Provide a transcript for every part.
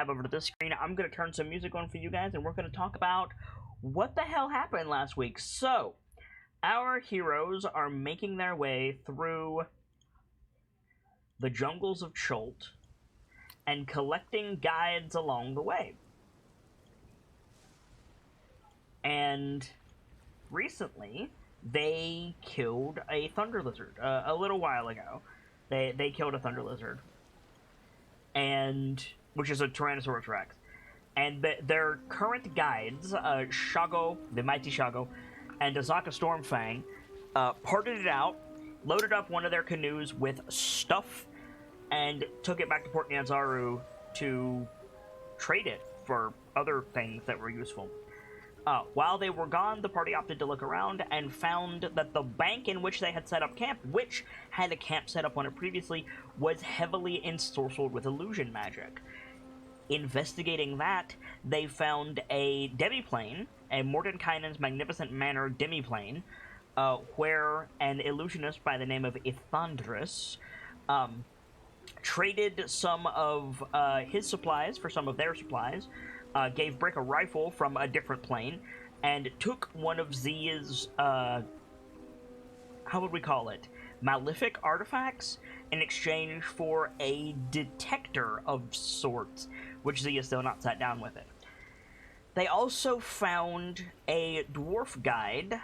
Over to this screen, I'm going to turn some music on for you guys, and we're going to talk about what the hell happened last week. So, our heroes are making their way through the jungles of Cholt and collecting guides along the way. And recently, they killed a thunder lizard. A little while ago, they killed a thunder lizard, and which is a Tyrannosaurus Rex. And their current guides, Shago, the mighty Shago, and Azaka Stormfang, parted it out, loaded up one of their canoes with stuff, and took it back to Port Nyanzaru to trade it for other things that were useful. While they were gone, the party opted to look around and found that the bank in which they had set up camp, which had a camp set up on it previously, was heavily ensorcelled with illusion magic. Investigating that, they found a demiplane, a Mordenkainen's Magnificent Manor demiplane, where an illusionist by the name of Ithandris traded some of his supplies for some of their supplies, gave Brick a rifle from a different plane, and took one of Z's, how would we call it, malefic artifacts in exchange for a detector of sorts, which Z has still not sat down with it. They also found a dwarf guide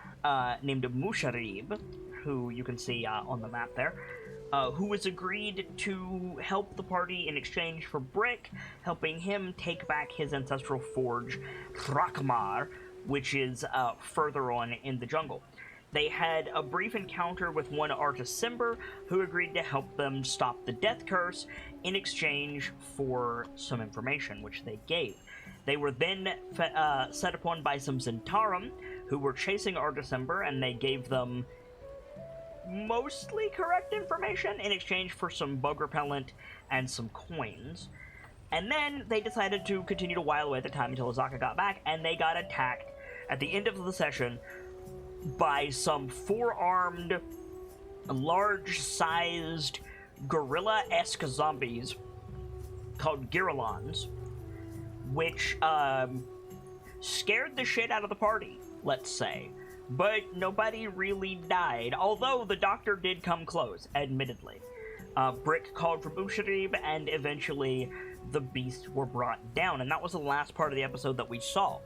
named Musharib, who you can see on the map there, who has agreed to help the party in exchange for Brick, helping him take back his ancestral forge, Thrakmar, which is further on in the jungle. They had a brief encounter with one Artis Simber, who agreed to help them stop the death curse in exchange for some information, which they gave. They were then set upon by some Zentarum, who were chasing Artis Simber, and they gave them mostly correct information in exchange for some bug repellent and some coins. And then they decided to continue to while away the time until Azaka got back, and they got attacked at the end of the session by some four-armed, large-sized, gorilla-esque zombies called Girillons, which scared the shit out of the party, let's say. But nobody really died, although the doctor did come close, admittedly. Brick called for Musharib, and eventually the beasts were brought down, and that was the last part of the episode that we saw.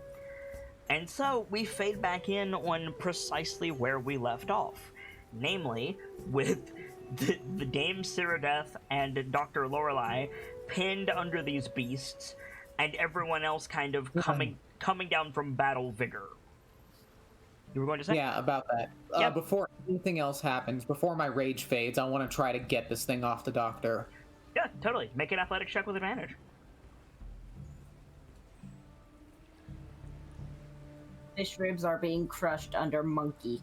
And so we fade back in on precisely where we left off, namely with the Dame Cyrodieth and Dr. Lorelei pinned under these beasts, and everyone else kind of coming down from battle vigor. You were going to say? Yeah, about that. Yeah. Before anything else happens, before my rage fades, I want to try to get this thing off the doctor. Yeah, totally. Make an athletics check with advantage. Fish ribs are being crushed under monkey.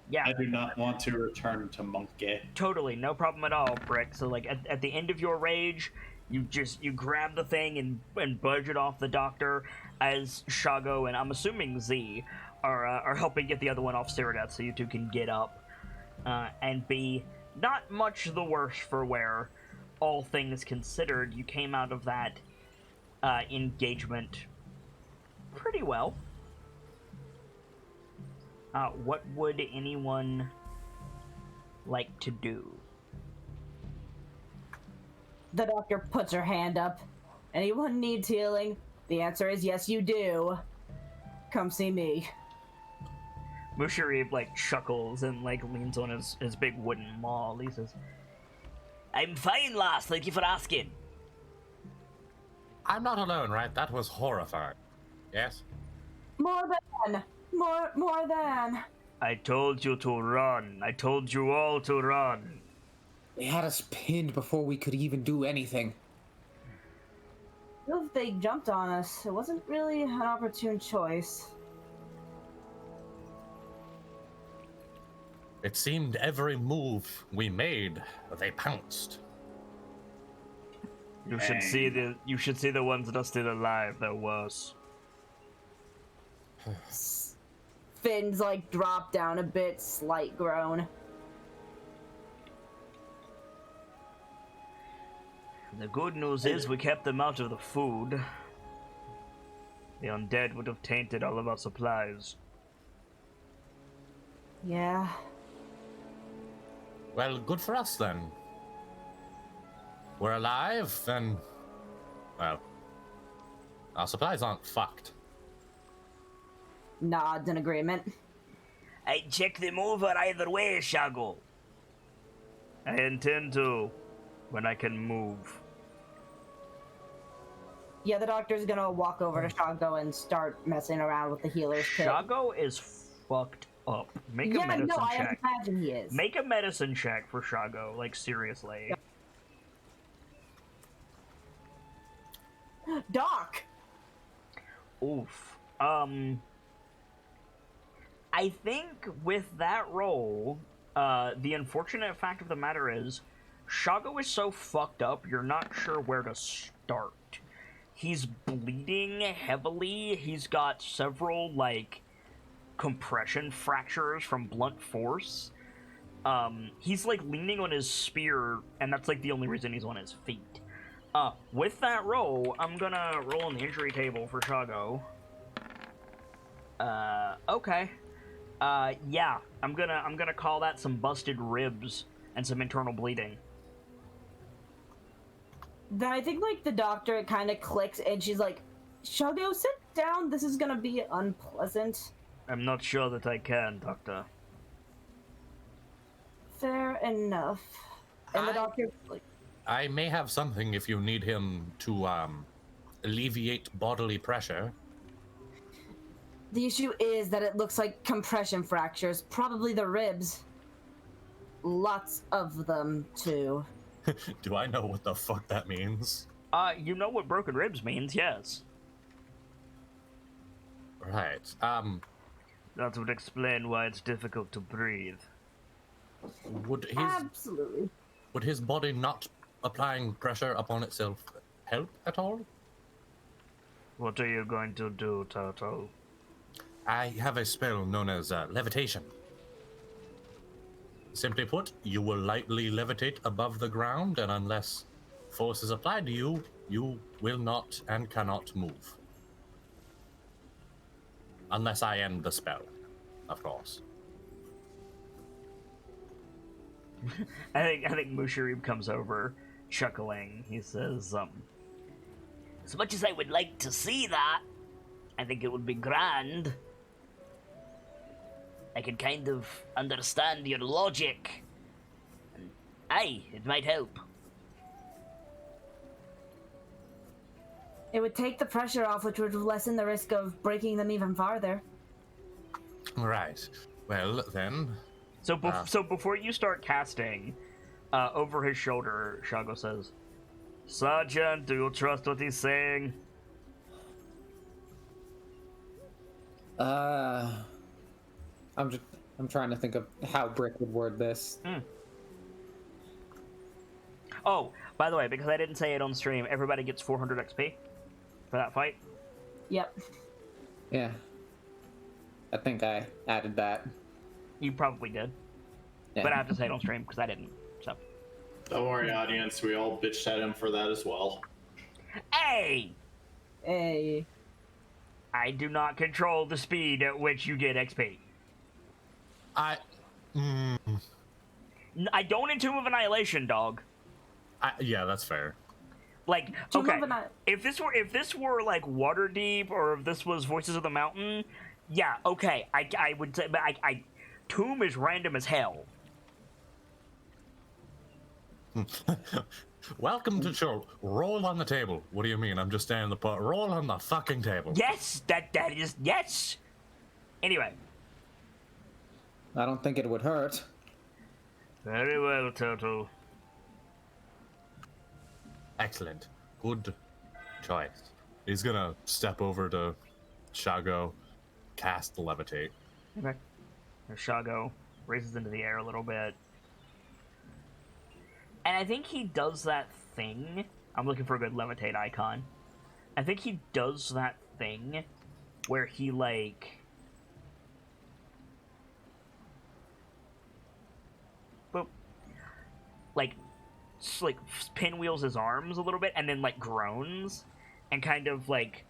Yeah. I do not want to return to monkey. Totally, no problem at all, Brick. So, like, at the end of your rage, you grab the thing and budge it off the doctor, as Shago and I'm assuming Z are helping get the other one off Cyrodieth, so you two can get up and be not much the worse for wear. All things considered, you came out of that engagement pretty well. What would anyone like to do? The doctor puts her hand up. Anyone needs healing? The answer is yes, you do. Come see me. Musharib, like, chuckles and, like, leans on his big wooden maul. He says, "I'm fine, lass. Thank you for asking." I'm not alone, right? That was horrifying. Yes? More than. I told you to run. I told you all to run. They had us pinned before we could even do anything. If they jumped on us, it wasn't really an opportune choice. It seemed every move we made, they pounced. You should see the ones that are still alive. They're worse. Fins, like, drop down a bit, slight groan. The good news is we kept them out of the food. The undead would have tainted all of our supplies. Yeah. Well, good for us then. We're alive, and well, our supplies aren't fucked. Nods in agreement. I'd check them over either way, Shago. I intend to, when I can move. Yeah, the doctor's gonna walk over to Shago and start messing around with the healer's kit. Shago is fucked up. Make a medicine I check. imagine he is. Make a medicine check for Shago, like seriously. Doc! Oof. I think with that roll, the unfortunate fact of the matter is, Shago is so fucked up, you're not sure where to start. He's bleeding heavily. He's got several, like, compression fractures from blunt force. He's, like, leaning on his spear, and that's, like, the only reason he's on his feet. With that roll, I'm gonna roll on the injury table for Shago. Okay. Yeah, I'm gonna call that some busted ribs and some internal bleeding. Then I think, like, the doctor kind of clicks, and she's like, Shago, sit down. This is gonna be unpleasant. I'm not sure that I can, Doctor. Fair enough. And the doctor, like, I may have something if you need him to alleviate bodily pressure. the issue is that it looks like compression fractures, probably the ribs. Lots of them, too. Do I know what the fuck that means? You know what broken ribs means, yes. Right. That would explain why it's difficult to breathe. Would Absolutely. his body not applying pressure upon itself help at all? What are you going to do, Toto? I have a spell known as levitation. Simply put, you will lightly levitate above the ground, and unless force is applied to you, you will not and cannot move. Unless I end the spell, of course. I think Musharib comes over, chuckling. He says, as much as I would like to see that, I think it would be grand. I can kind of understand your logic. And aye, it might help. It would take the pressure off, which would lessen the risk of breaking them even farther. Right. Well, then... So before you start casting, over his shoulder, Shago says, Sergeant, do you trust what he's saying? I'm trying to think of how Brick would word this. Oh, by the way, because I didn't say it on stream, everybody gets 400 XP for that fight. Yep. Yeah. I think I added that. You probably did. Yeah. But I have to say it on stream because I didn't. So. Don't worry, audience. We all bitched at him for that as well. Hey! Hey. I do not control the speed at which you get XP. I don't Entomb of Annihilation, dog. Yeah, that's fair. Like, okay, if this were like Waterdeep, or if this was Voices of the Mountain, yeah, okay, I would say, but I Tomb is random as hell. Welcome to show. Roll on the table. What do you mean? I'm just standing in the pot. Roll on the fucking table. Yes, that is, yes. Anyway. I don't think it would hurt. Very well, Toto. Excellent. Good choice. He's gonna step over to Shago, cast Levitate. Okay. Shago races into the air a little bit. And I think he does that thing. I'm looking for a good levitate icon. I think he does that thing where he, like... boop. Like, like pinwheels his arms a little bit and then like groans and kind of like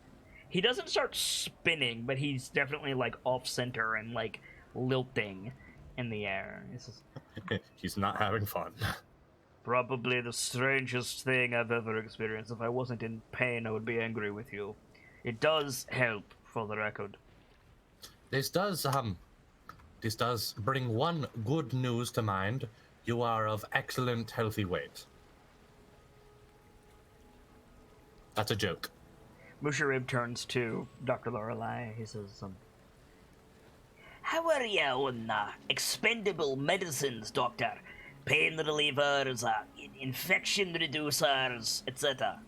he doesn't start spinning, but he's definitely like off center and like lilting in the air. He's not having fun. Probably the strangest thing I've ever experienced. If I wasn't in pain, I would be angry with you. It does help, for the record. This does bring one good news to mind. You are of excellent healthy weight. That's a joke. Musharib turns to Dr. Lorelei. He says, how are you on expendable medicines, Doctor? Pain relievers, infection reducers, etc.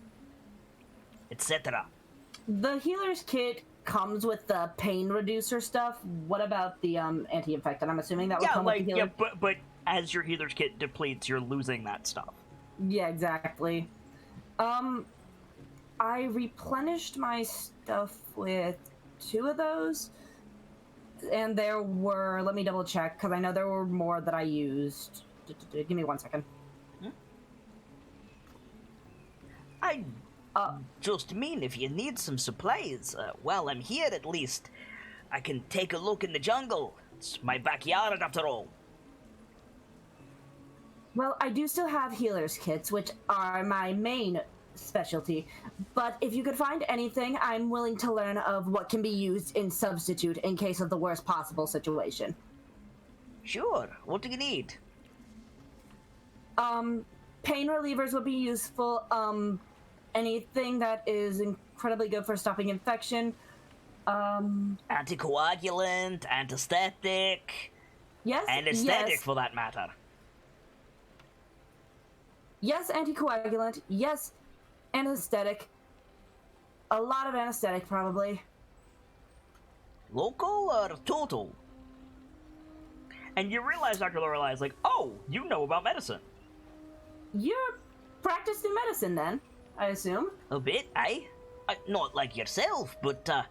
etc. The healer's kit comes with the pain reducer stuff. What about the anti-infectant? I'm assuming that would come with the healer. Yeah, but as your healer's kit depletes, you're losing that stuff. Yeah, exactly. I replenished my stuff with 2 of those, and there were, let me double check, because I know there were more that I used. Give me 1 second. I just mean if you need some supplies, while I'm here at least, I can take a look in the jungle. It's my backyard after all. Well, I do still have healer's kits, which are my main specialty, but if you could find anything, I'm willing to learn of what can be used in substitute in case of the worst possible situation. Sure. What do you need? Pain relievers would be useful. Anything that is incredibly good for stopping infection. Anticoagulant, anesthetic. Yes. Anesthetic, yes. for that matter. Yes, anticoagulant. Yes, anesthetic. A lot of anesthetic, probably. Local or total? And you realize Dr. Lorelei is like, oh, you know about medicine. You're practicing medicine, then, I assume? A bit, eh? Not like yourself, but I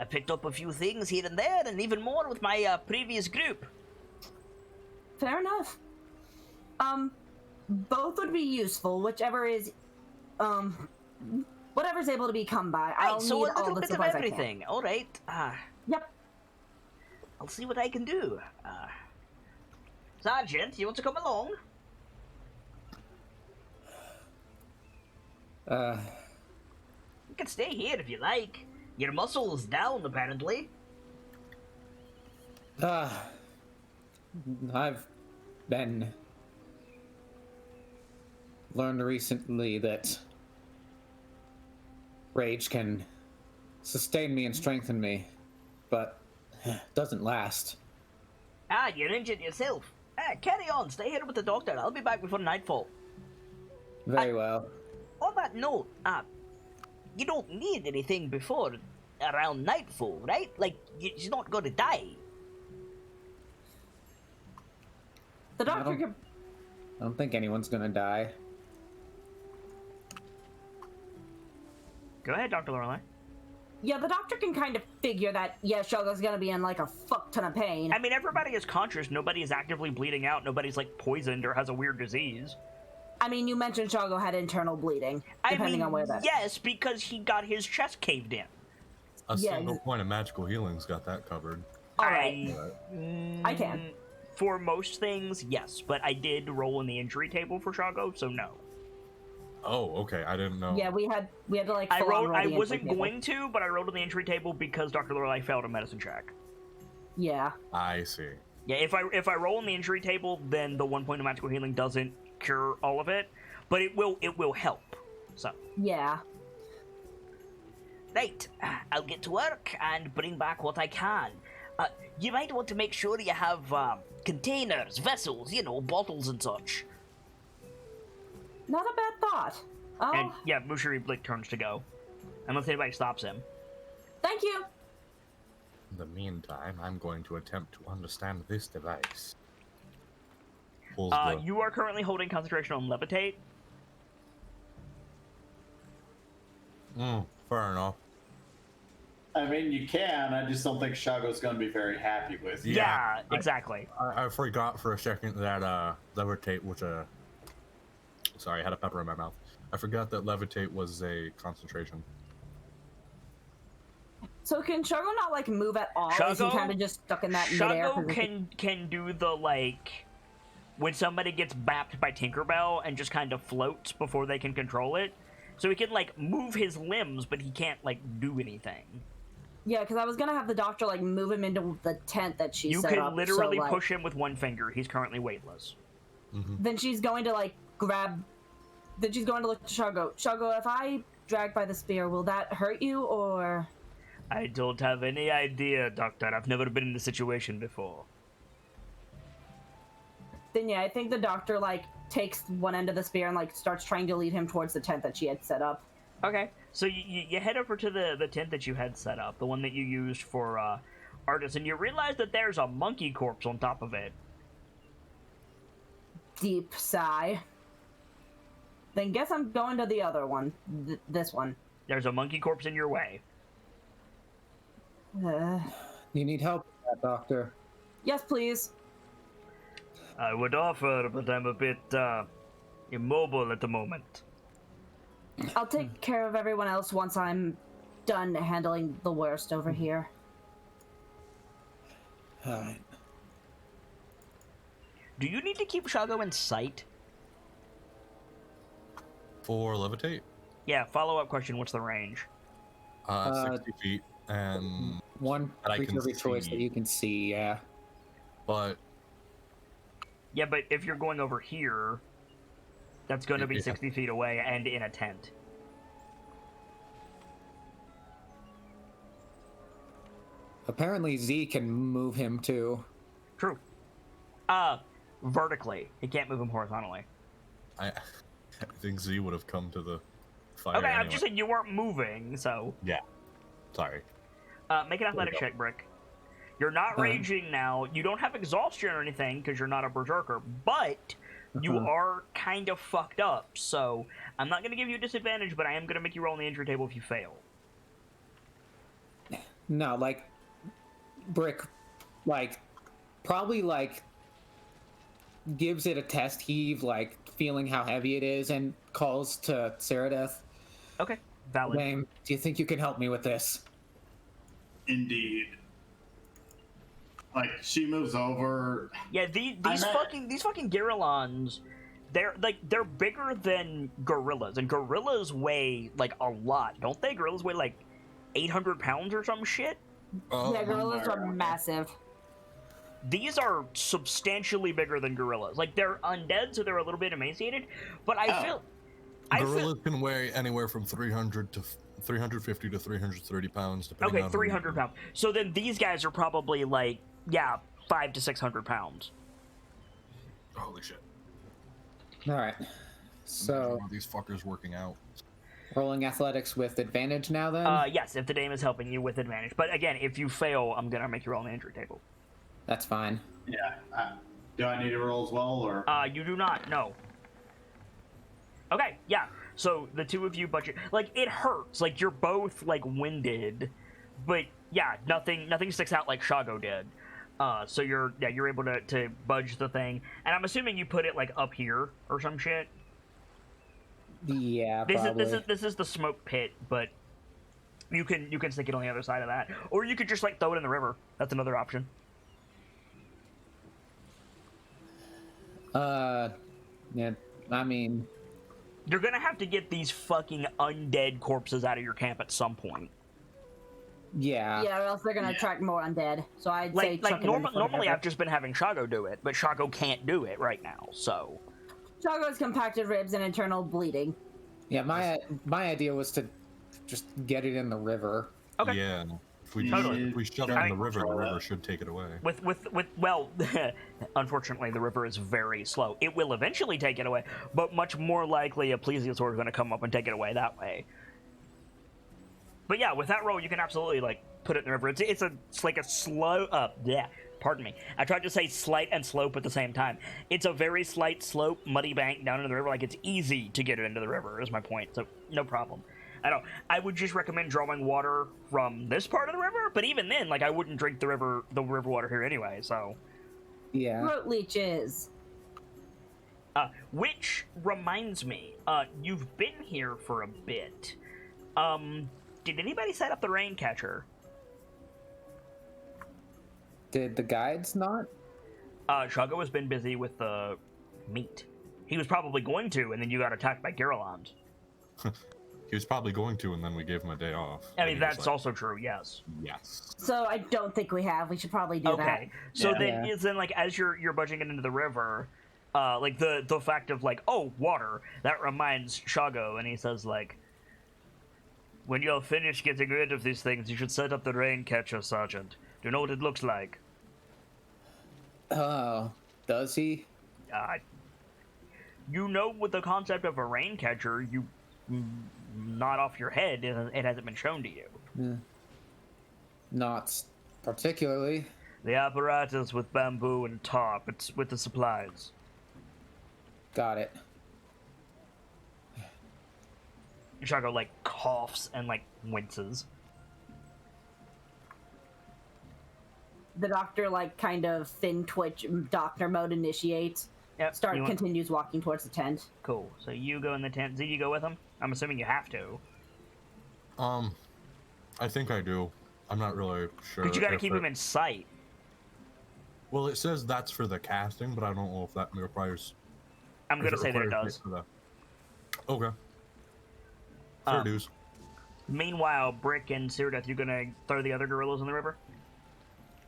picked up a few things here and there, and even more with my previous group. Fair enough. Both would be useful, whichever is, whatever's able to be come by. I'll so need a little all the bit of supplies everything. All right. Yep. I'll see what I can do. Sergeant, you want to come along? You can stay here if you like. Your muscle's down, apparently. I've been learned recently that rage can sustain me and strengthen me, but doesn't last. You're injured yourself. Carry on, stay here with the doctor. I'll be back before nightfall. Very well. On that note, you don't need anything before around nightfall, right? Like, you're not gonna die. The doctor could... I don't think anyone's gonna die. Go ahead, Dr. Lorelei. Yeah, the doctor can kind of figure that, yeah, Shogo's gonna be in, like, a fuck ton of pain. I mean, everybody is conscious. Nobody is actively bleeding out. Nobody's, like, poisoned or has a weird disease. I mean, you mentioned Shogo had internal bleeding, depending on where that is. Yes, because he got his chest caved in. A single point of magical healing's got that covered. Alright. I can. For most things, yes, but I did roll in the injury table for Shogo, so no. Oh, okay. I didn't know. Yeah, we had to like. I wasn't going to, but I rolled in the injury table because Dr. Lorelei failed a medicine check. Yeah. I see. Yeah, if I roll in the injury table, then the 1 point of magical healing doesn't cure all of it, but it will help. So. Yeah. Right, I'll get to work and bring back what I can. You might want to make sure you have containers, vessels, bottles and such. Not a bad thought. Oh. And yeah, Mushari Blick turns to go, unless anybody stops him. Thank you. In the meantime, I'm going to attempt to understand this device. You are currently holding concentration on levitate. Fair enough. I mean, you can. I just don't think Shago's going to be very happy with you. Yeah, exactly. I forgot for a second that levitate was a Sorry, I had a pepper in my mouth. I forgot that levitate was a concentration. So can Shargo not like move at all? Is he kind of just stuck in that midair? Shargo can do the like when somebody gets bapped by Tinkerbell and just kind of floats before they can control it. So he can like move his limbs, but he can't like do anything. Yeah, because I was gonna have the doctor like move him into the tent that she set up. You can literally so, like, push him with one finger. He's currently weightless. Then she's going to like grab. Then she's going to look to Shargo. Shargo, if I drag by the spear, will that hurt you or? I don't have any idea, Doctor. I've never been in this situation before. Then yeah, I think the doctor like takes one end of the spear and like starts trying to lead him towards the tent that she had set up. Okay, so you head over to the tent that you had set up, the one that you used for Artis, and you realize that there's a monkey corpse on top of it. Deep sigh. Then guess I'm going to the other one. This one. There's a monkey corpse in your way. You need help with that, Doctor. Yes, please. I would offer, but I'm a bit immobile at the moment. I'll take care of everyone else once I'm done handling the worst over here. Alright. Do you need to keep Shargo in sight? For levitate? Yeah, follow-up question, what's the range? 60 feet, and One But I creature can of your choice see. that you can see, yeah. but Yeah, but if you're going over here, that's going to be Yeah. 60 feet away and in a tent. Apparently Z can move him too. True. Vertically. He can't move him horizontally. I think Z would have come to the fire. Okay, I'm anyway. just saying you weren't moving, so... Yeah. Sorry. Make an athletic go. check, Brick. You're not raging now. You don't have exhaustion or anything because you're not a berserker, but you are kind of fucked up. So I'm not going to give you a disadvantage, but I am going to make you roll on the injury table if you fail. No, like Brick, like probably like gives it a test heave, like feeling how heavy it is, and calls to Saradeth. Okay, valid. Dame, do you think you can help me with this? Indeed. Like she moves over. Yeah, these fucking Garrulons, they're bigger than gorillas, and gorillas weigh like a lot, don't they? Gorillas weigh like 800 pounds or some shit. Yeah, gorillas are massive. These are substantially bigger than gorillas. Like they're undead, so they're a little bit emaciated. But I feel Gorillas can weigh anywhere from 350 to 330 pounds, depending on 300 pounds. So then these guys are probably like 500 to 600 pounds. Holy shit. All right. So One of these fuckers working out. rolling athletics with advantage now then? Yes, if the dame is helping you with advantage. But again, if you fail, I'm gonna make you roll on the injury table. That's fine. Yeah. Do I need to roll as well, or? You do not. No. Okay. Yeah. So the two of you budget like it hurts. Like you're both like winded, but yeah, nothing sticks out like Shago did. So you're able to budge the thing, and I'm assuming you put it like up here or some shit. Yeah, This probably. is the smoke pit, but you can stick it on the other side of that, or you could just like throw it in the river. That's another option. Yeah, I mean, You're gonna have to get these fucking undead corpses out of your camp at some point. yeah. Yeah, or else they're gonna attract more undead. So I'd say Like chuck it in the normally river. I've just been having Shago do it, but Shago can't do it right now. So Chago's compacted ribs and internal bleeding. Yeah, my idea was to just get it in the river. okay. Yeah. If we, Totally. if we shove it in the river should take it away. With well, unfortunately the river is very slow. It will eventually take it away, but much more likely a plesiosaur is going to come up and take it away that way. But yeah, with that roll, you can absolutely like put it in the river. It's like a slow pardon me. I tried to say slight and slope at the same time. It's a very slight slope, muddy bank down into the river. Like it's easy to get it into the river. Is my point. So no problem. I would just recommend drawing water from this part of the river, but even then, like I wouldn't drink the river water here anyway. So Yeah. Throat leeches. Which reminds me, you've been here for a bit. Did anybody set up the rain catcher? Did the guides not? Shago has been busy with the meat. He was probably going to, and then you got attacked by Girolans. He was probably going to, and then we gave him a day off. I mean, that's also true, yes. Yes. So I don't think we have. We should probably do that. Okay, so Yeah. then like, as you're budging it into the river, like, the fact of, like, oh, water, that reminds Shago, and he says, like, when you're finished getting rid of these things, you should set up the rain catcher, Sergeant. Do you know what it looks like? Oh, does he? You know, with the concept of a rain catcher, you not off your head, it hasn't been shown to you. Not particularly. The apparatus with bamboo and tarp, it's with the supplies. Got it. Shago, like, coughs and, like, winces. The doctor, like, kind of fin twitch, doctor mode initiates. Yep. Continues walking towards the tent. Cool. So you go in the tent. Z, you go with him? I'm assuming you have to. I think I do. I'm not really sure. Because you gotta if keep him in sight. Well, it says that's for the casting, but I don't know if that requires... I'm gonna say that it requires does. for the... Okay. Fair dues. Meanwhile, Brick and Cyrdath, you gonna throw the other gorillas in the river?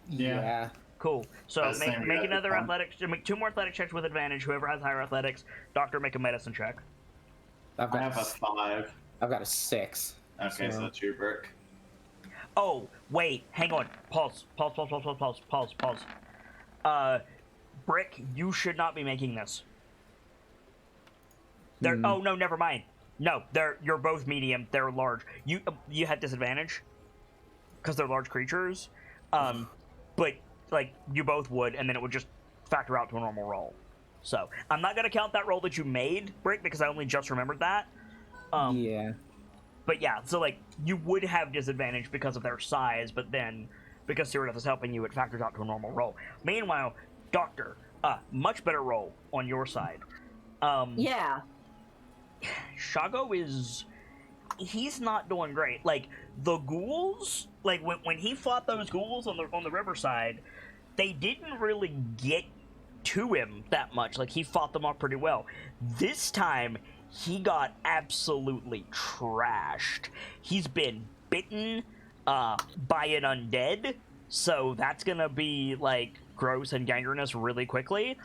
Yeah. Cool. So Best thing we make got another is fun. athletics. Make 2 more athletic checks with advantage. Whoever has higher athletics, Doctor, make a medicine check. I've I got, have a 5. I've got a 6. Okay, so So- that's your brick. Oh, wait, hang on. Pause. Brick, you should not be making this. They're, oh no, never mind. No, you're both medium. They're large. You have disadvantage because they're large creatures. But like you both would, and then it would just factor out to a normal roll. So I'm not gonna count that roll that you made, Brick, because I only just remembered that. Yeah. But yeah, so like you would have disadvantage because of their size, but then because Cyrdath is helping you, it factors out to a normal roll. Meanwhile, Doctor, much better roll on your side. Yeah. Shago he's not doing great. Like the ghouls, like when he fought those ghouls on the riverside, they didn't really get to him that much. Like he fought them off pretty well. This time he got absolutely trashed. He's been bitten by an undead, so that's gonna be like gross and gangrenous really quickly.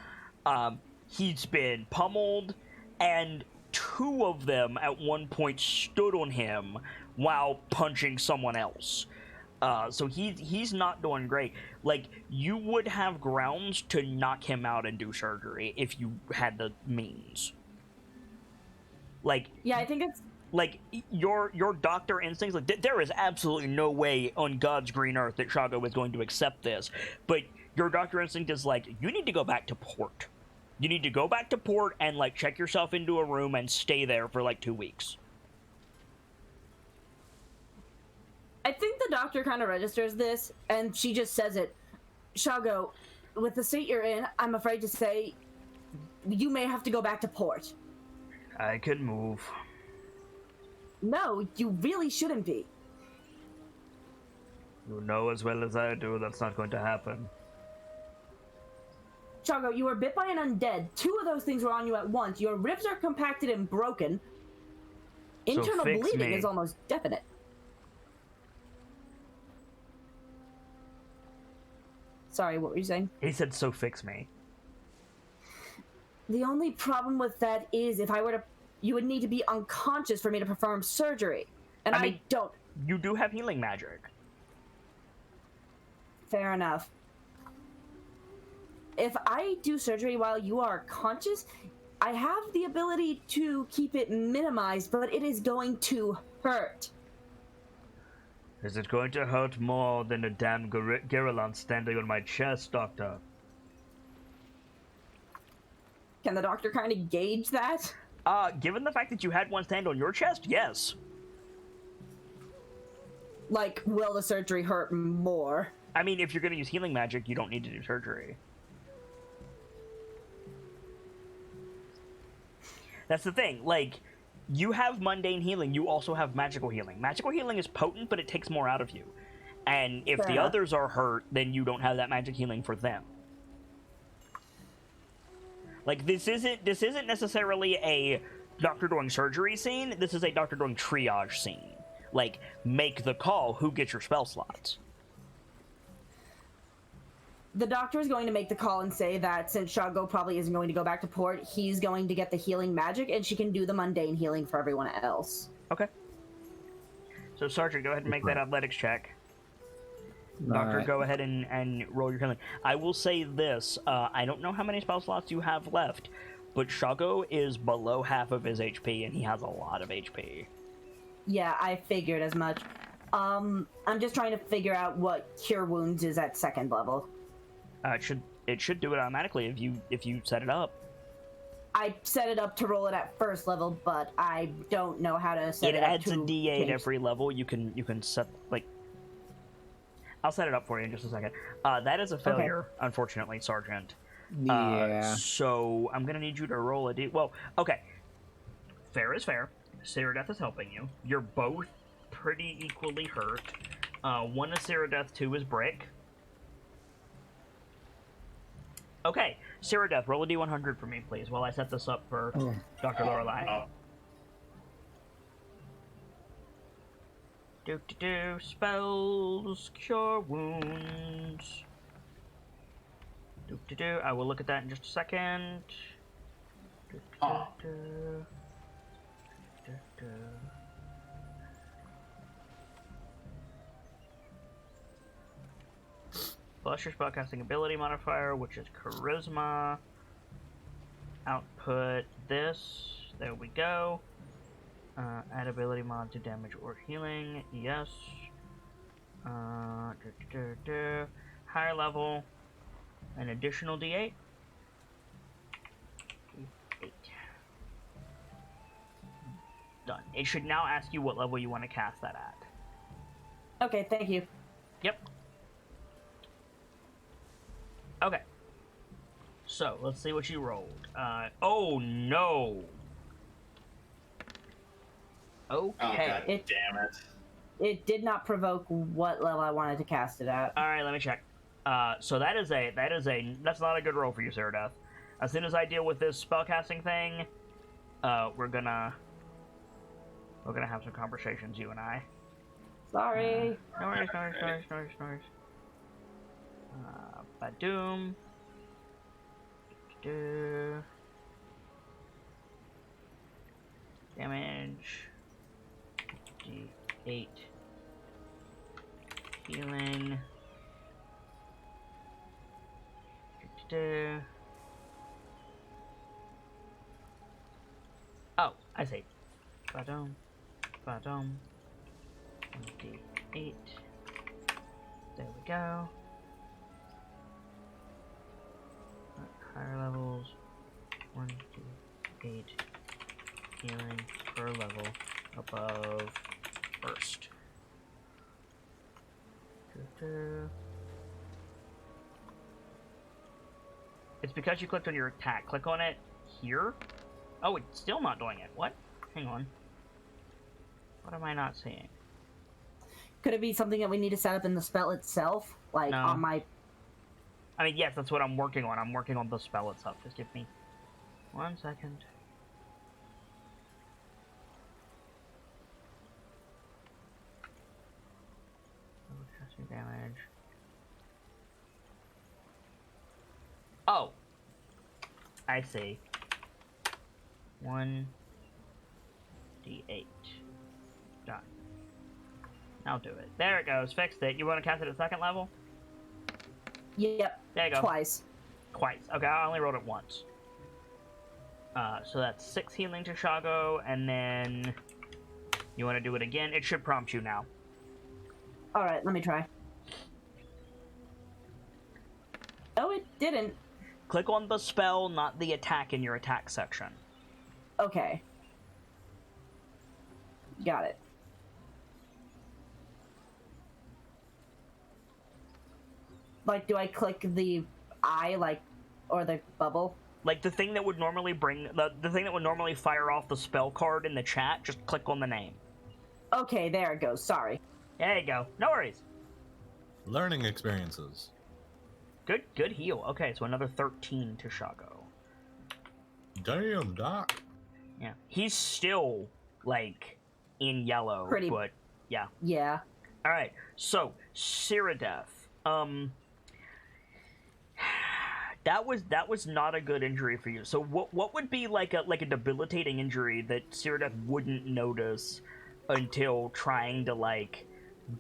He's been pummeled, and 2 of them at one point stood on him while punching someone else. So he's not doing great. Like, you would have grounds to knock him out and do surgery if you had the means. Like, Yeah, I think it's... like your doctor instincts, like there is absolutely no way on God's green earth that Shago is going to accept this. But your doctor instinct is like, you need to go back to port. You need to go back to port and like check yourself into a room and stay there for like 2 weeks. I think the doctor kind of registers this, and she just says it. Shago, with the state you're in, I'm afraid to say you may have to go back to port. I can move. No, you really shouldn't be. You know as well as I do that's not going to happen. Shago, you were bit by an undead. 2 of those things were on you at once. Your ribs are compacted and broken. So Internal fix bleeding me. is almost definite. Sorry, what were you saying? He said, so fix me. The only problem with that is if I were to... You would need to be unconscious for me to perform surgery. And I I mean- don't. You do have healing magic. Fair enough. If I do surgery while you are conscious, I have the ability to keep it minimized, but it is going to hurt. Is it going to hurt more than a damn Girolans standing on my chest, Doctor? Can the doctor kind of gauge that? Given the fact that you had one stand on your chest, yes. Like, will the surgery hurt more? I mean, if you're going to use healing magic, you don't need to do surgery. That's the thing. Like, you have mundane healing. You also have magical healing. Magical healing is potent, but it takes more out of you. And if Fair the enough. others are hurt, then you don't have that magic healing for them. Like, this isn't necessarily a doctor doing surgery scene. This is a doctor doing triage scene. Like, make the call. Who gets your spell slots? The doctor is going to make the call and say that since Shago probably isn't going to go back to port, he's going to get the healing magic, and she can do the mundane healing for everyone else. Okay. So, Sergeant, go ahead and make that athletics check. Doctor, Alright. go ahead and roll your healing. I will say this. I don't know how many spell slots you have left, but Shago is below half of his HP, and he has a lot of HP. Yeah, I figured as much. I'm just trying to figure out what Cure Wounds is at 2nd level. It should do it automatically if you set it up. I set it up to roll it at 1st level, but I don't know how to set It it up adds to a D8 change. every level. You can set, like... I'll set it up for you in just a second. That is a failure, unfortunately, Sergeant. Yeah. So I'm gonna need you to roll a D... Well, okay. Fair is fair. Ceradeath is helping you. You're both pretty equally hurt. 1 is Ceradeath, 2 is Brick. Okay, Ceradeath, roll a D100 for me, please, while I set this up for Dr. Lorelei. Oh. Do spells, cure wounds. I will look at that in just a second. Oh. Plus your spellcasting ability modifier, which is charisma. Output this. There we go. Add ability mod to damage or healing. Yes. Higher level. An additional D8. D8. Done. It should now ask you what level you want to cast that at. Okay, thank you. Yep. Okay. So, let's see what you rolled. Oh no! Oh, Okay. god damn it. It did not provoke what level I wanted to cast it at. Alright, let me check. So that's not a good roll for you, Ceradeath. As soon as I deal with this spellcasting thing, we're gonna have some conversations, you and I. Sorry. No worries. Badoom. Damage. D8. Healing. Oh, I see. Badum. 1d8. There we go. Higher levels. 1d8 healing per level above first. It's because you clicked on your attack. Click on it here. Oh, it's still not doing it. What? Hang on. What am I not seeing? Could it be something that we need to set up in the spell itself? Like No. on my... I mean, yes, that's what I'm working on. I'm working on the spell itself. Just give me 1 second. Casting damage. Oh! I see. 1d8. Done. I'll do it. There it goes. Fixed it. You want to cast it at 2nd level? Yep. There you go. Twice. Twice. Okay, I only rolled it once. So that's 6 healing to Shago, and then you want to do it again. It should prompt you now. Alright, let me try. Oh, it didn't. Click on the spell, not the attack in your attack section. Okay. Got it. Like, do I click the eye, like, or the bubble? Like the thing that would normally bring the thing that would normally fire off the spell card in the chat. Just click on the name. Okay, there it goes. Sorry. There you go. No worries. Learning experiences. Good heal. Okay, so another 13 to Shago. Damn, Doc. Yeah, he's still like in yellow, Pretty- but yeah. Yeah. All right, so Cyrodiil. That was not a good injury for you. So what would be like a debilitating injury that Cyrodiil wouldn't notice until trying to like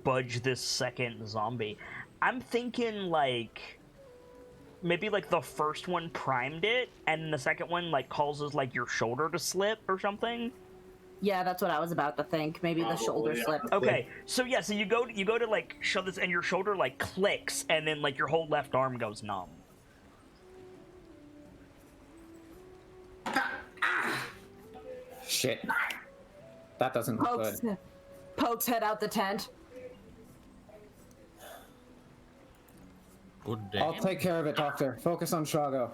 budge this second zombie? I'm thinking like maybe like the first one primed it, and the second one like causes like your shoulder to slip or something. Yeah, that's what I was about to think. Maybe the Probably, shoulder yeah. slipped. Okay, so yeah, so you go to like shove this, and your shoulder like clicks, and then like your whole left arm goes numb. Shit. That doesn't look Pokes, good. pokes head out the tent. Good I'll damn. take care of it, Doctor. Focus on Shago.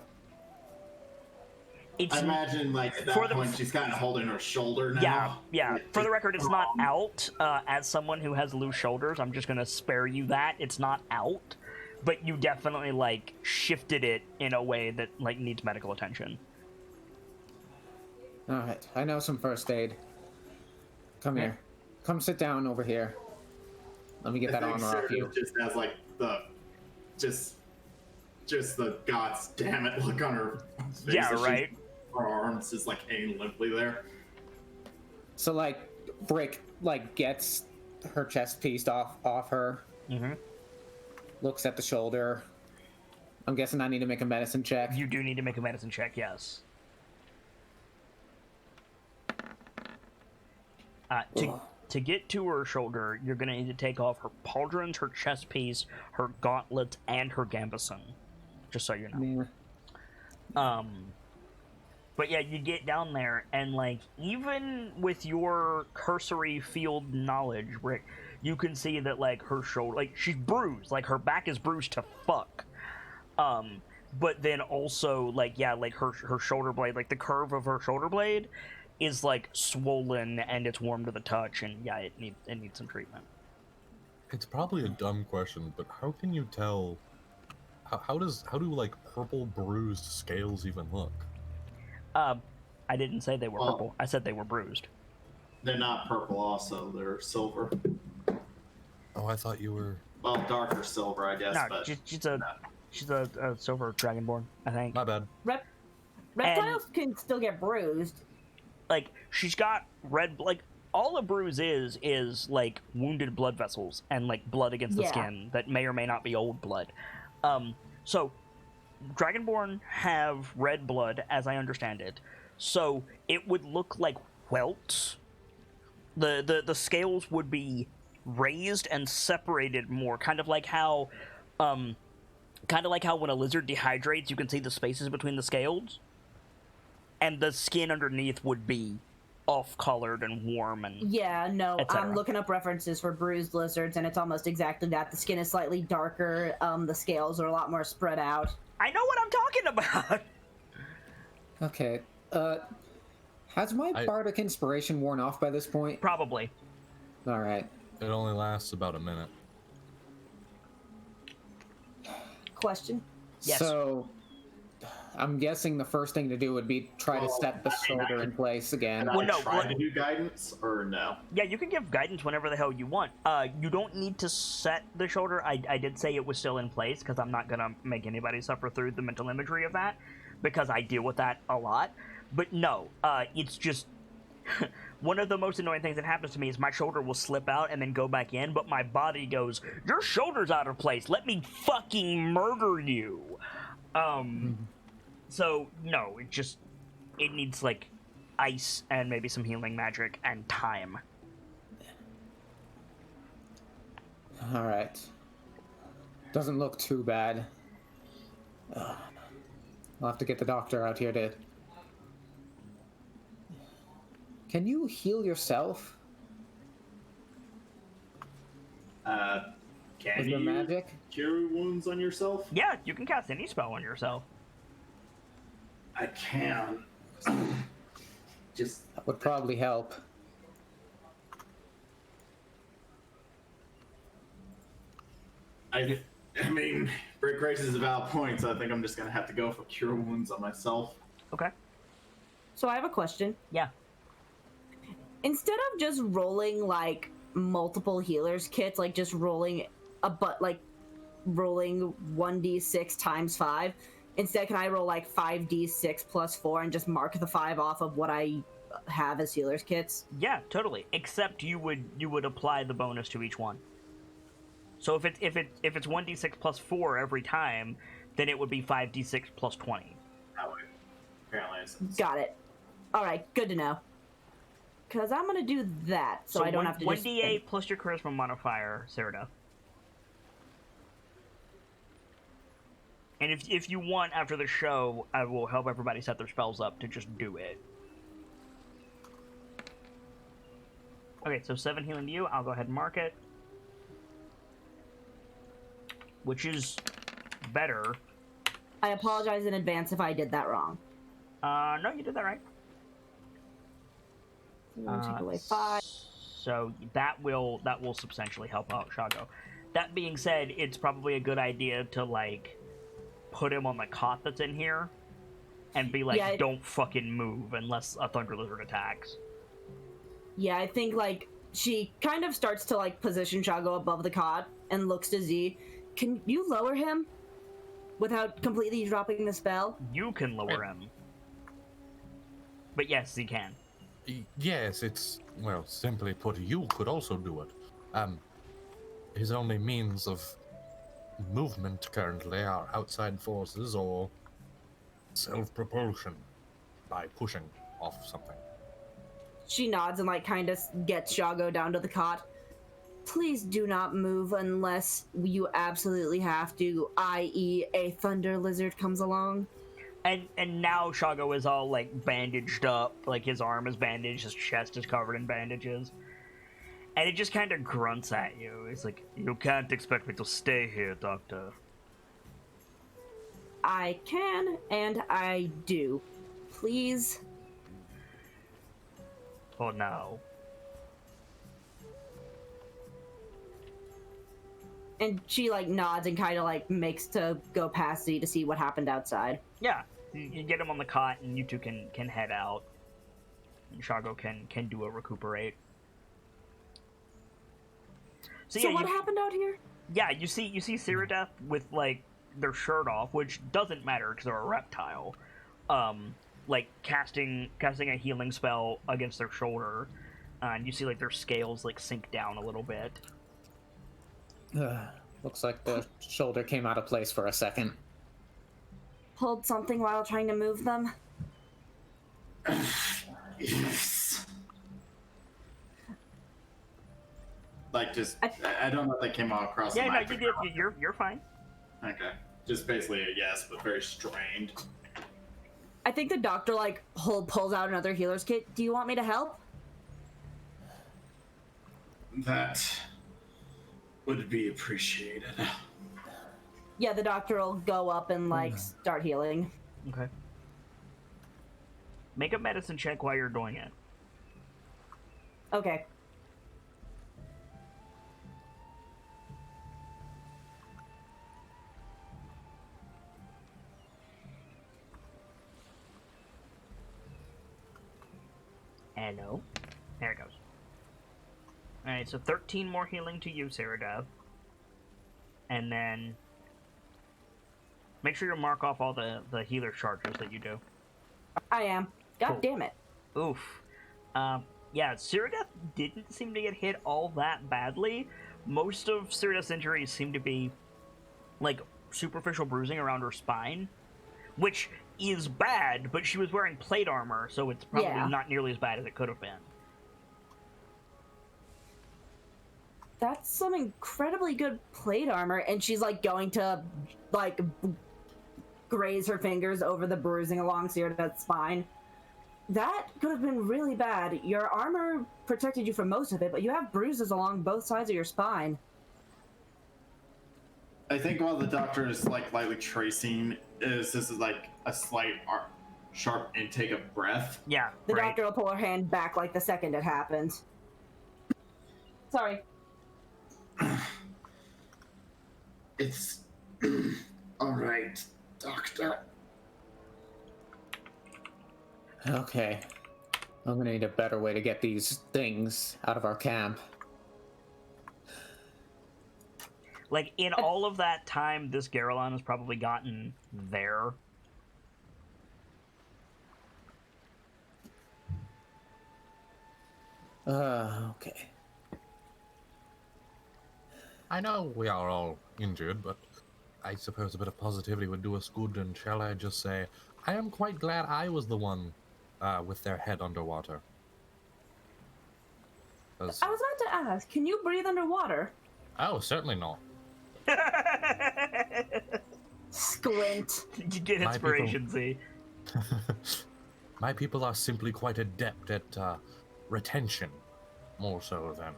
It's I imagine, like, at For that the- point, she's kind of holding her shoulder now. yeah. For the record, it's not out. As someone who has loose shoulders, I'm just gonna spare you that. It's not out, but you definitely like shifted it in a way that like needs medical attention. Alright, I know some first aid. Come here. Come sit down over here. Let me get that I think armor off Sarah you. just has, like, the... Just the gods damn it look on her face. Yeah, as she's- right. Her arms is, like, hanging limply there. So, like, Brick, like, gets her chest piece off her, Mm-hmm. looks at the shoulder. I'm guessing I need to make a medicine check. You do need to make a medicine check, yes. To get to her shoulder, you're gonna need to take off her pauldrons, her chest piece, her gauntlets, and her gambeson. Just so you know. Yeah. But yeah, you get down there, and like even with your cursory field knowledge, Rick, you can see that like her shoulder, like she's bruised, like her back is bruised to fuck. But then also like yeah, like her shoulder blade, like the curve of her shoulder blade, is like swollen and it's warm to the touch, and yeah, it needs some treatment. It's probably a dumb question, but how can you tell? How do like purple bruised scales even look? I didn't say they were Well- purple. I said they were bruised. They're not purple also, they're silver. Oh, I thought you were. Well, darker silver, I guess, No, but... she's a silver dragonborn, I think. My bad. Reptiles can still get bruised. Like she's got red, like all a bruise is like wounded blood vessels and like blood against the Yeah. skin that may or may not be old blood. So dragonborn have red blood, as I understand it. So it would look like welts. The scales would be raised and separated more, kind of like how when a lizard dehydrates, you can see the spaces between the scales. And the skin underneath would be off-colored and warm and... Yeah, no, Et cetera. I'm looking up references for bruised lizards, and it's almost exactly that. The skin is slightly darker, the scales are a lot more spread out. I know what I'm talking about! Okay. Has my bardic inspiration worn off by this point? Probably. Alright. It only lasts about a minute. Question? Yes. So, I'm guessing the first thing to do would be try to Well, set the I mean, shoulder in place again. Can Well, I no, try what- to do guidance, or no? Yeah, you can give guidance whenever the hell you want. You don't need to set the shoulder. I did say it was still in place, because I'm not going to make anybody suffer through the mental imagery of that, because I deal with that a lot. But no, it's just... One of the most annoying things that happens to me is my shoulder will slip out and then go back in, but my body goes, your shoulder's out of place, let me fucking murder you! So, no, it needs, like, ice and maybe some healing magic and time. Alright. Doesn't look too bad. I'll have to get the doctor out here to... Can you heal yourself Can with you your magic? cure wounds on yourself? Yeah, you can cast any spell on yourself. I can. Just That would probably help. I mean, Brick raises a valid point, so I think I'm just gonna have to go for Cure Wounds on myself. Okay. So I have a question. Yeah. Instead of just rolling like multiple healers kits, like just rolling rolling 1d6 times 5, instead can I roll like 5d6 plus 4 and just mark the 5 off of what I have as healers kits? Yeah, totally. Except you would apply the bonus to each one. So if it's 1d6 plus 4 every time, then it would be 5d6 plus 20. That way, apparently. Got it. All right, good to know. Because I'm going to do that, so I don't have to 1d8 plus your charisma modifier, Ceradeath. And if you want, after the show, I will help everybody set their spells up to just do it. Okay, so 7 healing to you. I'll go ahead and mark it. Which is better. I apologize in advance if I did that wrong. No, you did that right. Take away 5. So that will substantially help out Shago. That being said, it's probably a good idea to like put him on the cot that's in here and be like, don't fucking move unless a Thunder Lizard attacks. Yeah, I think like she kind of starts to like position Shago above the cot and looks to Z. Can you lower him without completely dropping the spell? You can lower him. But yes, he can. Yes, it's, well, simply put, you could also do it. His only means of movement currently are outside forces or self-propulsion by pushing off something. She nods and like kind of gets Shago down to the cot. Please do not move unless you absolutely have to, i.e. a Thunder Lizard comes along. And now Shago is all like bandaged up, like his arm is bandaged, his chest is covered in bandages. And it just kind of grunts at you. It's like, you can't expect me to stay here, Doctor. I can, and I do. Please. Oh no. And she like nods and kind of like makes to go past Z to see what happened outside. Yeah, you get him on the cot, and you two can head out. And Shago can do a recuperate. So yeah, what happened out here? Yeah, you see Ceradeath with like their shirt off, which doesn't matter because they're a reptile. Like casting a healing spell against their shoulder, and you see like their scales like sink down a little bit. Looks like the shoulder came out of place for a second. Hold something while trying to move them. Yes. Like, just, I don't know if that came all across. Yeah, no, you're fine. Okay. Just basically a yes, but very strained. I think the doctor like pulls out another healer's kit. Do you want me to help? That would be appreciated. Yeah, the doctor will go up and like start healing. Okay. Make a medicine check while you're doing it. Okay. Hello. There it goes. Alright, so 13 more healing to you, Ceradeath. And then make sure you mark off all the healer charges that you do. I am. God Cool. damn it. Oof. Yeah, Ceradeath didn't seem to get hit all that badly. Most of Ceradeath's injuries seem to be, like, superficial bruising around her spine, which is bad, but she was wearing plate armor, so it's probably not nearly as bad as it could have been. That's some incredibly good plate armor, and she's like going to like graze her fingers over the bruising along Ceradeath's spine. That could have been really bad. Your armor protected you from most of it, but you have bruises along both sides of your spine. I think while the doctor is like lightly tracing, this is like a slight sharp intake of breath. Yeah, The right. doctor will pull her hand back like the second it happens. Sorry. It's all right, doctor. Okay. I'm gonna need a better way to get these things out of our camp. Like, in all of that time, this Garrelon has probably gotten there. Okay. I know we are all injured, but I suppose a bit of positivity would do us good, and shall I just say, I am quite glad I was the one with their head underwater. I was about to ask, can you breathe underwater? Oh, certainly not. Squint. Did you get My inspiration, Z? My people are simply quite adept at retention, more so than,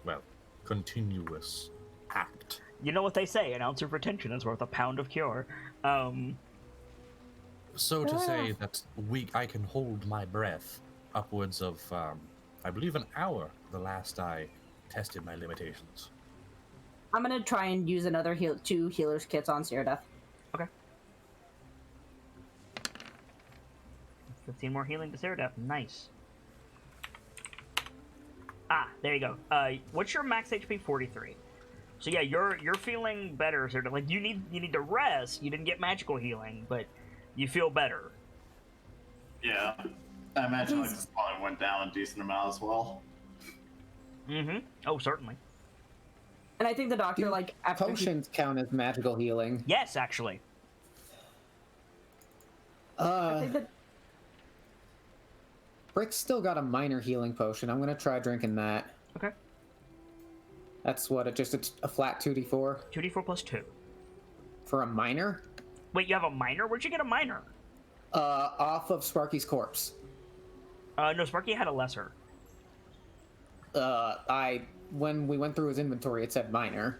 well, continuous act. You know what they say, an ounce of retention is worth a pound of cure. So to say that I can hold my breath upwards of, I believe an hour, the last I tested my limitations. I'm gonna try and use another two healer's kits on Ceradeath. Okay. 15 more healing to Ceradeath. Nice. Ah, there you go. What's your max HP? 43. So yeah, you're feeling better, Ceradeath. Like you need to rest. You didn't get magical healing, but you feel better. Yeah, I imagine like this probably went down a decent amount as well. Mm-hmm. Oh, certainly. And I think the doctor, like, after Potions count as magical healing. Yes, actually. I think that Brick's still got a minor healing potion. I'm gonna try drinking that. Okay. That's what, just a flat 2d4? 2d4 plus 2. For a minor? Wait, you have a minor? Where'd you get a minor? Off of Sparky's corpse. No, Sparky had a lesser. When we went through his inventory, it said minor.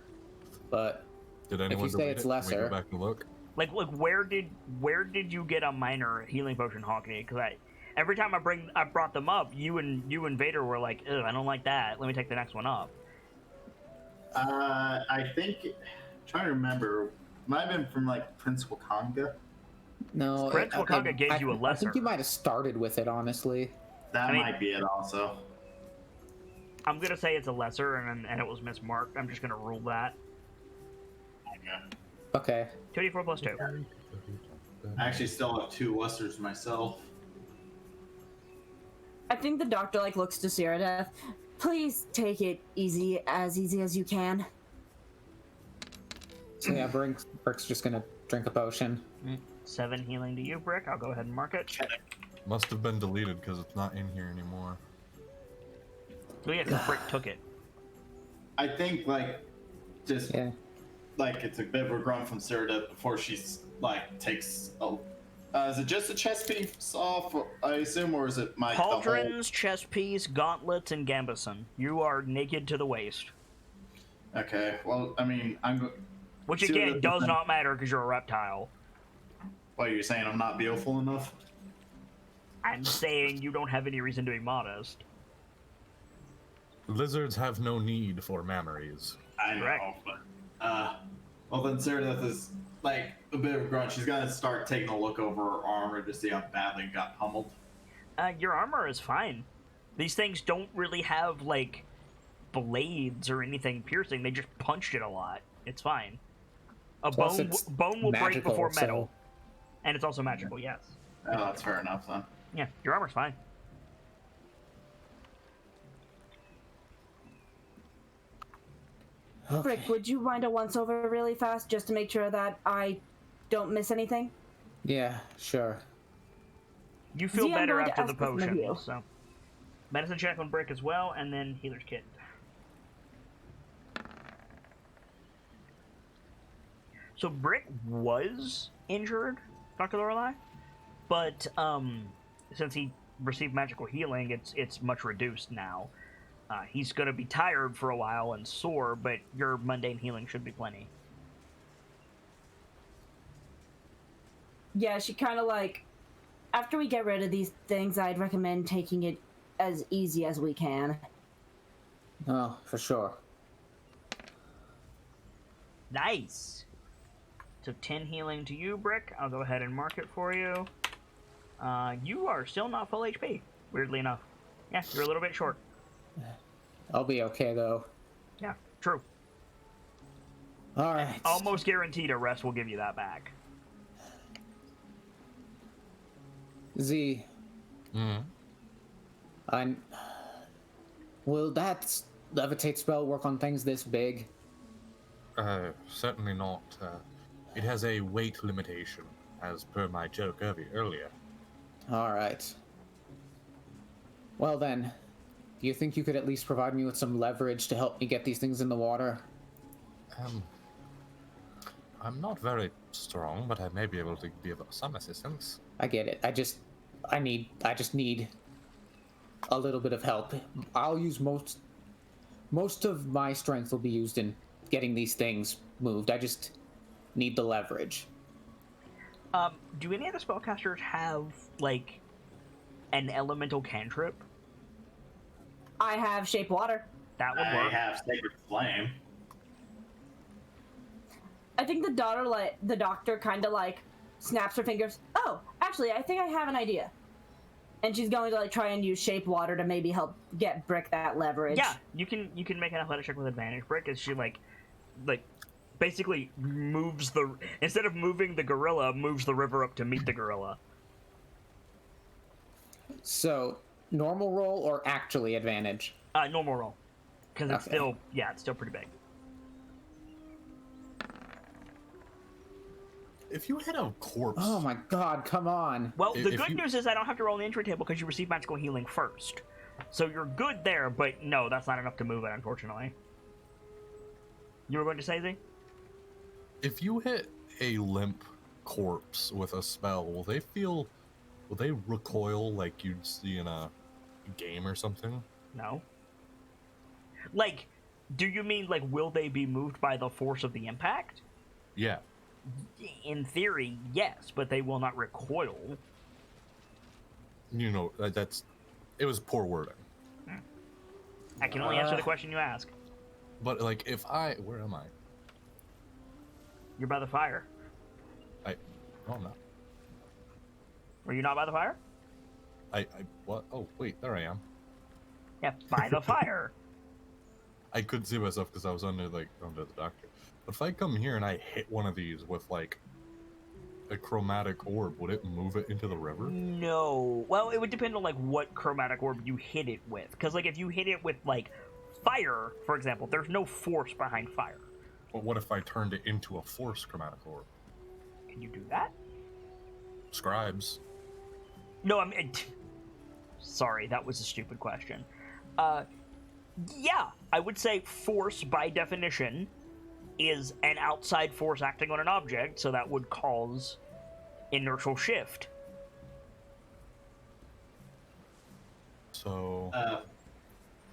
But Did anyone say delete it's it? Can we lesser- go back and look? Like, where did you get a minor healing potion, Hawkeye? Because every time I brought them up, you and Vader were like, ugh, I don't like that. Let me take the next one up. I think, trying to remember, might have been from like Prince Wakanga. no, Prince Wakanga gave you a I lesser. think you might have started with it, honestly. That mean- might be it also. I'm gonna say it's a lesser, and it was mismarked. I'm just gonna rule that. Okay. 2d4 plus 2. I actually still have 2 lessers myself. I think the doctor, like, looks to Ceradeath. Please take it easy as you can. So yeah, Brick's just gonna drink a potion. 7 healing to you, Brick. I'll go ahead and mark it. Must have been deleted because it's not in here anymore. Oh yeah, 'cause Brick took it. I think like just Yeah. like it's a bit of a grunt from Ceradeath before she's like takes a. Is it just a chest piece off? I assume, or is it my Pauldrons, chest piece, gauntlets, and gambeson. You are naked to the waist. Okay. Well, I mean, Which See, again the does thing- not matter because you're a reptile. What you're saying? I'm not beautiful enough. I'm saying you don't have any reason to be modest. Lizards have no need for memories. I know, Correct. but well then Ceradeath is like a bit of a grunt. She's gonna start taking a look over her armor to see how badly it got pummeled. Your armor is fine. These things don't really have like blades or anything piercing. They just punched it a lot. It's fine. A Plus bone it's bone will break magical, before metal, so- and it's also magical. Yes. Oh, that's fair enough then. Yeah, your armor's fine. Brick, would you mind a once over really fast just to make sure that I don't miss anything? Yeah, sure. You feel Z, I'm better going to after the ask this of potion, you. so medicine check on Brick as well, and then healer's kit. So Brick was injured, Dr. Lorelei, but since he received magical healing, it's much reduced now. He's going to be tired for a while and sore, but your mundane healing should be plenty. Yeah, she kind of like, after we get rid of these things, I'd recommend taking it as easy as we can. Oh, for sure. Nice. So 10 healing to you, Brick. I'll go ahead and mark it for you. You are still not full HP, weirdly enough. Yeah, you're a little bit short. I'll be okay, though. Yeah, true. All right. Almost guaranteed a rest will give you that back. Z, Mm-hmm. will that levitate spell work on things this big? Certainly not. It has a weight limitation, as per my joke earlier. All right. Well then, do you think you could at least provide me with some leverage to help me get these things in the water? I'm not very strong, but I may be able to give some assistance. I get it. I just need a little bit of help. I'll use most of my strength will be used in getting these things moved. I just need the leverage. Do any of the spellcasters have, like, an elemental cantrip? I have shape water. That would I work. have Sacred Flame. I think the doctor kind of like snaps her fingers. Oh, actually, I think I have an idea. And she's going to like try and use shape water to maybe help get Brick that leverage. Yeah, you can make an athletic check with advantage, Brick, as she like basically moves instead of moving the gorilla, moves the river up to meet the gorilla. So, normal roll or actually advantage? Normal roll, because it's Okay. it's still pretty big. If you hit a corpse, Oh my god, come on. Well, the If good you- news is I don't have to roll the entry table because you receive magical healing first, so you're good there. But no, that's not enough to move it, unfortunately. You were going to say, Z? if you hit a limp corpse with a spell, will they recoil like you'd see in a game or something? No. Like, do you mean like will they be moved by the force of the impact? Yeah. In theory, yes, but they will not recoil. You know, it was poor wording. I can only answer the question you ask. But like, where am I? You're by the fire. Oh no. Were you not by the fire? What? Oh wait, there I am. Yeah, by the fire. I couldn't see myself because I was under the doctor. But if I come here and I hit one of these with like a chromatic orb, would it move it into the river? No. Well, it would depend on like what chromatic orb you hit it with. Because like if you hit it with like fire, for example, there's no force behind fire. But what if I turned it into a force chromatic orb? Can you do that? Scribes. No, I mean, sorry, that was a stupid question. Yeah, I would say force by definition is an outside force acting on an object, so that would cause inertial shift. So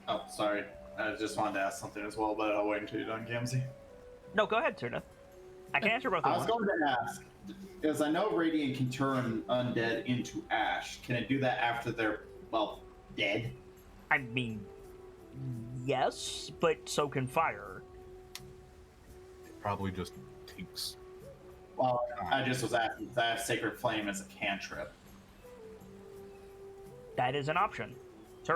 Oh, sorry. I just wanted to ask something as well, but I'll wait until you're done, Gamzee. No, go ahead, Serna. I can answer both I of was them. going to ask, because I know Radiant can turn undead into ash. Can it do that after they're, well, dead? I mean, yes, but so can fire. it probably just takes. Well, I just was asking, because I have Sacred Flame as a cantrip. That is an option.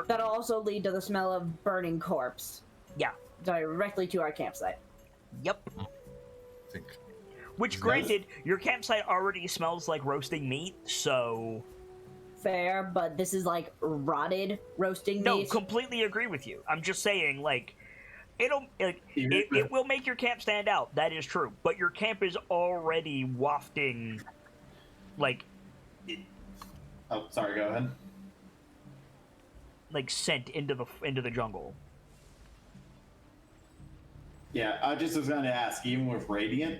That'll also lead to the smell of burning corpse Yeah. directly to our campsite. Yep. I think. Which, granted, your campsite already smells like roasting meat, so... Fair, but this is like rotted roasting No, meat. completely agree with you. I'm just saying, like, it will make your camp stand out. That is true. But your camp is already wafting, like Oh, sorry, go ahead. scent into the jungle. Yeah, I just was going to ask, even with Radiant?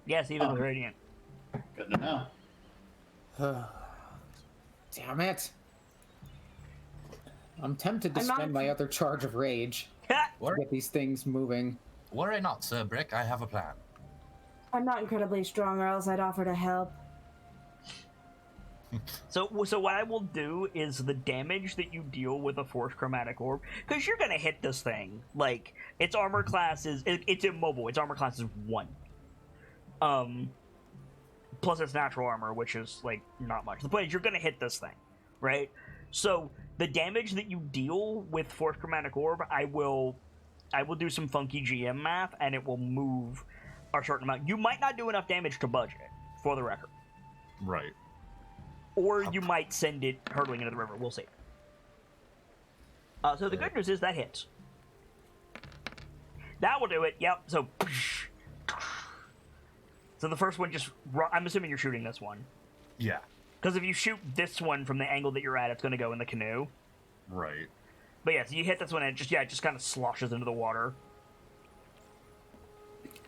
Yes, even Oh. with Radiant. Good to know. Damn it. I'm tempted to I'm not- spend my other charge of rage to get these things moving. Worry not, Sir Brick. I have a plan. I'm not incredibly strong, or else I'd offer to help. So what I will do is the damage that you deal with a Force Chromatic Orb, because you're gonna hit this thing. Like, its armor class is it's immobile. Its armor class is 1. Plus its natural armor, which is like not much. The point is you're gonna hit this thing, right? So the damage that you deal with Force Chromatic Orb, I will do some funky GM math, and it will move a certain amount. You might not do enough damage to budget, for the record. Right. Or you might send it hurtling into the river. We'll see. So the good news is that hits. That will do it. Yep. So the first one just... I'm assuming you're shooting this one. Yeah. Because if you shoot this one from the angle that you're at, it's going to go in the canoe. Right. But yeah, so you hit this one and it just kind of sloshes into the water.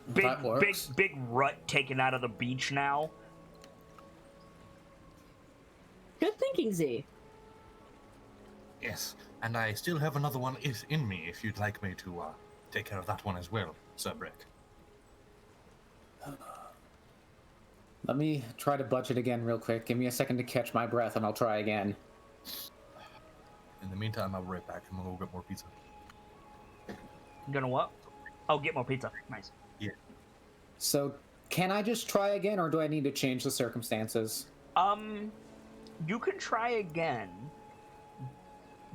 That works. Big rut taken out of the beach now. Good thinking, Z. Yes, and I still have another one in me if you'd like me to take care of that one as well, Sir Brick. Let me try to budget again real quick. Give me a second to catch my breath, and I'll try again. In the meantime, I'll be right back. I'm gonna go get more pizza. You gonna what? Oh, get more pizza. Nice. Yeah. So, can I just try again, or do I need to change the circumstances? You can try again.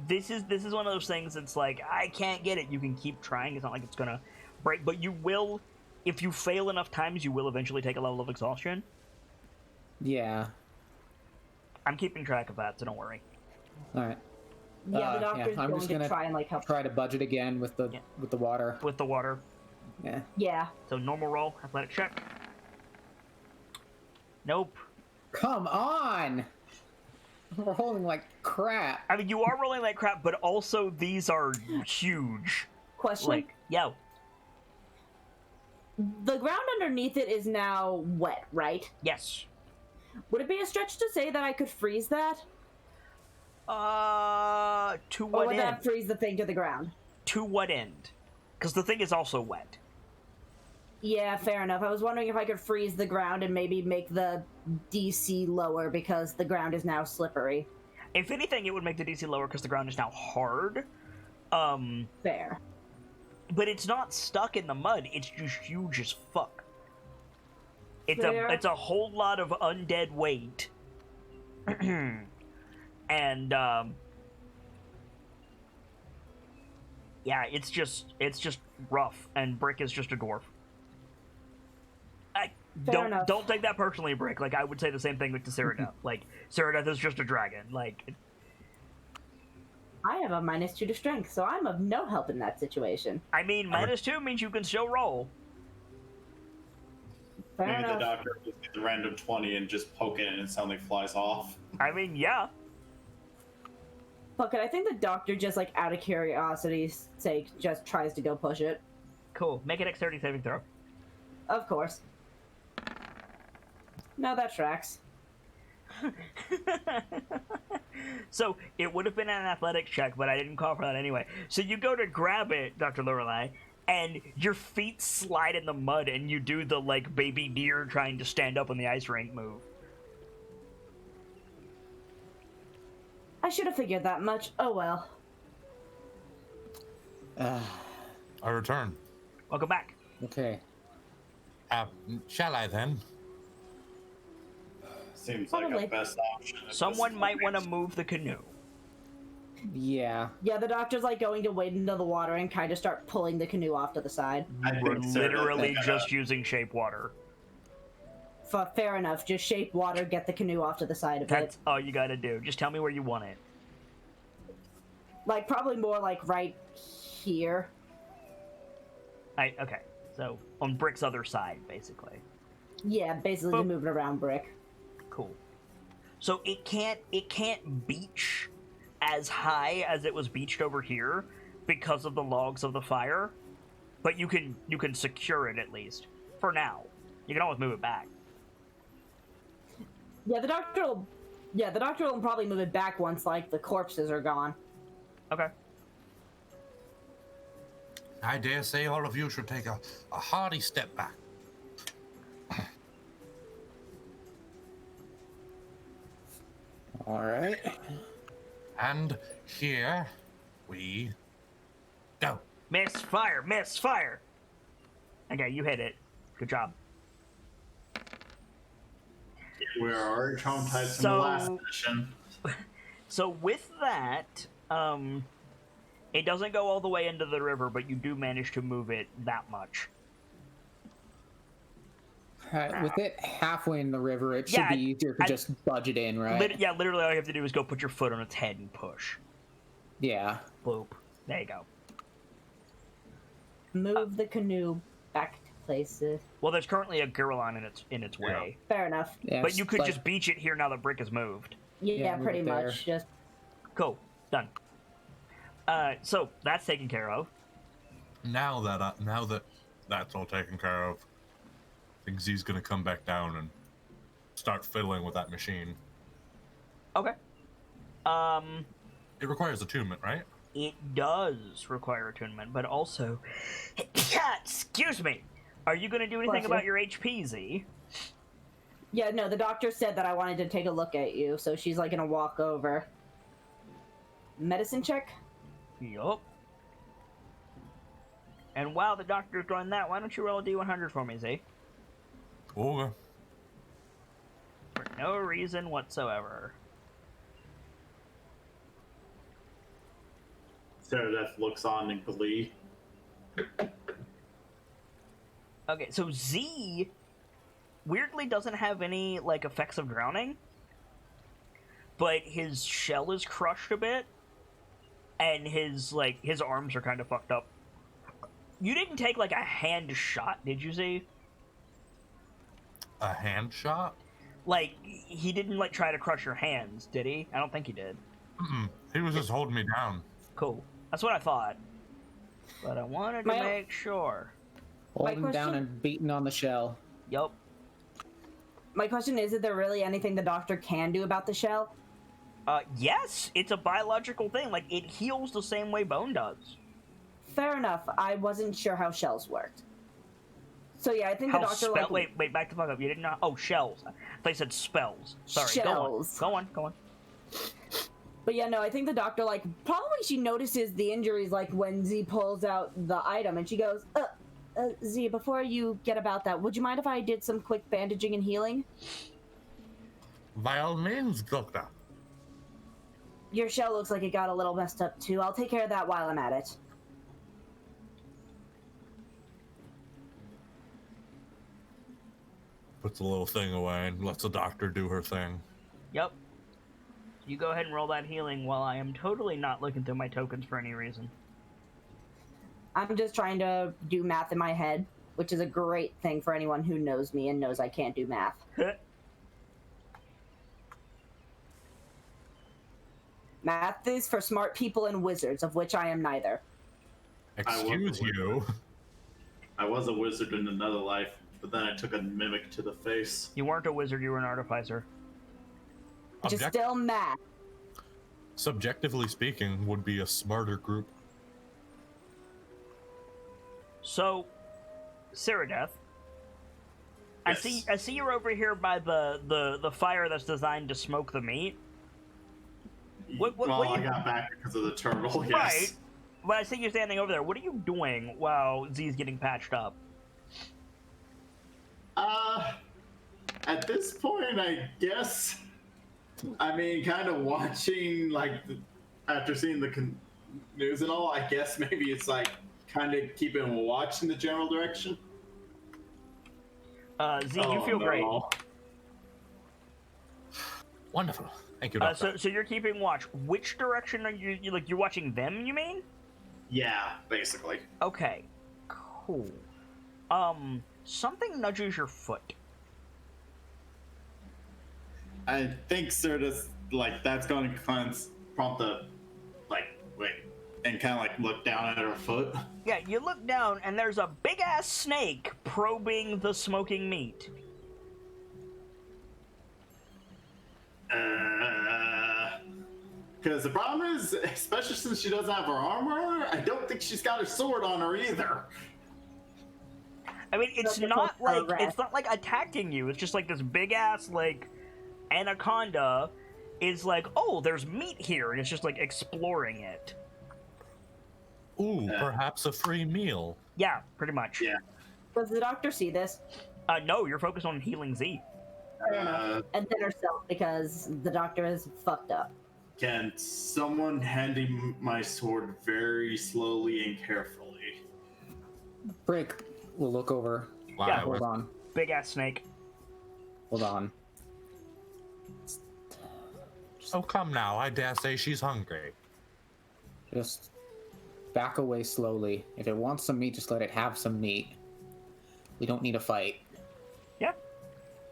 This is one of those things that's like, I can't get it. You can keep trying. It's not like it's gonna break, but you will, if you fail enough times, you will eventually take a level of exhaustion. Yeah. I'm keeping track of that, so don't worry. All right. Yeah, the doctor's I'm going just to gonna try and like help. try to budget again with the water. With the water. Yeah. Yeah. So normal roll, athletic check. Nope. Come on! We're holding like crap. I mean, you are rolling like crap, but also these are huge. Question. Like, yo. The ground underneath it is now wet, right? Yes. Would it be a stretch to say that I could freeze that? To Or what would end? that freeze the thing to the ground? To what end? Because the thing is also wet. Yeah, fair enough. I was wondering if I could freeze the ground and maybe make the DC lower because the ground is now slippery. If anything, it would make the DC lower because the ground is now hard. Fair. But it's not stuck in the mud. It's just huge as fuck. Fair. It's a whole lot of undead weight. And yeah, it's just rough. And Brick is just a dwarf. Fair enough. Don't take that personally, Brick. Like, I would say the same thing to Ceradeath. Like, Ceradeath is just a dragon. Like, I have a -2 to strength, so I'm of no help in that situation. I mean, -2 means you can still roll. Fair Maybe enough. the doctor just get the random 20 and just poke it and it suddenly flies off. I mean, yeah. Fuck it, I think the doctor just, like, out of curiosity's sake, just tries to go push it. Cool. Make a dexterity saving throw. Of course. No, that tracks. So, it would have been an athletics check, but I didn't call for that anyway. So you go to grab it, Dr. Lorelei, and your feet slide in the mud, and you do the, like, baby deer trying to stand up on the ice rink move. I should have figured that much. Oh well. I return. Welcome back. Okay. Shall I then? Seems like Probably. a best option. at Someone this might want point. to move the canoe. Yeah. Yeah, the doctor's, like, going to wade into the water and kind of start pulling the canoe off to the side. I We're think Ceradeath literally is gonna- just using shape water. Fair enough. Just shape water, get the canoe off to the side of That's it. all you gotta do. Just tell me where you want it. Like, probably more, like, right here. Okay, so on Brick's other side, basically. Yeah, basically Boop. just moving around Brick. Cool. So it can't beach as high as it was beached over here because of the logs of the fire, but you can secure it at least for now. You can always move it back. Yeah, the doctor will probably move it back once, like, the corpses are gone. Okay. I dare say all of you should take a hearty step back. All right. And here we go. Miss, fire, miss, fire. Okay, you hit it. Good job. We're already traumatized from So- the last mission. So with that, it doesn't go all the way into the river, but you do manage to move it that much. With it halfway in the river, it should Yeah, be easier to just budge it in, right? Yeah, literally all you have to do is go put your foot on its head and push. Yeah. Boop. There you go. Move the canoe back to places. Well, there's currently a Girlon in its way. Fair enough. Yeah, But you could but- just beach it here now that Brick has moved. Yeah, move pretty it there. much. Just Cool. Done. So that's taken care of. Now that that's all taken care of, I think Z's gonna come back down and start fiddling with that machine. Okay. It requires attunement, right? It does require attunement, but also... Excuse me! Are you going to do anything Bless you. about your HP, Z? yeah, no. The doctor said that I wanted to take a look at you, so she's like gonna walk over. Medicine check. Yup. And while the doctor's doing that, why don't you roll a D100 for me, Z? Okay. For no reason whatsoever. Ceradeth looks on in glee. Okay, so Z weirdly doesn't have any, like, effects of drowning. But his shell is crushed a bit. And his arms are kind of fucked up. You didn't take, like, a hand shot, did you, Z? A hand shot? Like, he didn't, like, try to crush your hands, did he? I don't think he did. Mm-mm. He was just holding me down. Cool. That's what I thought. But I wanted to My- make sure. Holding down question- and beating on the shell. Yup. My question is there really anything the doctor can do about the shell? Yes, it's a biological thing. Like, it heals the same way bone does. Fair enough. I wasn't sure how shells worked. So yeah, I think the doctor like Wait, back the fuck up. You didn't know? Oh, shells. I thought you said spells. Sorry, Shells. Go on. But yeah, no, I think the doctor, like, probably she notices the injuries, like, when Z pulls out the item, and she goes, Z, before you get about that, would you mind if I did some quick bandaging and healing? By all means, Doctor. Your shell looks like it got a little messed up, too. I'll take care of that while I'm at it. Puts a little thing away and lets the doctor do her thing. Yep. You go ahead and roll that healing while I am totally not looking through my tokens for any reason. I'm just trying to do math in my head, which is a great thing for anyone who knows me and knows I can't do math. Math is for smart people and wizards, of which I am neither. Excuse you. I was a wizard in another life, but then I took a mimic to the face. You weren't a wizard, you were an artificer. Which is Object- still math. Subjectively speaking, would be a smarter group. So, Ceradeth, Yes. I see you're over here by the fire that's designed to smoke the meat. What well, are I you- got back because of the turtle, yes. Right. But I see you standing over there. What are you doing while Z's getting patched up? At this point, I guess, I mean, kind of watching, like, after seeing the news and all, I guess maybe it's like kind of keeping watch in the general direction. Z, you feel great. Wonderful. Thank you, Doctor. So you're keeping watch. Which direction are you like? You're watching them, you mean? Yeah, basically. Okay, cool. Something nudges your foot. I think Certus, like, that's going to prompt the, like, wait, and kind of, like, look down at her foot. Yeah, you look down and there's a big ass snake probing the smoking meat. Because the problem is, especially since she doesn't have her armor on her, I don't think she's got her sword on her either. I mean, it's Doesn't not look like correct. it's not like attacking you. It's just like this big ass like anaconda is like, oh, there's meat here, and it's just like exploring it. Ooh, perhaps a free meal. Yeah, pretty much. Yeah. Does the doctor see this? No, you're focused on healing Z. Fair enough. And then herself, because the doctor is fucked up. Can someone hand him my sword very slowly and carefully? Brick will look over. Wow, Yeah, Hold on. Big ass snake. Hold on. Oh, come now. I dare say she's hungry. Just back away slowly. If it wants some meat, just let it have some meat. We don't need a fight. Yeah.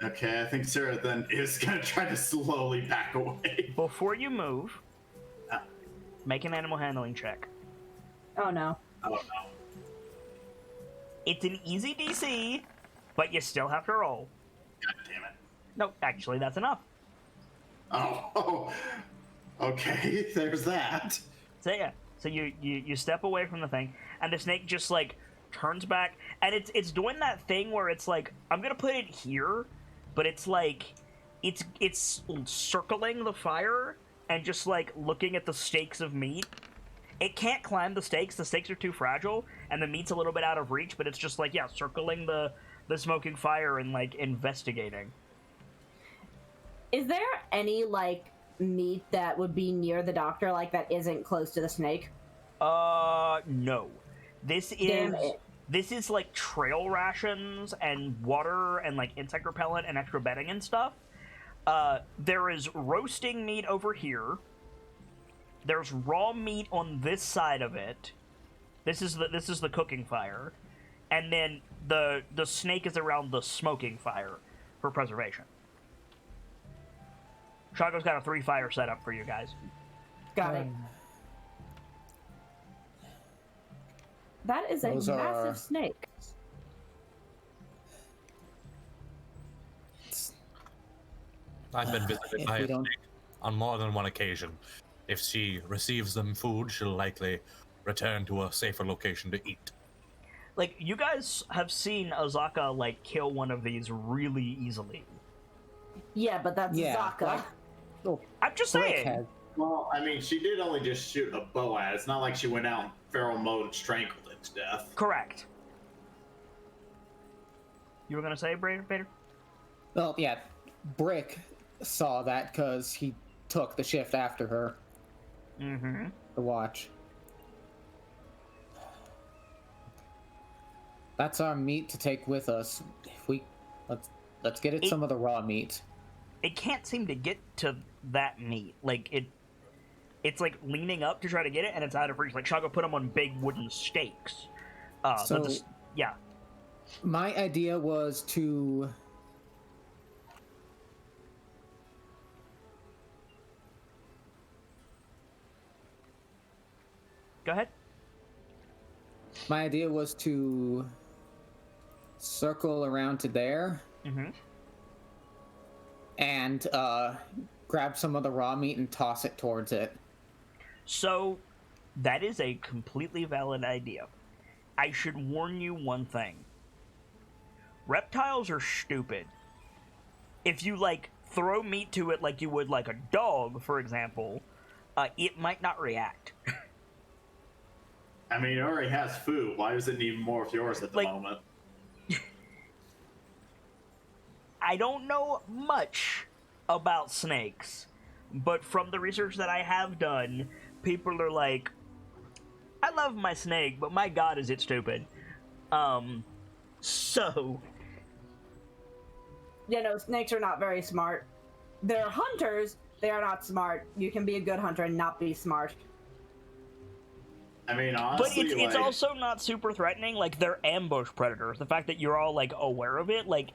Okay, I think Sarah then is gonna try to slowly back away. Before you move, make an animal handling check. Oh no. Oh no. It's an easy DC, but you still have to roll. God damn it. No, actually, that's enough. Oh. Okay, there's that. So yeah, so you step away from the thing, and the snake just like turns back, and it's doing that thing where it's like, I'm gonna put it here, but it's like it's circling the fire and just like looking at the steaks of meat. It can't climb the steaks are too fragile, and the meat's a little bit out of reach, but it's just like, yeah, circling the smoking fire and like investigating. Is there any, like, meat that would be near the doctor, like, that isn't close to the snake? No. Damn it. This is like trail rations and water and like insect repellent and extra bedding and stuff. There is roasting meat over here. There's raw meat on this side of it. This is the cooking fire, and then the snake is around the smoking fire for preservation. Shago's got a 3 fire setup for you guys. Got it. That is a Those massive are- snake. I've been visited if by we a don't- snake on more than one occasion. If she receives them food, she'll likely return to a safer location to eat. Like, you guys have seen Azaka like kill one of these really easily. Yeah, but that's Yeah, Zaka. like- Oh, I'm just Brick saying. has Well, I mean, she did only just shoot a bow at it. It's not like she went out in feral mode and strangled it to death. Correct. You were gonna say, Vader? Well, yeah, Brick saw that because he took the shift after her Mm-hmm. to watch. That's our meat to take with us. If we let's get it some of the raw meat. It can't seem to get to that meat. Like, it's like leaning up to try to get it, and it's out of reach. Like, Shago put them on big wooden stakes. So- yeah. My idea was to Go ahead. circle around to there Mm-hmm. and grab some of the raw meat and toss it towards it. So, that is a completely valid idea. I should warn you one thing. Reptiles are stupid. If you, like, throw meat to it like you would, like, a dog, for example, it might not react. I mean, it already has food. Why does it need more of yours at the Like- moment? I don't know much about snakes, but from the research that I have done, people are like, I love my snake, but my god is it stupid. So... You know, snakes are not very smart. They're hunters. They are not smart. You can be a good hunter and not be smart. I mean, But honestly, it's like, also not super threatening. Like, they're ambush predators. The fact that you're all, like, aware of it, like,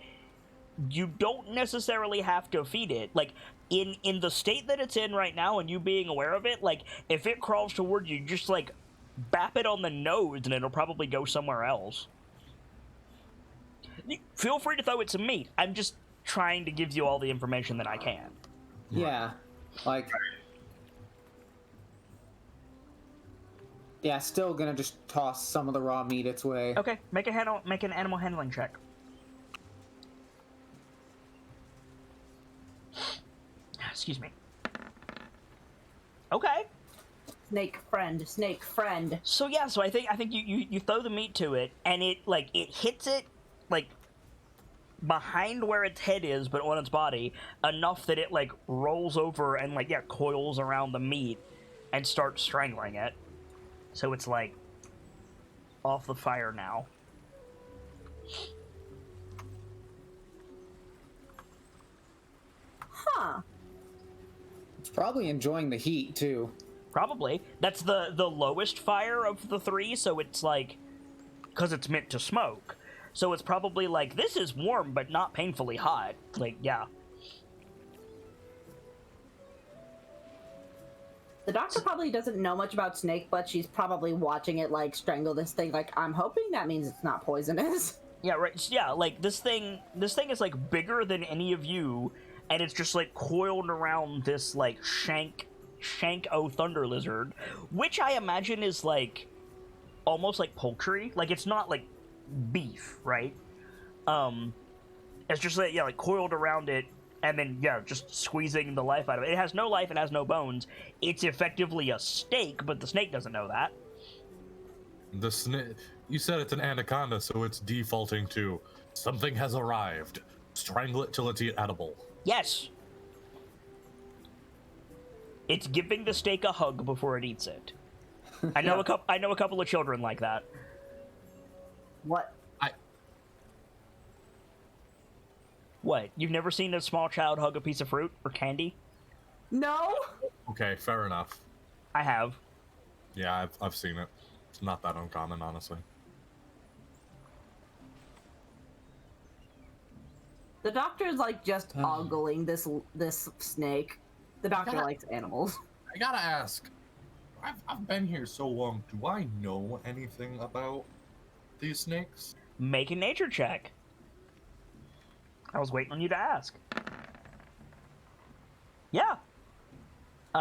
you don't necessarily have to feed it. Like, in the state that it's in right now and you being aware of it, like, if it crawls toward you, just, like, bap it on the nose and it'll probably go somewhere else. Feel free to throw it some meat. I'm just trying to give you all the information that I can. Yeah, like. Yeah, still gonna just toss some of the raw meat its way. Okay, make an animal handling check. Excuse me. Okay. Snake friend, snake friend. So yeah, so I think you throw the meat to it, and it hits it like behind where its head is, but on its body enough that it like rolls over and like coils around the meat and starts strangling it. So it's like off the fire now. Huh. It's probably enjoying the heat too. Probably. That's the lowest fire of the three, so it's like, because it's meant to smoke. So it's probably like, this is warm but not painfully hot. Like, yeah. The doctor probably doesn't know much about snake, but she's probably watching it like strangle this thing. Like, I'm hoping that means it's not poisonous. Yeah, right. Yeah, like this thing is like bigger than any of you, and it's just like coiled around this like Shank thunder lizard, which I imagine is like almost like poultry. Like it's not like beef, right? It's just like coiled around it, and then just squeezing the life out of it. It has no life, it has no bones. It's effectively a steak, but the snake doesn't know that. The snake. You said it's an anaconda, so it's defaulting to something has arrived. Strangle it till it's edible. Yes. It's giving the steak a hug before it eats it. I know I know a couple of children like that. What? What? You've never seen a small child hug a piece of fruit or candy? No? Okay, fair enough. I have. Yeah, I've seen it. It's not that uncommon, honestly. The doctor's like just ogling this snake. The doctor likes animals. I gotta ask. I've been here so long. Do I know anything about these snakes? Make a nature check. I was waiting on you to ask. Yeah.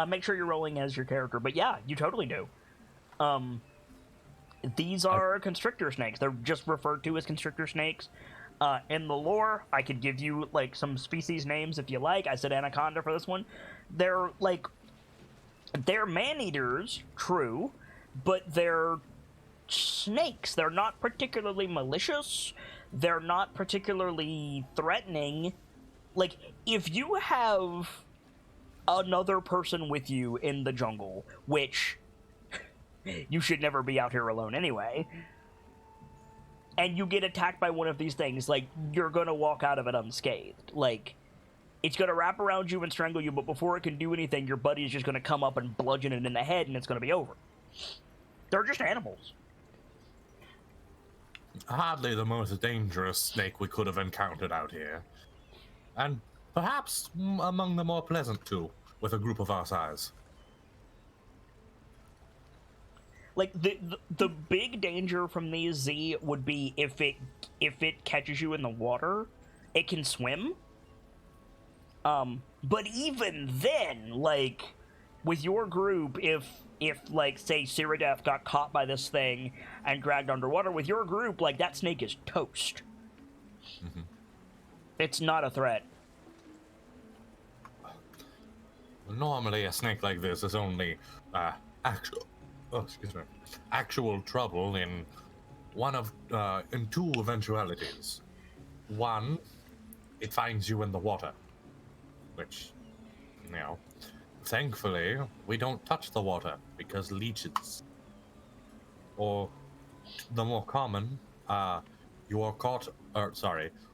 Make sure you're rolling as your character, but yeah, you totally do. These are constrictor snakes. They're just referred to as constrictor snakes. In the lore, I could give you like some species names if you like. I said anaconda for this one. They're man-eaters, true, but they're snakes. They're not particularly malicious. They're not particularly threatening. Like, if you have another person with you in the jungle, which you should never be out here alone anyway, and you get attacked by one of these things, like, you're gonna walk out of it unscathed. Like, it's gonna wrap around you and strangle you, but before it can do anything, your buddy is just gonna come up and bludgeon it in the head, and it's gonna be over. They're just animals. Hardly the most dangerous snake we could have encountered out here. And perhaps among the more pleasant too, with a group of our size. Like, the big danger from these Z would be if it catches you in the water, it can swim. But even then, like, with your group, if like, say, Cyrodiil got caught by this thing and dragged underwater, with your group, like, that snake is toast. Mm-hmm. It's not a threat. Normally, a snake like this is only actual trouble in in two eventualities. One, it finds you in the water, which, thankfully, we don't touch the water because leeches. Or the more common, you are caught,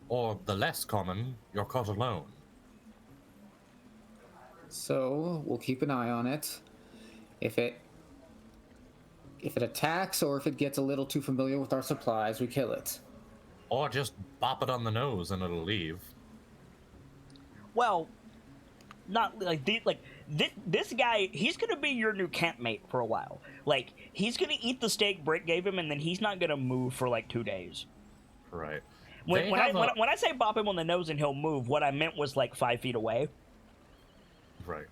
or the less common, you're caught alone. So we'll keep an eye on it. If it attacks or if it gets a little too familiar with our supplies, we kill it. Or just bop it on the nose and it'll leave. Well, not this guy. He's gonna be your new campmate for a while. Like, he's gonna eat the steak Brick gave him, and then he's not gonna move for like 2 days. Right. When I say bop him on the nose and he'll move, what I meant was like 5 feet away. Right.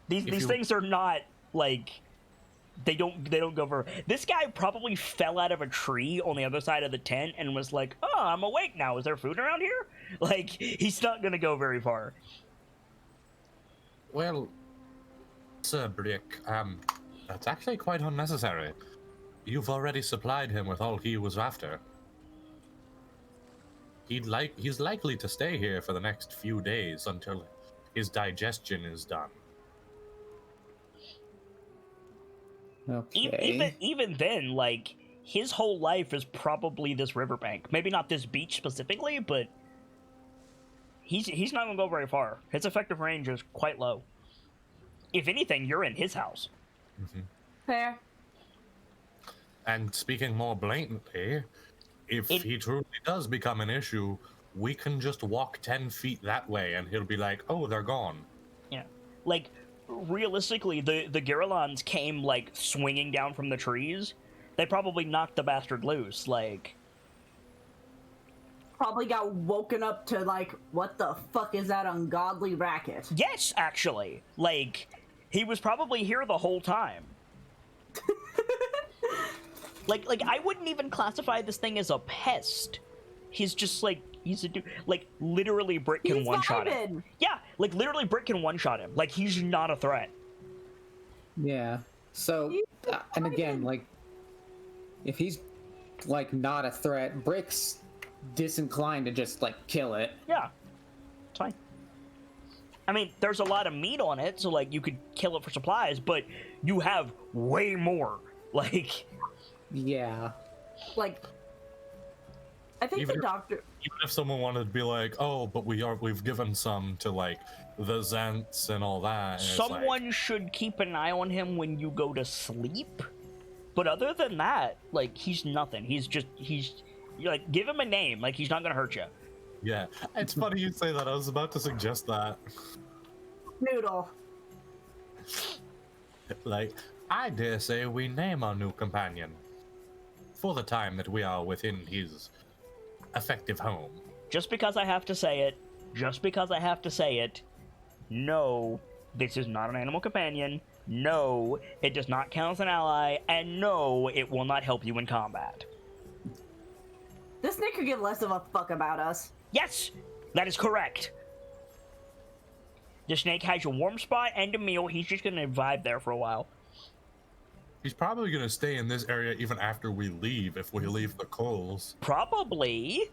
These things are not like they don't go for. This guy probably fell out of a tree on the other side of the tent and was like, "Oh, I'm awake now. Is there food around here?" Like, he's not gonna go very far. Well, Sir Brick, that's actually quite unnecessary. You've already supplied him with all he was after. He's likely to stay here for the next few days until his digestion is done. Okay. Even then, like, his whole life is probably this riverbank. Maybe not this beach specifically, but he's not gonna go very far. His effective range is quite low. If anything, you're in his house. Mm-hmm. Fair. And speaking more blatantly, if he truly does become an issue, we can just walk 10 feet that way and he'll be like, oh, they're gone. Yeah. Like, realistically, the Girolons came, like, swinging down from the trees. They probably knocked the bastard loose, like... Probably got woken up to, like, what the fuck is that ungodly racket? Yes, actually! Like, he was probably here the whole time. Like, I wouldn't even classify this thing as a pest. He's just, like, he's a dude. Like, literally, Brick can one-shot him. Yeah, like, literally, Brick can one-shot him. Like, he's not a threat. Yeah. So, and again, like, if he's, like, not a threat, Brick's disinclined to just, like, kill it. Yeah. It's fine. I mean, there's a lot of meat on it, so, like, you could kill it for supplies, but you have way more. Like... Yeah. Like, I think the doctor... Even if someone wanted to be like, oh, but we've given some to, like, the Zents and all that. Someone should keep an eye on him when you go to sleep. But other than that, like, he's nothing. He's like, give him a name. Like, he's not gonna hurt you. Yeah. It's funny you say that. I was about to suggest that. Noodle. Like, I dare say we name our new companion. For the time that we are within his effective home. Just because I have to say it, no, this is not an animal companion. No, it does not count as an ally. And no, it will not help you in combat. This snake could give less of a fuck about us. Yes, that is correct. The snake has a warm spot and a meal. He's just going to vibe there for a while. He's probably going to stay in this area even after we leave, if we leave the coals. Probably.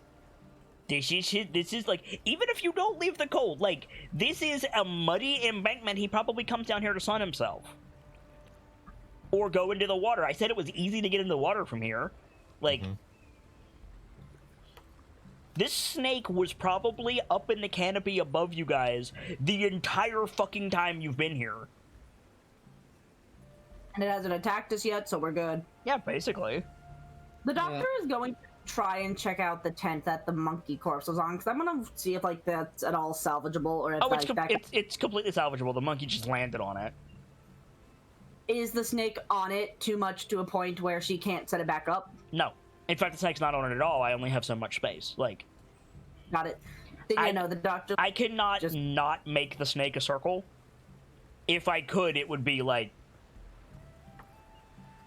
This is like, even if you don't leave the cold, like, this is a muddy embankment. He probably comes down here to sun himself. Or go into the water. I said it was easy to get into the water from here. Like, this snake was probably up in the canopy above you guys the entire fucking time you've been here. And it hasn't attacked us yet, so we're good. Yeah, basically. The doctor is going to try and check out the tent that the monkey corpse was on, because I'm going to see if, like, that's at all salvageable, or if, it's completely salvageable. The monkey just landed on it. Is the snake on it too much to a point where she can't set it back up? No. In fact, the snake's not on it at all. I only have so much space. Like... Got it. Then, I know, the doctor... I cannot not make the snake a circle. If I could, it would be, like...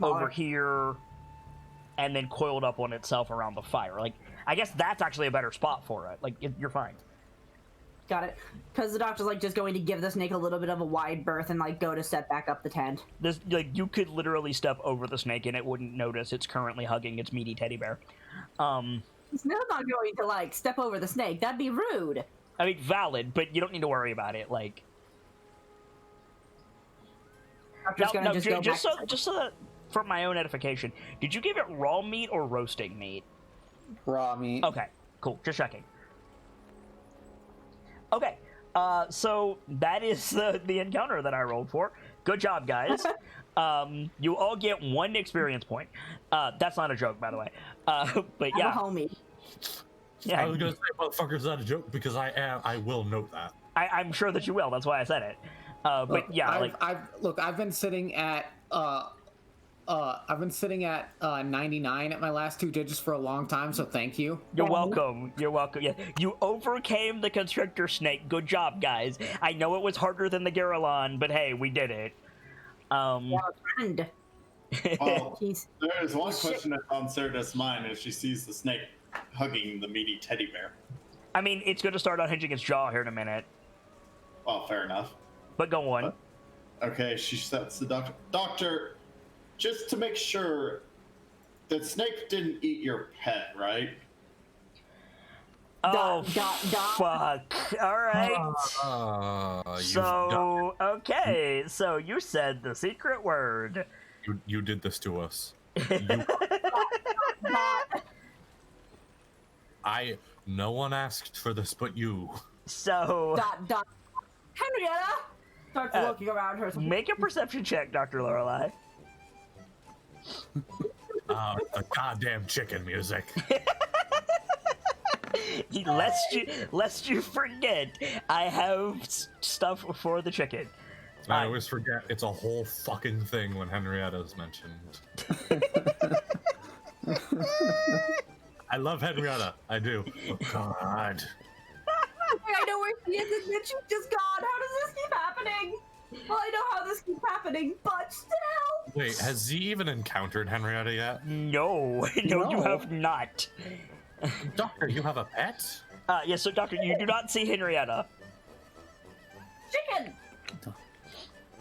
over here, and then coiled up on itself around the fire. Like, I guess that's actually a better spot for it. Like, you're fine. Got it. Because the doctor's, like, just going to give the snake a little bit of a wide berth and, like, go to set back up the tent. This, like, you could literally step over the snake and it wouldn't notice it's currently hugging its meaty teddy bear. He's not going to, like, step over the snake. That'd be rude. I mean, valid, but you don't need to worry about it. Like, just so that, for my own edification, did you give it raw meat or roasting meat? Raw meat. Okay, cool. Just checking. Okay, so that is the encounter that I rolled for. Good job, guys. You all get 1 experience point. That's not a joke, by the way. But yeah. I'm a homie. Yeah, I was gonna say, motherfucker's not a joke, because I will note that. I'm sure that you will. That's why I said it. But yeah, I've been sitting at 99 at my last 2 digits for a long time, so thank you. You're welcome. You're welcome. Yeah, you overcame the constrictor snake. Good job, guys. I know it was harder than the Garrulon, but hey, we did it. Friend. Well, there is one question that's on Sarah's mind as she sees the snake hugging the meaty teddy bear. I mean, it's going to start unhinging its jaw here in a minute. Well, fair enough. But go on. Okay, she sets the doctor. Doctor, just to make sure, the snake didn't eat your pet, right? Oh, Dot. fuck. Alright. So, okay, so you said the secret word. You did this to us. No one asked for this but you. So, Henrietta starts looking around her. make a perception check, Dr. Lorelei. The goddamn chicken music. Lest you forget, I have stuff for the chicken. I always forget it's a whole fucking thing when Henrietta's mentioned. I love Henrietta. I do. Oh, God. I know where she is, and then she's just gone. How does this keep happening? Well, I know how this keeps happening, but still. Wait, has Z even encountered Henrietta yet? No, you have not. Doctor, you have a pet? Yes, so Doctor, you do not see Henrietta. Chicken!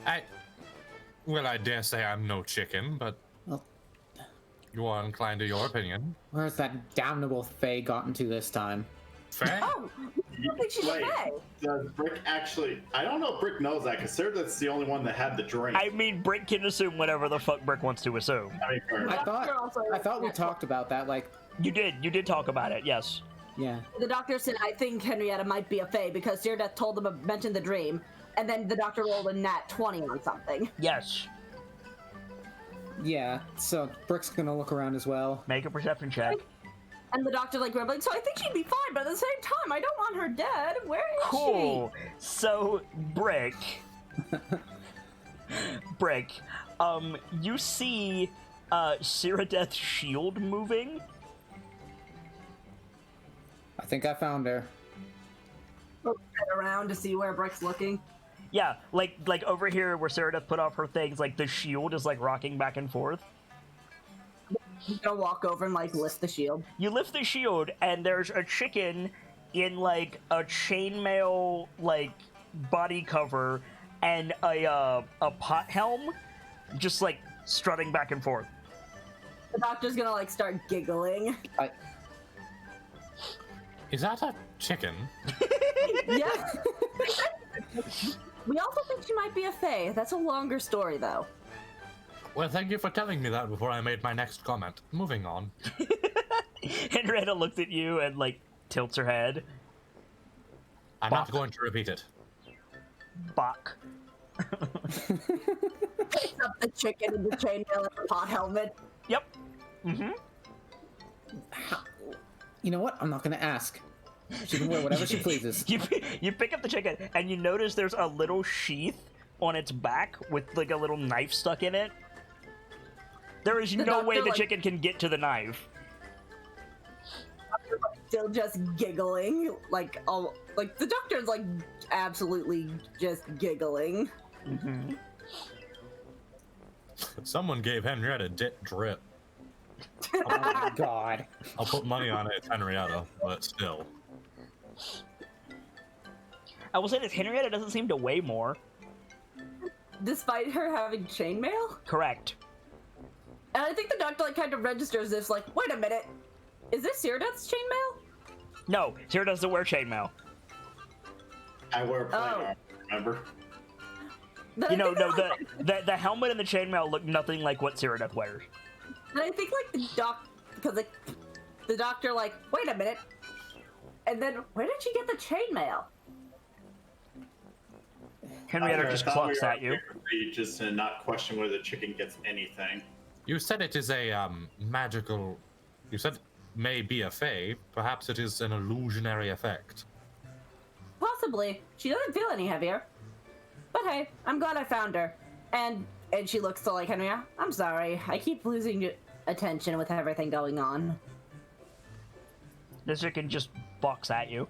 I dare say I'm no chicken, but Well, you are inclined to your opinion. where's that damnable Faye gotten to this time? Fair? Oh, I don't think she's Wait, okay. does Brick actually... I don't know if Brick knows that, because that's the only one that had the drink. I mean, Brick can assume whatever the fuck Brick wants to assume. I mean, fair enough. I thought we talked about that, like, You did talk about it, yes. yeah. The doctor said, I think Henrietta might be a fae because Seerdeath told them, mentioned the dream, and then the doctor rolled a nat 20 on something. Yes. Yeah, so Brick's gonna look around as well. Make a perception check. And the doctor like grumbling, so I think she'd be fine, but at the same time, I don't want her dead. Where is Cool. So, Brick, you see Seerdeath's shield moving. I think I found her. she? Turn around to see where Brick's looking. Yeah, like over here where Seerdeath put off her things, like the shield is like rocking back and forth. He's gonna walk over and like lift the shield. You lift the shield, and there's a chicken in like a chainmail like body cover and a pot helm, just like strutting back and forth. The doctor's gonna like start giggling. Is that a chicken? Yeah. We also think she might be a fae. That's a longer story though. Well, thank you for telling me that before I made my next comment. Moving on. Henrietta looks at you and like tilts her head. I'm not going to repeat it. Bach. Picks up the chicken in the chainmail and the pot helmet. Yep. Mm-hmm. You know what? I'm not gonna ask. She can wear whatever she pleases. You pick up the chicken and you notice there's a little sheath on its back with like a little knife stuck in it. There is no way the chicken can get to the knife. Still just giggling, like the doctor's like absolutely just giggling. Mm-hmm. Someone gave Henrietta drip. Oh my god. I'll put money on it, it's Henrietta, but still. I will say this, Henrietta doesn't seem to weigh more. Despite her having chainmail? Correct. And I think the doctor like kind of registers this like, wait a minute, is this Seerdeath's chainmail? No, Sarah doesn't wear chainmail. I wear plate armor, remember? Then You I know, think no, that, the helmet and the chainmail look nothing like what Seerdeath wears. then I think like because like the doctor like, wait a minute, and then where did she get the chainmail? Henrietta just clucks at you. Just to not question whether the chicken gets anything. You said it is a magical. You said it may be a fae. Perhaps it is an illusionary effect. Possibly. She doesn't feel any heavier. But hey, I'm glad I found her. And she looks to like Henrietta. I'm sorry. I keep losing attention with everything going on. The chicken just bucks at you.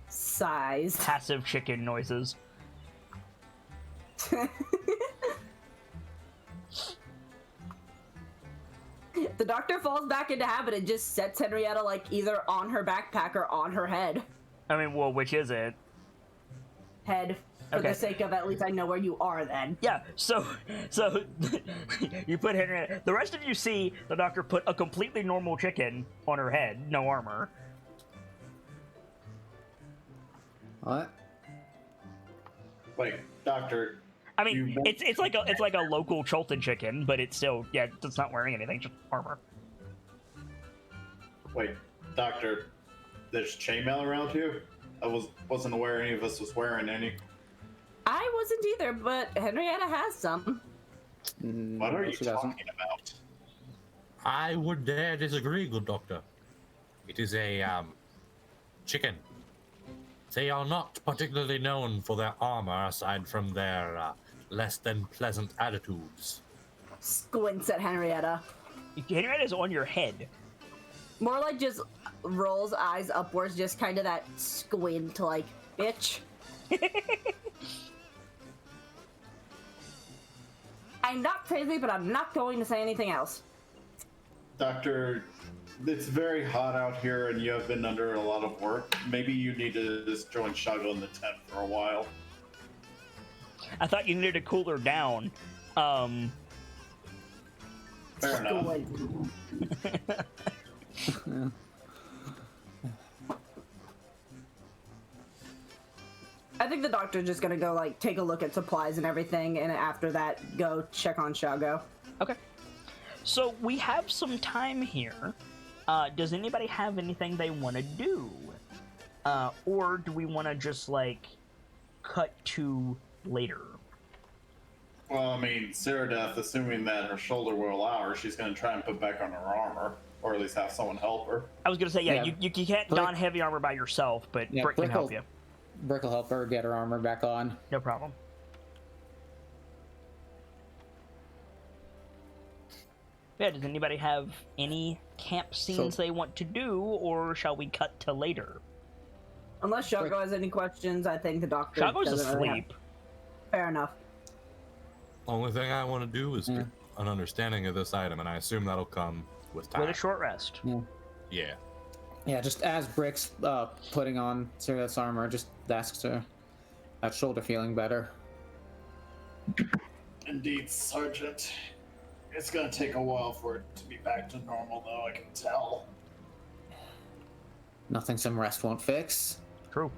Sighs. Passive chicken noises. The doctor falls back into habit and just sets Henrietta like either on her backpack or on her head. I mean, well, which is it? Head. For Okay. the sake of at least I know where you are then. Yeah, so you put Henrietta. The rest of you see the doctor put a completely normal chicken on her head, no armor. What? Wait, Doctor. I mean, You- it's like a local Cholton chicken, but it's still it's not wearing anything, just armor. Wait, Doctor. There's chainmail around here. I wasn't aware any of us was wearing any. I wasn't either, but Henrietta has some. What are you she doesn't. talking about? I would dare disagree, good doctor. It is a chicken. They are not particularly known for their armor, aside from their less than pleasant attitudes. Squints at Henrietta. Henrietta's on your head. More like just rolls eyes upwards, just kind of that squint, like, bitch. I'm not crazy, but I'm not going to say anything else. Doctor, it's very hot out here and you have been under a lot of work. Maybe you need to just join Shago in the tent for a while. I thought you needed to cool her down. Fair enough. Squint. I think the doctor's just gonna go, like, take a look at supplies and everything, and after that, go check on Shago. Okay. So we have some time here. Does anybody have anything they want to do? Or do we want to just, like, cut to later? Well, I mean, Ceradeath, assuming that her shoulder will allow her, she's going to try and put back on her armor, or at least have someone help her. I was going to say, Yeah. you can't don heavy armor by yourself, but Yeah, Brick can Brick help will- you. Brick will help her get her armor back on. No problem. Yeah, does anybody have any camp scenes they want to do, or shall we cut to later? Unless Shago has any questions, I think the doctor Shago's doesn't really asleep. have- Fair enough. Only thing I want to do is get an understanding of this item, and I assume that'll come with time. With a short rest. Yeah. Yeah, just as Brick's putting on Sirius armor, just asks her that shoulder feeling better. Indeed, Sergeant. It's going to take a while for it to be back to normal, though, I can tell. Nothing some rest won't fix. True.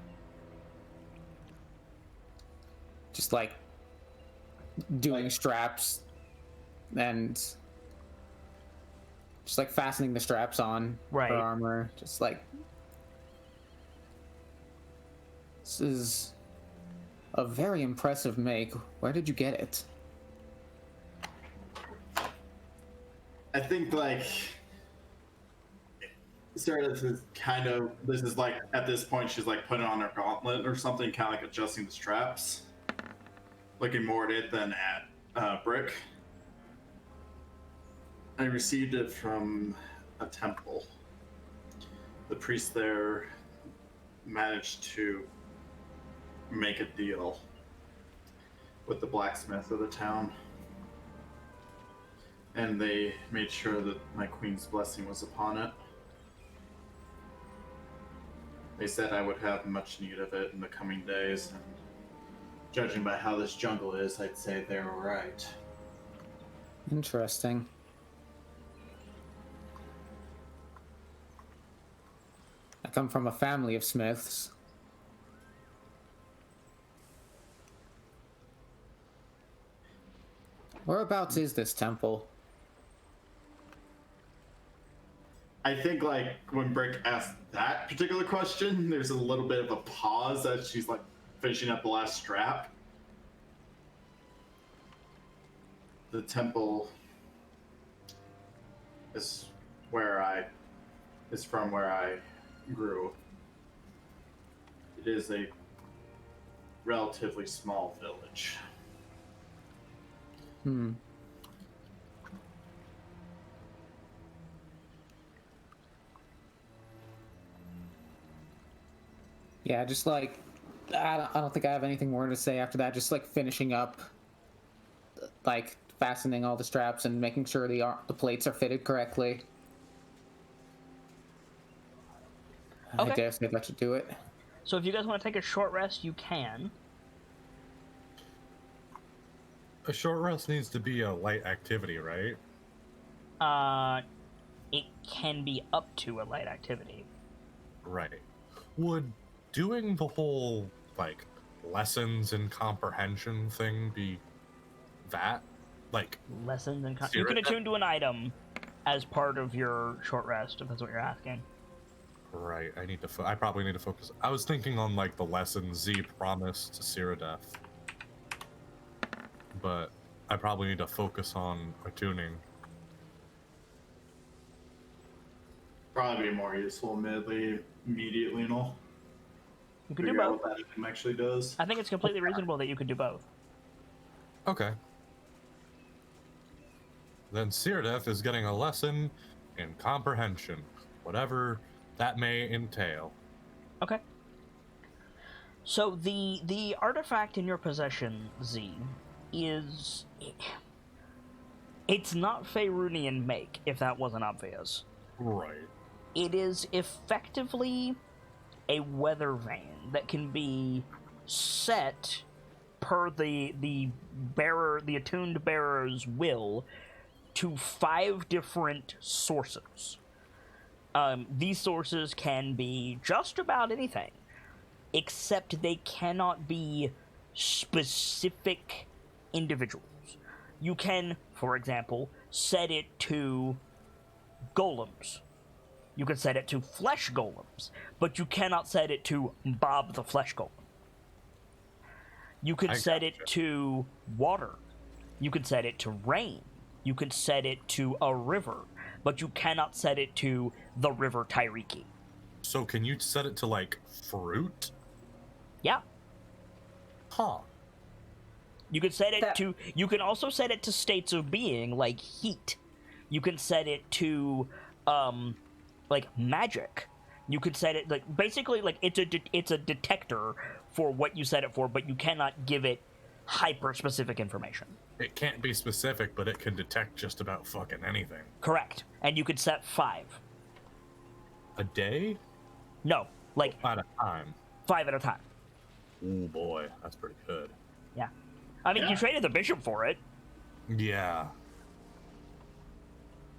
Just like doing straps and just like fastening the straps on Right. her armor. Just like, this is a very impressive make. Where did you get it? I think, like, Ceradeath is kind of, this is like, at this point, she's like putting on her gauntlet or something, kind of like adjusting the straps. Looking more at it than at Brick. I received it from a temple. The priest there managed to make a deal with the blacksmith of the town. And they made sure that my queen's blessing was upon it. They said I would have much need of it in the coming days, and judging by how this jungle is, I'd say they were right. Interesting. I come from a family of smiths. Whereabouts is this temple? I think, like, when Brick asked that particular question, there's a little bit of a pause as she's, like, finishing up the last strap. The temple is from where I grew. It is a relatively small village. Yeah, just like, I don't think I have anything more to say after that. Just like finishing up, like fastening all the straps and making sure the plates are fitted correctly. I Okay. dare say that should do it. So if you guys want to take a short rest, you can. A short rest needs to be a light activity, right? It can be up to a light activity. Right. Would doing the whole, like, lessons and comprehension thing be that? Like, Lessons and you can attune to an item as part of your short rest, if that's what you're asking. right, I probably need to focus. I was thinking on, like, the lesson Z promised Cyrodiil. But I probably need to focus on attuning. Probably be more useful immediately and all. You could do Figure out both. what that item actually does. I think it's completely reasonable that you could do both. Okay. Then Cyrodiil is getting a lesson in comprehension, whatever that may entail. Okay. So the artifact in your possession, Z, is... It's not Faerunian make, if that wasn't obvious. Right. It is effectively a weather vane that can be set per the attuned bearer's will to 5 different sources. These sources can be just about anything, except they cannot be specific individuals. You can, for example, set it to golems. You can set it to flesh golems, but you cannot set it to Bob the Flesh Golem. You can set it to water. You can set it to rain. You can set it to a river, but you cannot set it to the River Tyriki. So can you set it to, like, fruit? Yeah. Huh. You can set it to... You can also set it to states of being, like heat. You can set it to, like, magic. You could set it, like, basically, like, it's a detector for what you set it for, but you cannot give it hyper-specific information. It can't be specific, but it can detect just about fucking anything. Correct. And you could set 5. A day? No, like... At a time. 5 at a time. Oh boy, that's pretty good. Yeah. I mean, you traded the bishop for it. Yeah.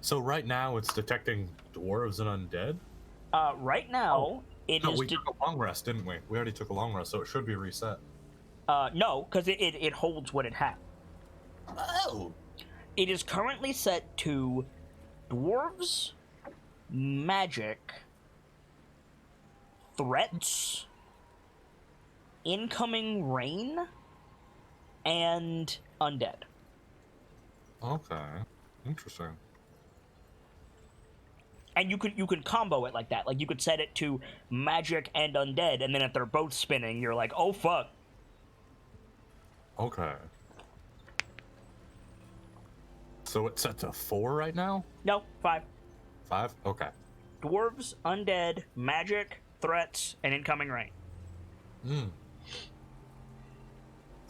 So right now it's detecting dwarves and undead? Right now, it no, is... we took a long rest, didn't we? We already took a long rest, so it should be reset. No, because it holds what it had. Oh! It is currently set to dwarves, magic, threats, incoming rain, and undead. Okay. Interesting. And you could combo it like that. Like, you could set it to magic and undead, and then if they're both spinning, you're like, oh fuck. Okay. So it's set to 4 right now? No, 5. 5? Okay. Dwarves, undead, magic, threats, and incoming rain. Hmm.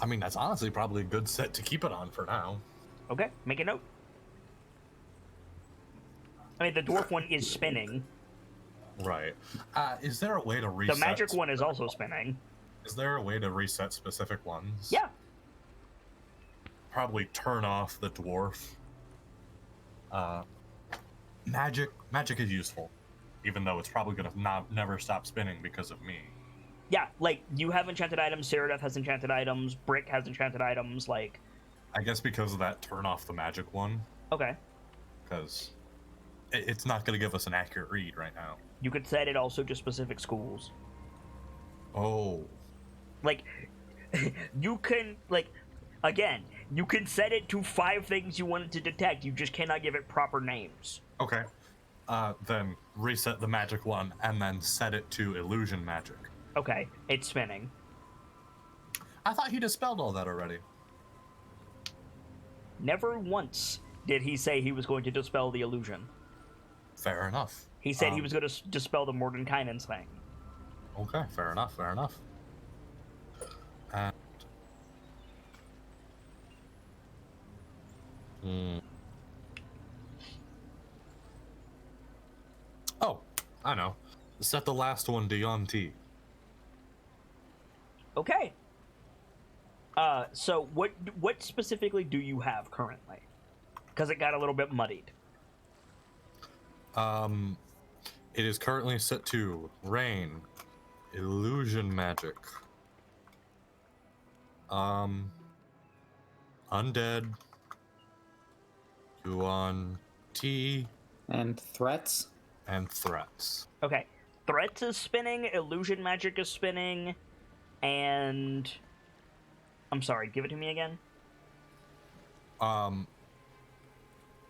I mean, that's honestly probably a good set to keep it on for now. Okay, make a note. I mean, the dwarf one is spinning. Right. Is there a way to reset? The magic one is also spinning. Is there a way to reset specific ones? Yeah. Probably turn off the dwarf. Magic is useful, even though it's probably gonna never stop spinning because of me. Yeah, like, you have enchanted items, Cyrodiil has enchanted items, Brick has enchanted items, like... I guess because of that, turn off the magic one. Okay. Because it's not going to give us an accurate read right now. You could set it also to specific schools. Oh. Like, you can, like, again, you can set it to 5 things you want it to detect, you just cannot give it proper names. Okay. Then reset the magic one, and then set it to illusion magic. Okay, it's spinning. I thought he dispelled all that already. Never once did he say he was going to dispel the illusion. Fair enough. He said he was going to dispel the Mordenkainen's thing. Okay, fair enough, fair enough. And... Oh, I know. Set the last one to Yonti. Okay. So what specifically do you have currently? Because it got a little bit muddied. It is currently set to rain, illusion magic, undead, Yuan T, And threats. and threats. Okay. Threats is spinning, illusion magic is spinning, and I'm sorry, give it to me again.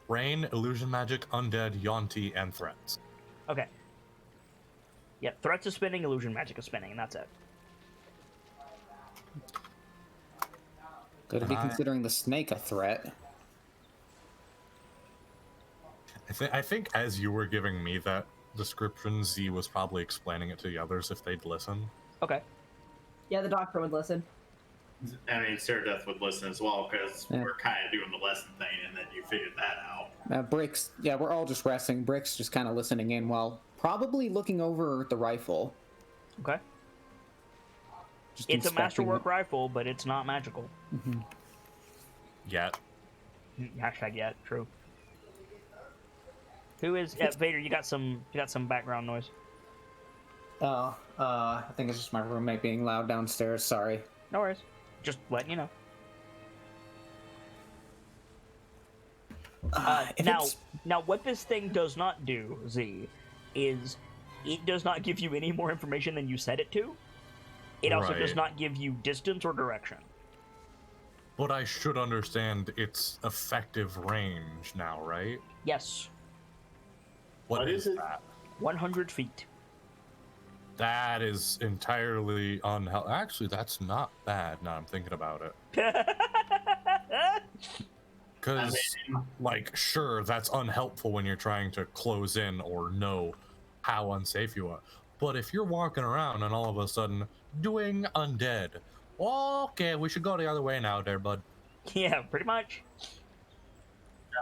Rain, illusion magic, undead, Yonti, and threats. Okay. Yeah, threats is spinning, illusion magic is spinning, and that's it. Could be considering the snake a threat. I think as you were giving me that description, Z was probably explaining it to the others if they'd listen. Okay. Yeah, the doctor would listen. I mean, Sarah Death would listen as well because we're kind of doing the lesson thing, and then you figured that out. Bricks, yeah, we're all just resting. Bricks just kind of listening in while probably looking over the rifle. Okay. Just It's a inspecting masterwork it. rifle, but it's not magical. Yet. Hashtag yet, true. Who is Vader? You got some background noise. Oh, I think it's just my roommate being loud downstairs. Sorry. No worries. Just letting you know. If Now, it's- what this thing does not do, Z, is it does not give you any more information than you set it to. It also does Right. not give you distance or direction. But I should understand its effective range now, right? Yes, What is it? that? 100 feet. That is entirely unhelpful. Actually, that's not bad now I'm thinking about it. Because, like, sure, that's unhelpful when you're trying to close in or know how unsafe you are. But if you're walking around and all of a sudden doing undead, okay, we should go the other way now, there, bud. Yeah, pretty much.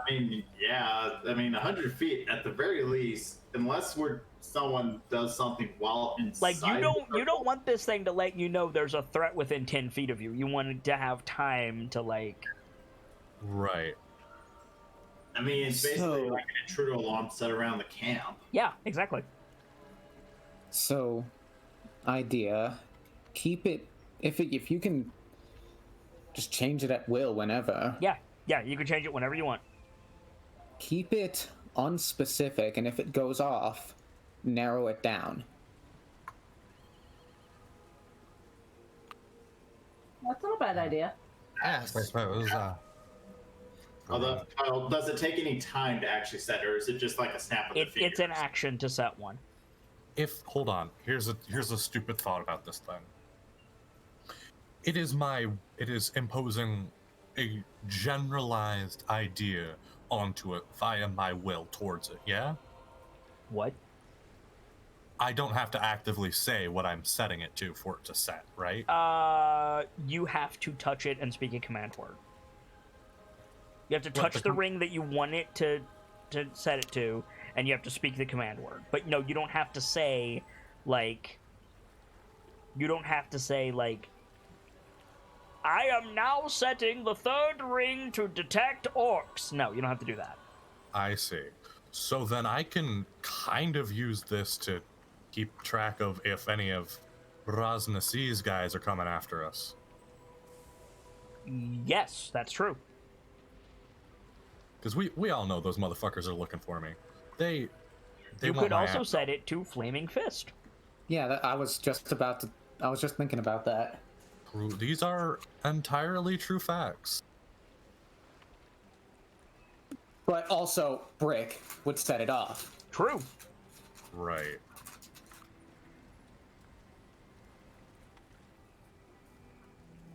I mean, yeah. I mean, 100 feet at the very least, unless someone does something while inside. Like you don't want this thing to let you know there's a threat within 10 feet of you. You want it to have time to like. Right. I mean, it's basically So- like an intruder alarm set around the camp. Yeah, exactly. So, idea, keep it if you can just change it at will whenever. Yeah, you can change it whenever you want. Keep it unspecific, and if it goes off, narrow it down. That's not a bad idea. Yes, I suppose. Although, does it take any time to actually set, or is it just like a snap of the fingers? It's an action to set one. Hold on, here's a stupid thought about this thing. It is imposing a generalized idea onto it via my will towards it, yeah? What? I don't have to actively say what I'm setting it to for it to set, right? You have to touch it and speak a command word. You have to What, touch the ring that you want it to set it to, and you have to speak the command word. But no, you don't have to say, like... You don't have to say, like... I am now setting the third ring to detect orcs. No, you don't have to do that. I see. So then I can kind of use this to keep track of if any of Raznasi's guys are coming after us. Yes, that's true. Because we all know those motherfuckers are looking for me. They You want could my also ass. set it to Flaming Fist. Yeah, I was just thinking about that. These are entirely true facts. But also, Brick would set it off. True. Right.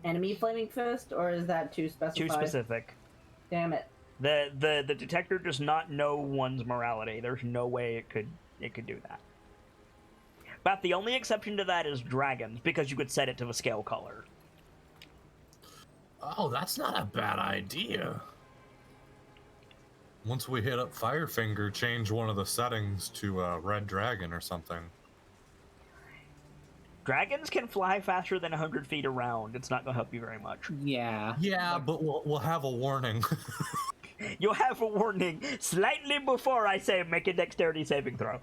Enemy flaming fist, or is that too specified? Too specific. Damn it. The detector does not know one's morality. There's no way it could do that. But the only exception to that is dragons, because you could set it to the scale color. Oh, that's not a bad idea. Once we hit up Firefinger, change one of the settings to Red Dragon or something. Dragons can fly faster than 100 feet around. It's not going to help you very much. Yeah. Yeah, but we'll have a warning. You'll have a warning slightly before I say make a dexterity saving throw.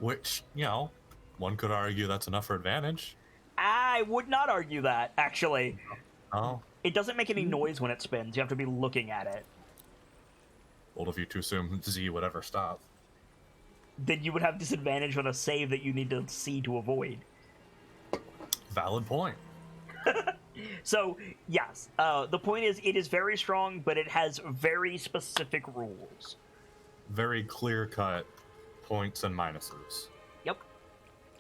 Which, one could argue that's enough for advantage. I would not argue that, actually. Oh. It doesn't make any noise when it spins. You have to be looking at it. Well, if you to assume Z would ever stop. Then you would have disadvantage on a save that you need to see to avoid. Valid point. So, yes, the point is it is very strong, but it has very specific rules. Very clear-cut points and minuses. Yep.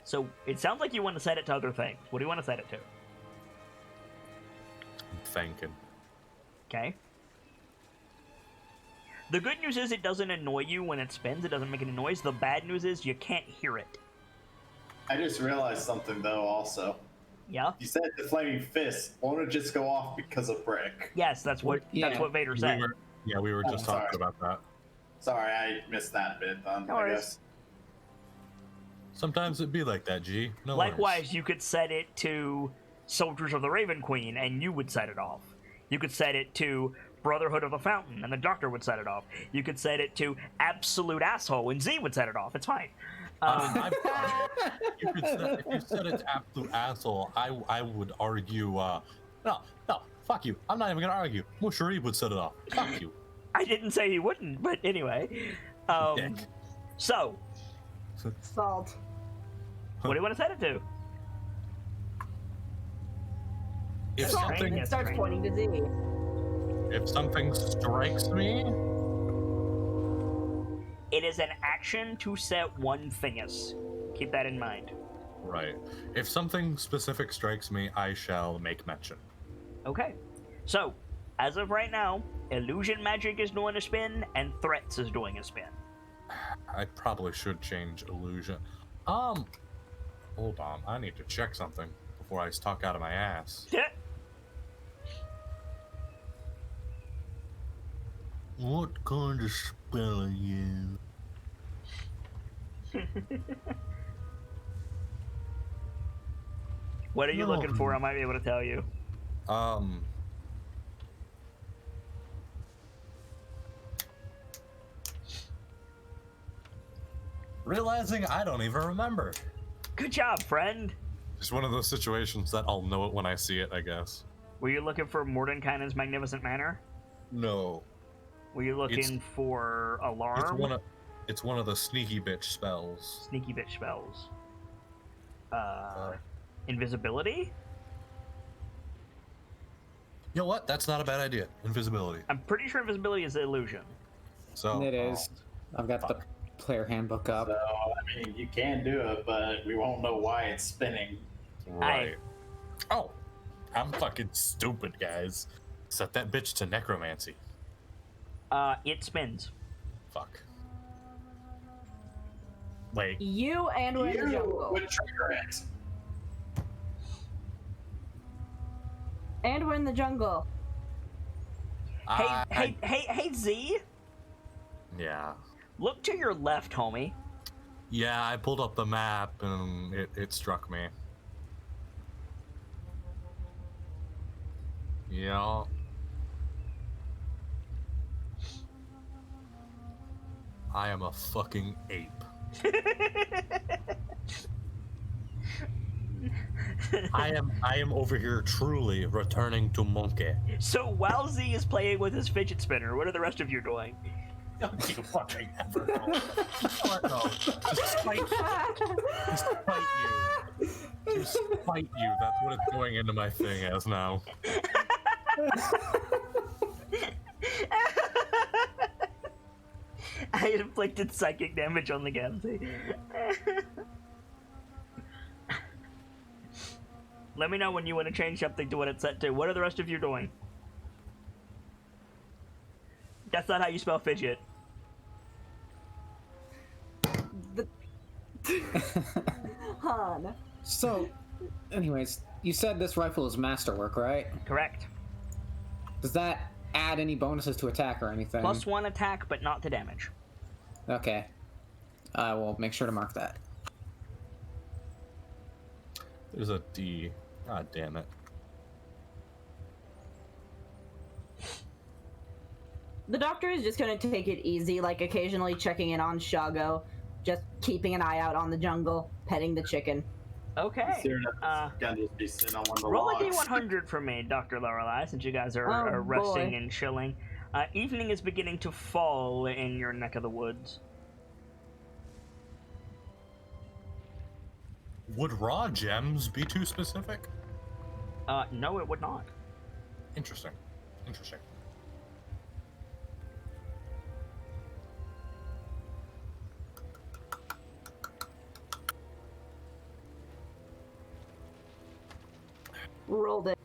So, it sounds like you want to set it to other things. What do you want to set it to? I'm thinking. Okay. The good news is it doesn't annoy you when it spins. It doesn't make any noise. The bad news is you can't hear it. I just realized something though. Also, Yeah. you said the flaming fist. Won't it just go off because of brick? Yes, that's what Vader said. We were just sorry. talking about that. Sorry, I missed that bit. No I worries. guess. Sometimes it'd be like that, G. No Likewise, worries. you could set it to Soldiers of the Raven Queen, and you would set it off. You could set it to Brotherhood of the Fountain, and the Doctor would set it off. You could set it to Absolute Asshole, and Z would set it off. It's fine. I'm fine. If you said it's absolute asshole, I would argue. No, fuck you. I'm not even gonna argue. Musharib would set it off. Fuck you. I didn't say he wouldn't, but anyway. Dick. So, Salt. what do you want to set it to? If Salt. something, It starts pointing to Z. if something strikes me, It is an action to set one thingus. Keep that in mind. right. If something specific strikes me, I shall make mention. Okay. So, as of right now, Illusion Magic is doing a spin, and Threats is doing a spin. I probably should change illusion. Hold on. I need to check something before I talk out of my ass. What kind of spell are you? What are you looking for? I might be able to tell you. Realizing I don't even remember. Good job, friend. It's one of those situations that I'll know it when I see it, I guess. Were you looking for Mordenkainen's Magnificent Manor? No. Were you looking for Alarm? It's one of the sneaky bitch spells. Sneaky bitch spells. Invisibility? You know what? That's not a bad idea. Invisibility. I'm pretty sure invisibility is the illusion. So It is. I've got the player handbook up. So I mean, you can do it, but we won't know why it's spinning. Right. Oh, I'm fucking stupid, guys. Set that bitch to necromancy. It spins. Fuck. Wait. You and we're in the You jungle. would trigger it. And we're in the jungle. Hey, Z! Yeah. Look to your left, homie. Yeah, I pulled up the map and it struck me. Yeah. I am a fucking ape. I am over here truly returning to monkey. So while Z is playing with his fidget spinner, what are the rest of you doing? Don't you fucking ever know. No. Despite you, that's what it's going into my thing as now. I inflicted psychic damage on the Gamzee. Let me know when you want to change something to what it's set to. What are the rest of you doing? That's not how you spell fidget. Han. So, anyways, you said this rifle is masterwork, right? Correct. Does that add any bonuses to attack or anything? +1 attack, but not to damage. Okay. I will make sure to mark that. There's a D. God damn it. The doctor is just going to take it easy, like occasionally checking in on Shago, just keeping an eye out on the jungle, petting the chicken. Okay. Gonna just be sitting on one of the Roll a logs. D100 for me, Dr. Lorelei, since you guys are, Oh, are resting boy. and chilling. Evening is beginning to fall in your neck of the woods. Would raw gems be too specific? No, it would not. Interesting. Interesting. Rolled it.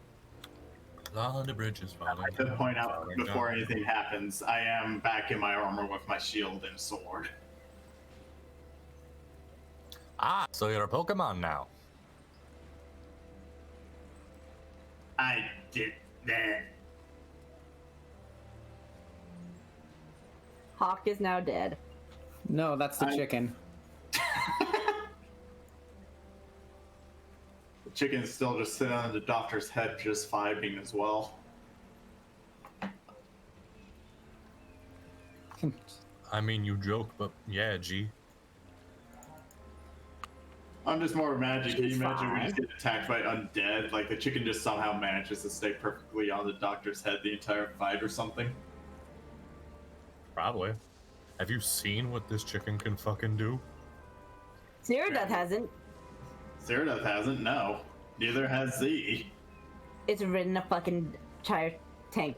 On the bridges falling. I could point out falling before down. anything happens, I am back in my armor with my shield and sword. Ah, so you're a Pokemon now. I did that. Hawk is now dead. No, that's the chicken. The chicken's still just sitting on the doctor's head, just vibing as well. I mean, you joke, but yeah, G. I'm just more imagining. Can you She's imagine we fine. just get attacked by undead? Like the chicken just somehow manages to stay perfectly on the doctor's head the entire fight or something? Probably. Have you seen what this chicken can fucking do? Cyrodiil hasn't. Cyrodiil hasn't, no. Neither has Z. It's ridden a fucking tank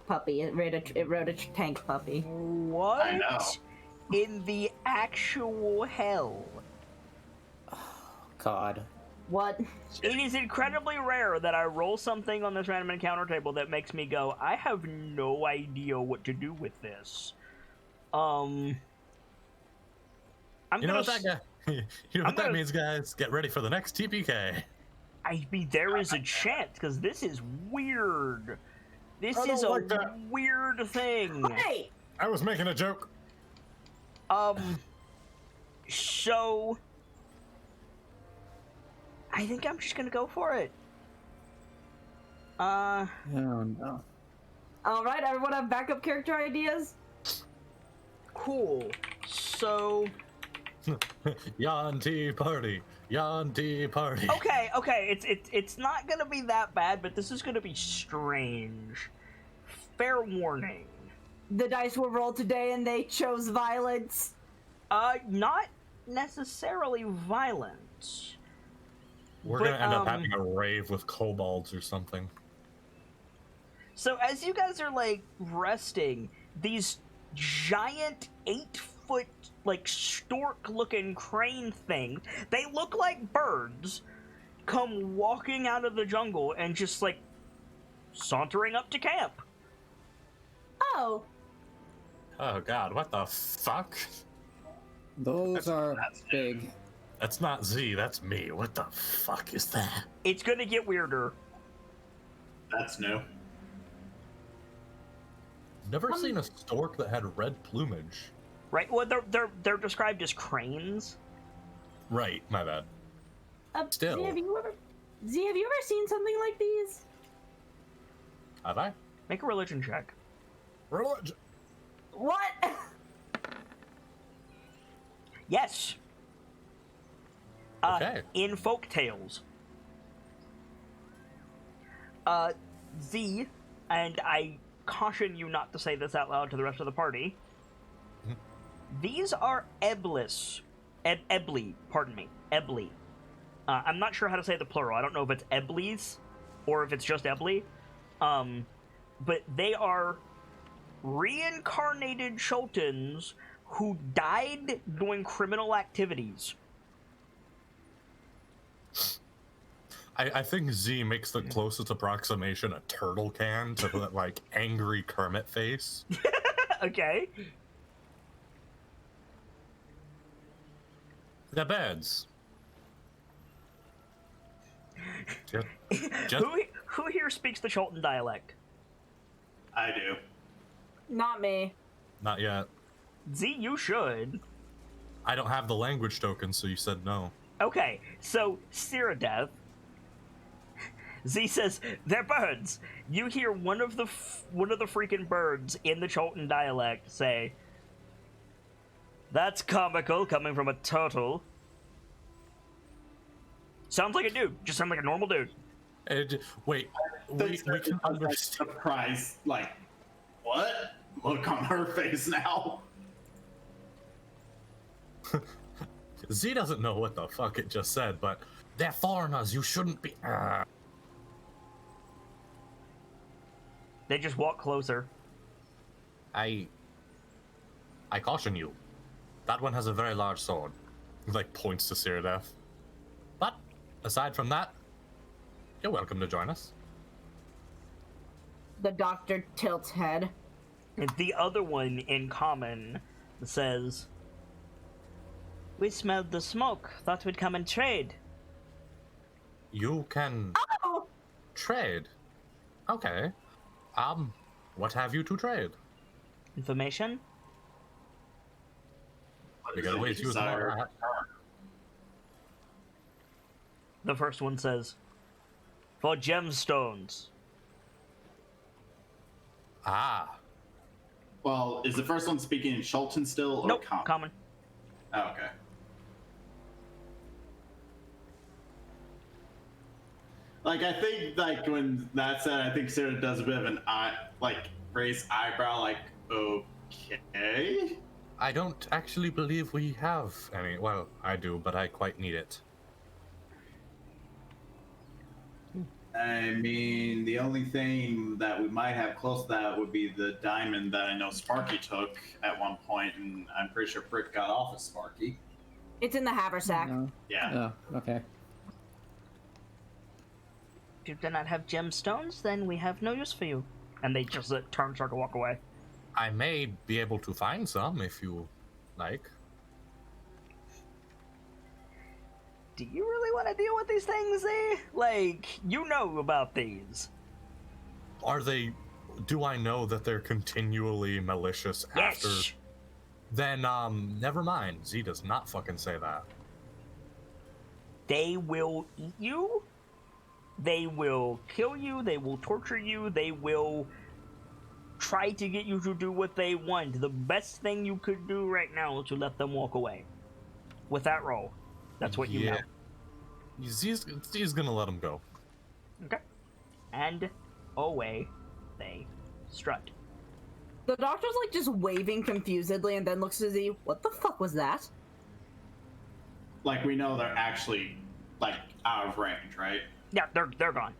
puppy. It rode a tank puppy. What? I know. In the actual hell? God. What? It is incredibly rare that I roll something on this random encounter table that makes me go, I have no idea what to do with this. I'm You know gonna what that guy? You know what that gonna- means, guys? Get ready for the next TPK. I mean, there is a chance, because this is weird. This I don't is a like that. weird thing. Hey! I was making a joke. So... I think I'm just gonna go for it. Oh no. Alright, everyone have backup character ideas? Cool. So... Yawn tea party. Yawn tea party. Okay, it's not gonna be that bad, but this is gonna be strange. Fair warning. The dice were rolled today and they chose violence. Not necessarily violence. We're But, gonna end up having a rave with kobolds or something. So as you guys are, like, resting, these giant 8-foot, like, stork-looking crane things, they look like birds, come walking out of the jungle and just, like, sauntering up to camp. Oh, Oh god, what the fuck? Those are that's big. That's not Z, that's me. What the fuck is that? It's gonna get weirder. That's new. Never seen a stork that had red plumage. Right? Well, they're described as cranes. Right, my bad. Still. Z, have you ever seen something like these? Have I? Make a religion check. Religion. What? Yes. Okay. In folk tales. Z, and I caution you not to say this out loud to the rest of the party. These are Eblis. Ebli, pardon me. Ebli. I'm not sure how to say the plural. I don't know if it's Eblis or if it's just Ebli. But they are reincarnated Shultans who died doing criminal activities. I think Z makes the closest approximation a turtle can to that, like, angry Kermit face. Okay. The beds. Just Who here speaks the Chultan dialect? I do. Not me. not yet. Z, you should. I don't have the language token, so you said no. Okay, so Cyrodiil, Z says, "They're birds." You hear one of the freaking birds in the Cholton dialect say, "That's comical coming from a turtle." Sounds like a dude. Just sounds like a normal dude. Wait, we can understand. Surprise, like, what? Look on her face now. Z doesn't know what the fuck it just said, but they're foreigners. You shouldn't be. They just walk closer. I caution you. That one has a very large sword. He, like, points to Cyrodiil. But aside from that, you're welcome to join us. The doctor tilts head. And the other one in common says, "We smelled the smoke. Thought we'd come and trade." You can Oh! trade. Okay. What have you to trade? Information? We got ways to use that. The first one says, "For gemstones." Ah. Well, is the first one speaking in Shulton still, or Nope, common? common. Oh, okay. Like, I think, like, when that said, I think Sarah does a bit of an raised eyebrow, like, okay? I don't actually believe we have any. Well, I do, but I quite need it. I mean, the only thing that we might have close to that would be the diamond that I know Sparky took at one point, and I'm pretty sure Brick got off of Sparky. It's in the haversack. No. Yeah. Oh, okay. If you do not have gemstones, then we have no use for you. And they just turn, start to walk away. I may be able to find some if you like. Do you really want to deal with these things, eh? Like, you know about these. Are they? Do I know that they're continually malicious after? Yes. Then, never mind. Z does not fucking say that. They will eat you. They will kill you. They will torture you. They will try to get you to do what they want. The best thing you could do right now is to let them walk away. With that roll. That's what you know. Z's gonna let him go. Okay. And away they strut. The doctor's like just waving confusedly and then looks at Z. What the fuck was that? Like, we know they're actually, like, out of range, right? Yeah, they're gone.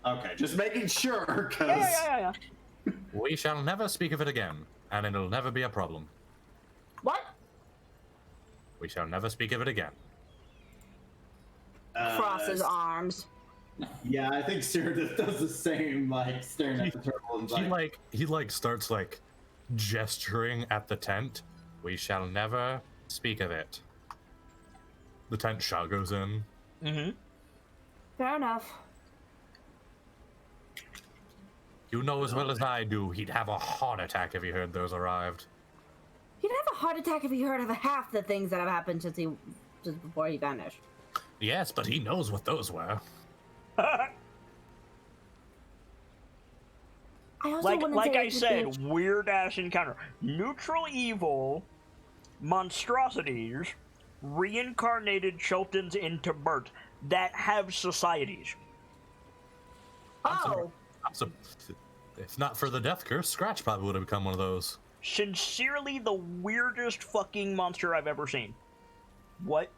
Okay, just making sure, because... Yeah. We shall never speak of it again, and it'll never be a problem. What? We shall never speak of it again. Cross his arms. Yeah, I think Cyrodiil does the same, like, staring at the turtle and He starts like gesturing at the tent. We shall never speak of it. The tent shot goes in. Mm-hmm. Fair enough. You know as well as I do, he'd have a heart attack if he heard those arrived. He'd have a heart attack if he heard of half the things that have happened since before he vanished. Yes, but he knows what those were. I also wouldn't like say I it's a said, bitch. weird ass encounter. Neutral evil, monstrosities, reincarnated Chultons into birds that have societies. Oh, If not for the death curse, Scratch probably would have become one of those. Sincerely, the weirdest fucking monster I've ever seen. What?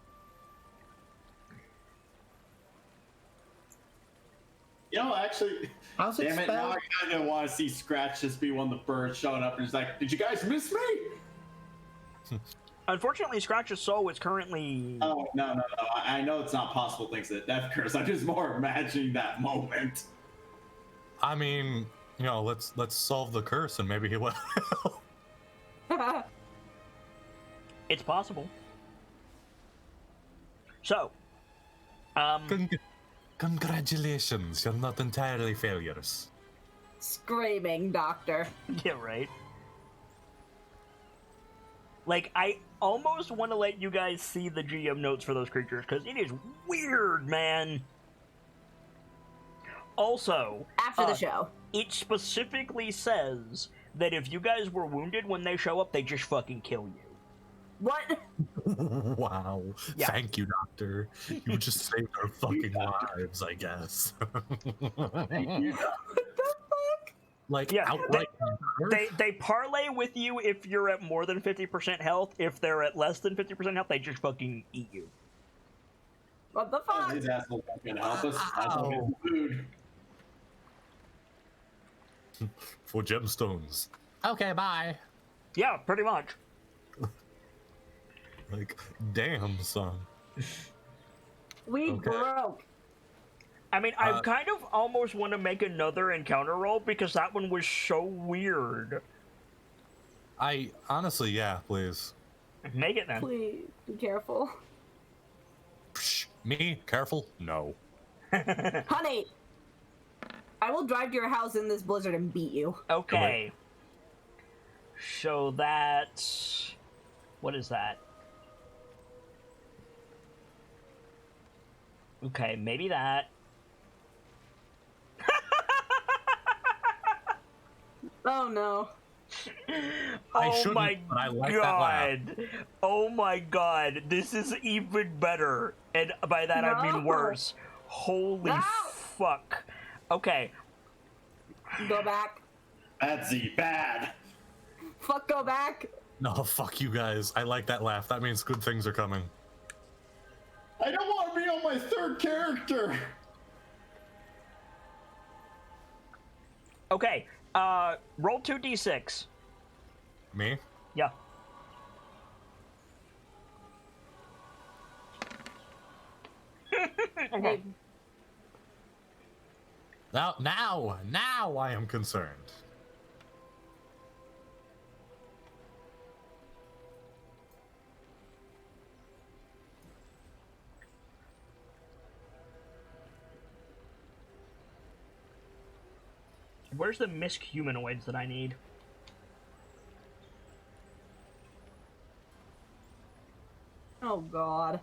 You know, actually, How's it damn it, now spelled? I kind of want to see Scratch just be one of the birds showing up and he's like, did you guys miss me? Unfortunately, Scratch's soul is currently... Oh, no. I know it's not possible thanks to the death curse. I'm just more imagining that moment. I mean, you know, let's solve the curse and maybe he will. It's possible. So, Congratulations, you're not entirely failures. screaming doctor. yeah, right. Like, I almost want to let you guys see the GM notes for those creatures, because it is weird, man. Also, After the show. it specifically says that if you guys were wounded when they show up, they just fucking kill you. What? Wow. Yeah. Thank you, Doctor. You just saved our fucking lives, I guess. Like, Yeah, outright murder? They parlay with you if you're at more than 50% health. If they're at less than 50% health, they just fucking eat you. What the fuck? These assholes aren't gonna help us. I don't get Wow. the food. For gemstones. Okay, bye. Yeah, pretty much. Like, damn, son. We Okay. broke. I mean, I kind of almost want to make another encounter roll because that one was so weird. I honestly, yeah, please. Make it then. Please be careful. Psh, me? Careful? No. Honey, I will drive to your house in this blizzard and beat you. Okay. So that's... What is that? Okay, maybe that. Oh no. I Oh shouldn't, my but I like that laugh. god! Oh my god! This is even better, and by that I mean No. worse. Holy No. fuck! Okay, Go back. That's bad. Fuck, go back. No, fuck you guys. I like that laugh. That means good things are coming. I don't want to be on my third character. okay. Roll 2d6. Me? Yeah. Okay. Now I am concerned. Where's the misc humanoids that I need? Oh god.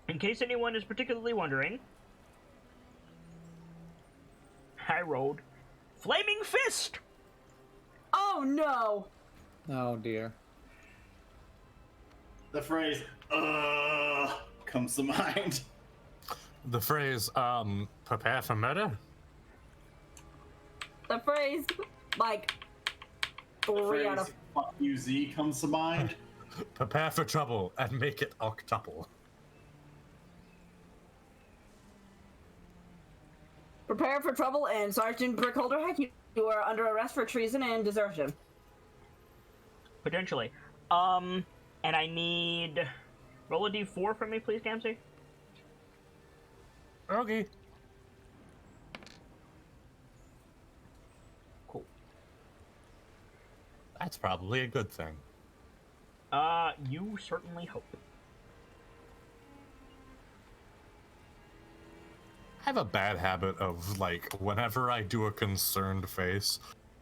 In case anyone is particularly wondering, I rolled Flaming Fist! Oh no. Oh dear. The phrase comes to mind. The phrase, prepare for murder? The phrase, like, The 3 phrase out of... fuck you Z comes to mind. Prepare for trouble and make it octuple. Prepare for trouble, and Sergeant Brickholder Heck, you are under arrest for treason and desertion. Potentially. And I need... Roll a d4 for me, please, Gamsey. Okay. Cool. That's probably a good thing. You certainly hope. I have a bad habit of, like, whenever I do a concerned face,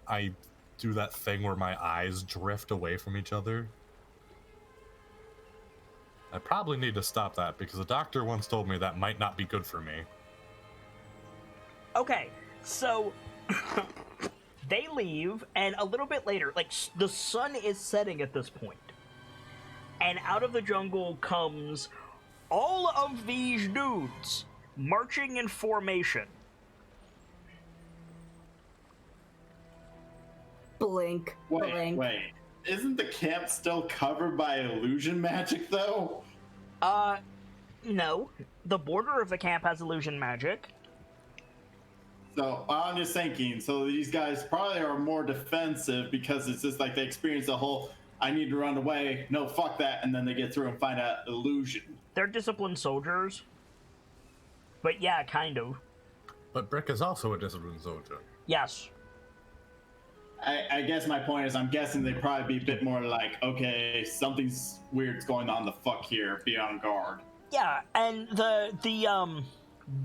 I do that thing where my eyes drift away from each other. I probably need to stop that because a doctor once told me that might not be good for me. Okay, so they leave, and a little bit later, like, the sun is setting at this point, and out of the jungle comes all of these dudes marching in formation. Blink. Blink. Wait. Isn't the camp still covered by illusion magic, though? No. The border of the camp has illusion magic. So I'm just thinking, so these guys probably are more defensive because it's just like they experience the whole, I need to run away, no, fuck that, and then they get through and find out illusion. They're disciplined soldiers. But yeah, kind of. But Brick is also a disciplined soldier. Yes. I guess my point is I'm guessing they'd probably be a bit more like, okay, something's weird's going on the fuck here, be on guard. Yeah, and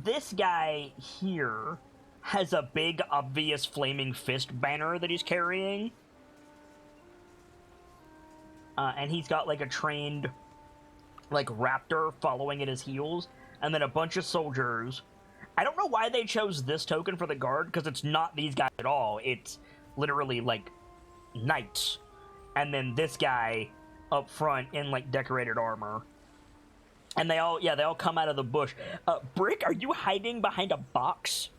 this guy here has a big, obvious flaming fist banner that he's carrying. And he's got, like, a trained like raptor following at his heels, and then a bunch of soldiers. I don't know why they chose this token for the guard, because it's not these guys at all. It's literally like knights, and then this guy up front in like decorated armor. And they all come out of the bush. Brick, are you hiding behind a box?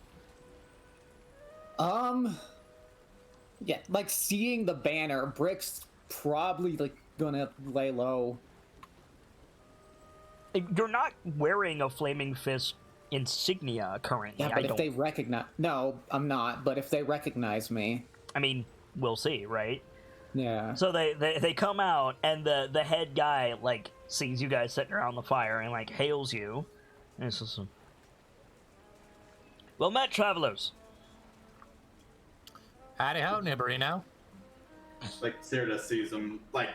Yeah, like seeing the banner, Brick's probably like gonna lay low. You're not wearing a Flaming Fist insignia currently. Yeah, but if they recognize... No, I'm not, but if they recognize me... I mean, we'll see, right? Yeah. So they come out, and the head guy, like, sees you guys sitting around the fire and, like, hails you. And it's just... Well met, travelers. Howdy ho, Nibberino. Like, Cyrda sees him, like,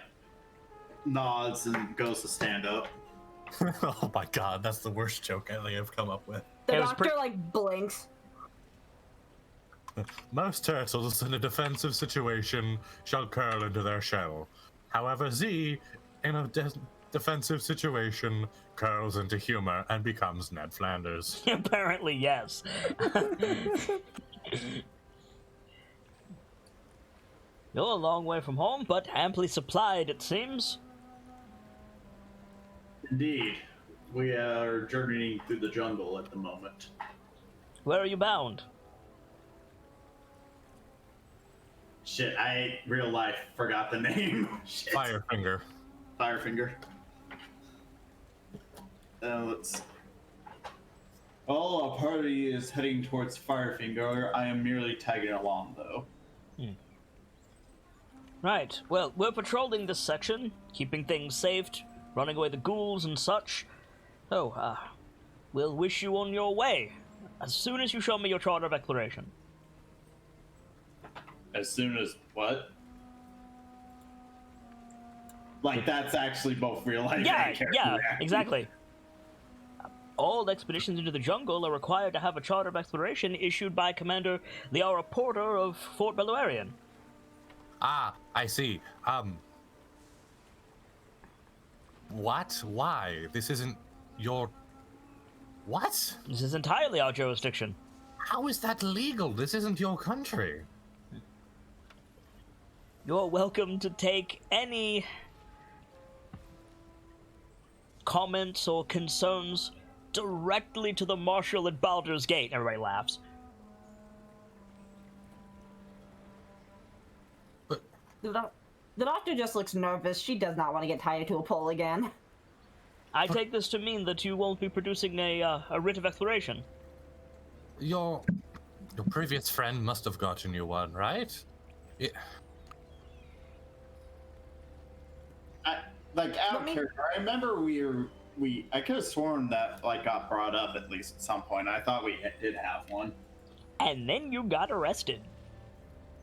nods and goes to stand up. Oh my god, that's the worst joke I think I've come up with. The doctor, like, blinks. Most turtles in a defensive situation shall curl into their shell. However, Z, in a defensive situation, curls into humor and becomes Ned Flanders. Apparently, yes. You're a long way from home, but amply supplied, it seems. Indeed. We are journeying through the jungle at the moment. Where are you bound? Shit, I, real life, forgot the name. Shit. Firefinger. Firefinger. Let's... Well, our party is heading towards Firefinger. I am merely tagging along, though. Right, well, we're patrolling this section, keeping things safe, running away the ghouls and such. So, we'll wish you on your way, as soon as you show me your charter of exploration. As soon as what? Like, that's actually both real life and character reaction. Exactly. All expeditions into the jungle are required to have a charter of exploration issued by Commander Liara Porter of Fort Belluarian. Ah, I see. What? Why? This isn't your... What? This is entirely our jurisdiction. How is that legal? This isn't your country. You're welcome to take any comments or concerns directly to the Marshal at Baldur's Gate. Everybody laughs. The doctor just looks nervous. She does not want to get tied to a pole again. I take this to mean that you won't be producing a writ of exploration. Your previous friend must have gotten you one, right? Out of character, I remember I could have sworn that like got brought up at least at some point. I thought we did have one. And then you got arrested.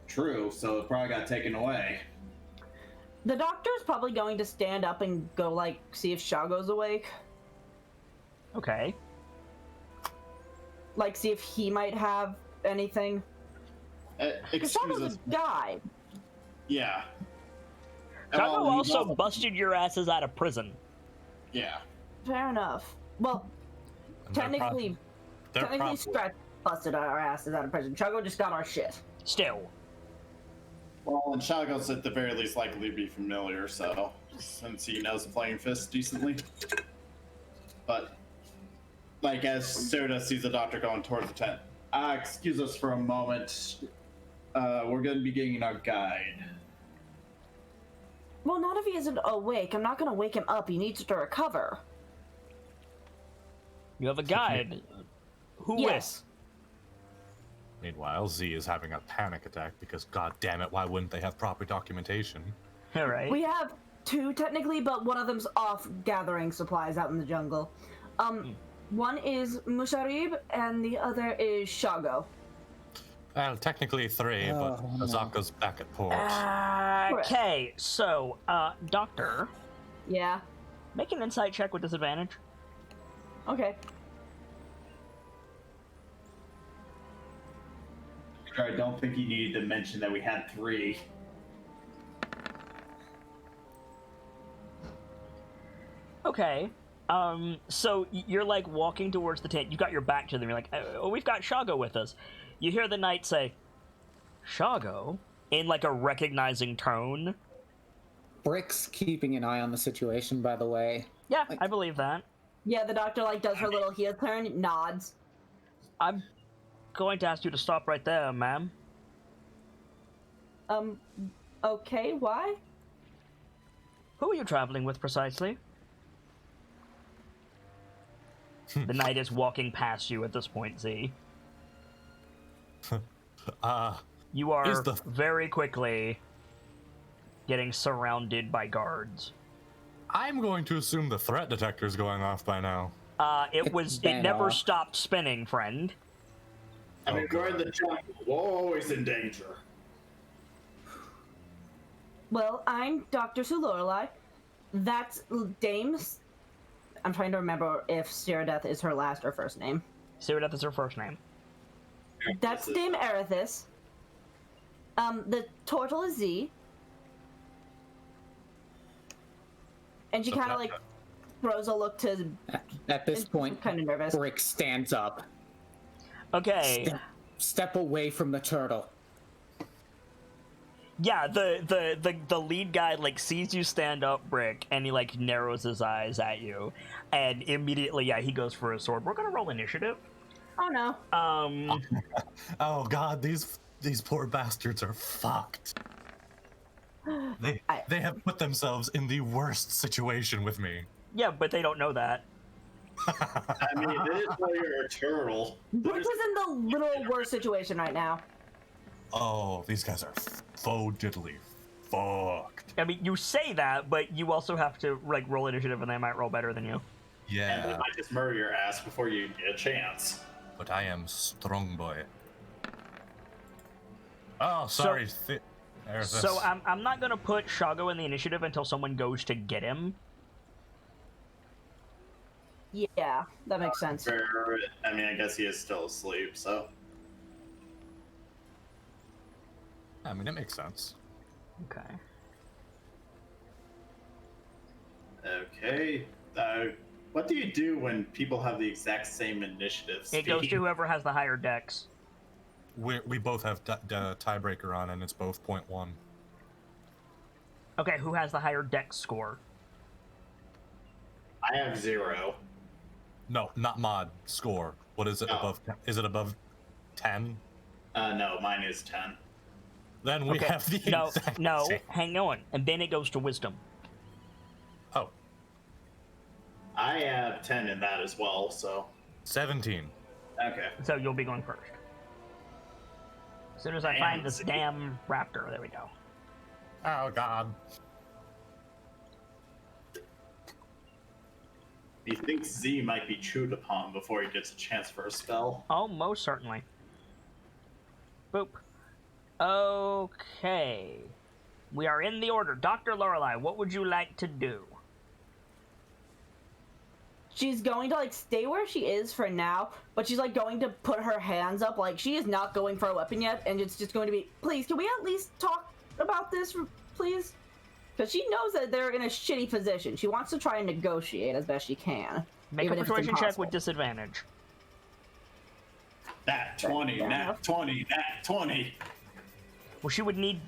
True, so it probably got taken away. The doctor's probably going to stand up and go, like, see if Shago's awake. Okay. Like, see if he might have anything. Because Shago's a guy. Yeah. Shago also busted your asses out of prison. Yeah. Fair enough. Well, technically Stretch busted our asses out of prison. Shago just got our shit. Still. Well, and Shago's at the very least likely to be familiar, so since he knows the Flaming Fist decently. But, like, as Soda sees the doctor going towards the tent, excuse us for a moment. We're going to be getting our guide. Well, not if he isn't awake. I'm not going to wake him up. He needs to recover. You have a guide. Who Yes. Meanwhile, Z is having a panic attack because, god damn it, why wouldn't they have proper documentation? All right. We have two technically, but one of them's off gathering supplies out in the jungle. One is Musharib and the other is Shago. Well, technically three, but Azaka's back at port. Okay, so, Doctor, Yeah. make an insight check with disadvantage. Okay. I don't think he needed to mention that we had 3. Okay. Okay. So you're like walking towards the tent. You got your back to them. You're like, oh, we've got Shago with us. You hear the knight say, Shago? In like a recognizing tone. Brick's keeping an eye on the situation, by the way. Yeah, I believe that. Yeah, the doctor like does her little heel turn, nods. I'm going to ask you to stop right there, ma'am. Okay, why? Who are you traveling with precisely? The knight is walking past you at this point, Z. You are very quickly getting surrounded by guards. I'm going to assume the threat detector is going off by now. It never stopped spinning, friend. I mean, we're in the jungle. We're always in danger. Well, I'm Dr. Sue Lorelei. That's Dame's. I'm trying to remember if Cyrodiil is her last or first name. Cyrodiil is her first name. That's Dame Erithis. The turtle is Z. And she kind of like throws a look to. At this point, kind of nervous. Brick stands up. Okay. Step away from the turtle. Yeah, the lead guy like sees you stand up, Brick, and he like narrows his eyes at you, and immediately, he goes for his sword. We're gonna roll initiative. Oh no. Oh god, these poor bastards are fucked. They have put themselves in the worst situation with me. Yeah, but they don't know that. I mean, it is why you're a turtle. Brick is in the little worst situation right now. Oh, these guys are faux diddly fucked. I mean, you say that, but you also have to like roll initiative, and they might roll better than you. Yeah. And they might just murder your ass before you get a chance. But I am strong boy. Oh, sorry. So I'm not gonna put Shago in the initiative until someone goes to get him. Yeah, that makes sense. I mean, I guess he is still asleep, so. I mean, it makes sense. Okay. Okay. What do you do when people have the exact same initiative speed? It goes to whoever has the higher dex. We both have tiebreaker on, and it's both 0.1. Okay, who has the higher dex score? I have 0. No, not mod score. What is it above? Is it above 10? No, mine is 10. Then we have the exact same. Hang on, and then it goes to wisdom. Oh. I have 10 in that as well, so. 17. Okay. So you'll be going first. As soon as I find this damn raptor, there we go. Oh god. He thinks Z might be chewed upon before he gets a chance for a spell. Oh, most certainly. Boop. Okay. We are in the order. Dr. Lorelei, what would you like to do? She's going to like stay where she is for now, but she's like going to put her hands up. Like she is not going for a weapon yet, and it's just going to be, please, can we at least talk about this, please? Because she knows that they're in a shitty position. She wants to try and negotiate as best she can. Make a persuasion check with disadvantage. Nat 20, nat 20, nat 20. Well, she would need...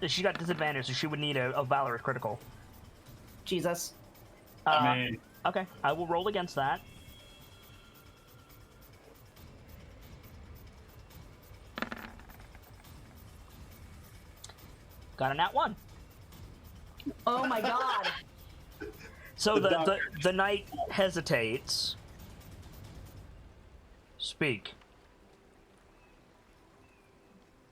She got disadvantage, so she would need a valorous critical. Jesus. I mean... Okay, I will roll against that. Got a nat 1. Oh my god. So the knight hesitates. Speak.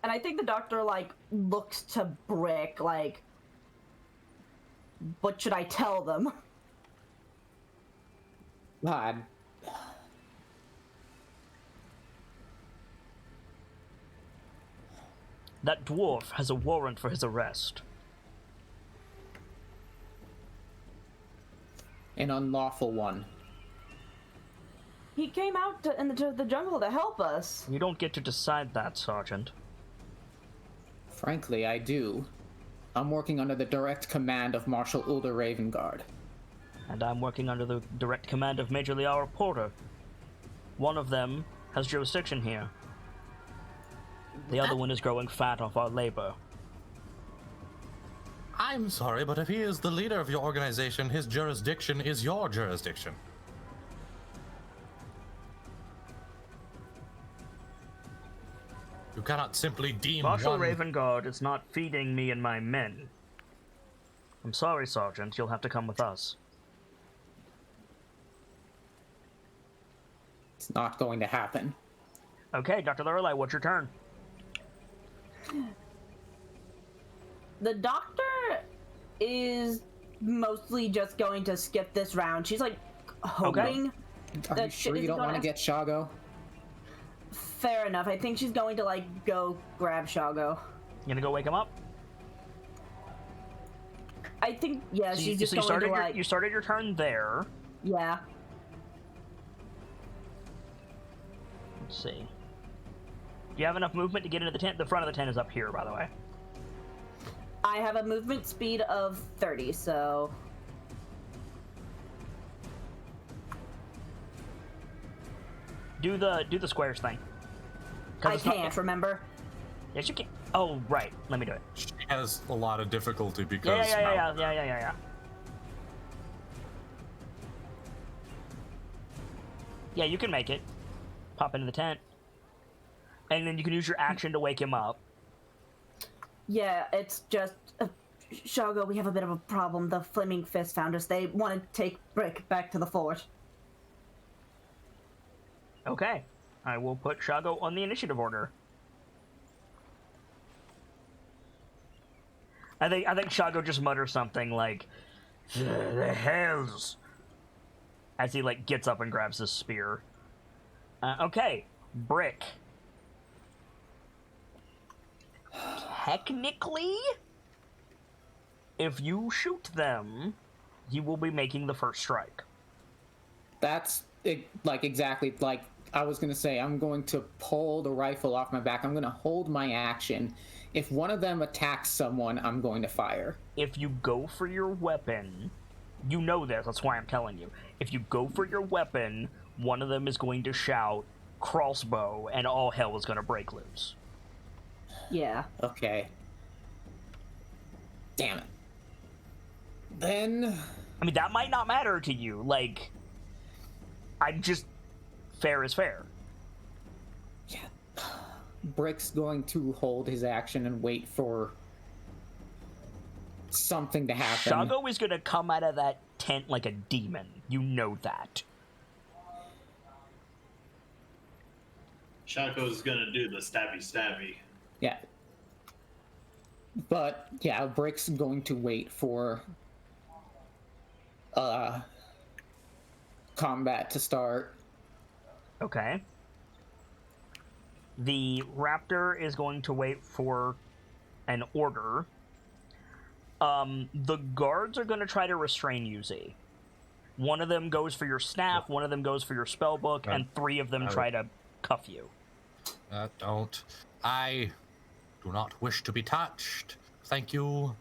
And I think the doctor like looks to Brick like, what should I tell them? God. That dwarf has a warrant for his arrest. An unlawful one. He came out into the jungle to help us. You don't get to decide that, Sergeant. Frankly, I do. I'm working under the direct command of Marshal Ulder Ravengard. and I'm working under the direct command of Major Liara Porter. One of them has jurisdiction here. The other one is growing fat off our labor. I'm sorry, but if he is the leader of your organization, his jurisdiction is your jurisdiction. You cannot simply deem Marshal one... Ravengard is not feeding me and my men. I'm sorry, Sergeant. You'll have to come with us. It's not going to happen. Okay, Dr. Lorelei, what's your turn? The doctor is mostly just going to skip this round. She's like hoping Are that you sure shit you don't is want to gonna- get Shago? Fair enough. I think she's going to like go grab Shago. You gonna go wake him up? I think yeah, So she's you, just so you going started to your like you started your turn there. yeah. Let's see. Do you have enough movement to get into the tent? The front of the tent is up here, by the way. I have a movement speed of 30, so Do the squares thing. 'Cause I it's not- can't remember. Yes, you can. Oh, right. Let me do it. She has a lot of difficulty Yeah, because... yeah. Yeah, you can make it. Pop into the tent. And then you can use your action to wake him up. Yeah, it's just Shago. We have a bit of a problem. The Flaming Fist found us. They want to take Brick back to the fort. Okay. I will put Shago on the initiative order. I think Shago just mutters something like, "The hells," as he like gets up and grabs his spear. Okay, Brick. Technically, if you shoot them, you will be making the first strike. That's it, like exactly like I was gonna say. I'm going to pull the rifle off my back. I'm gonna hold my action. If one of them attacks someone, I'm going to fire. If you go for your weapon, you know this, that's why I'm telling you. If you go for your weapon, one of them is going to shout crossbow and all hell is going to break loose. Yeah. Okay. Damn it. Then I mean, that might not matter to you. Like, I'm just... fair is fair. Brick's going to hold his action and wait for something to happen. Shago is going to come out of that tent like a demon. You know that. Shaco's gonna do the stabby. Yeah. But yeah, Brick's going to wait for combat to start. Okay. The raptor is going to wait for an order. The guards are going to try to restrain you, Z. One of them goes for your staff, one of them goes for your spell book, and three of them try to cuff you. Don't. I do not wish to be touched. Thank you.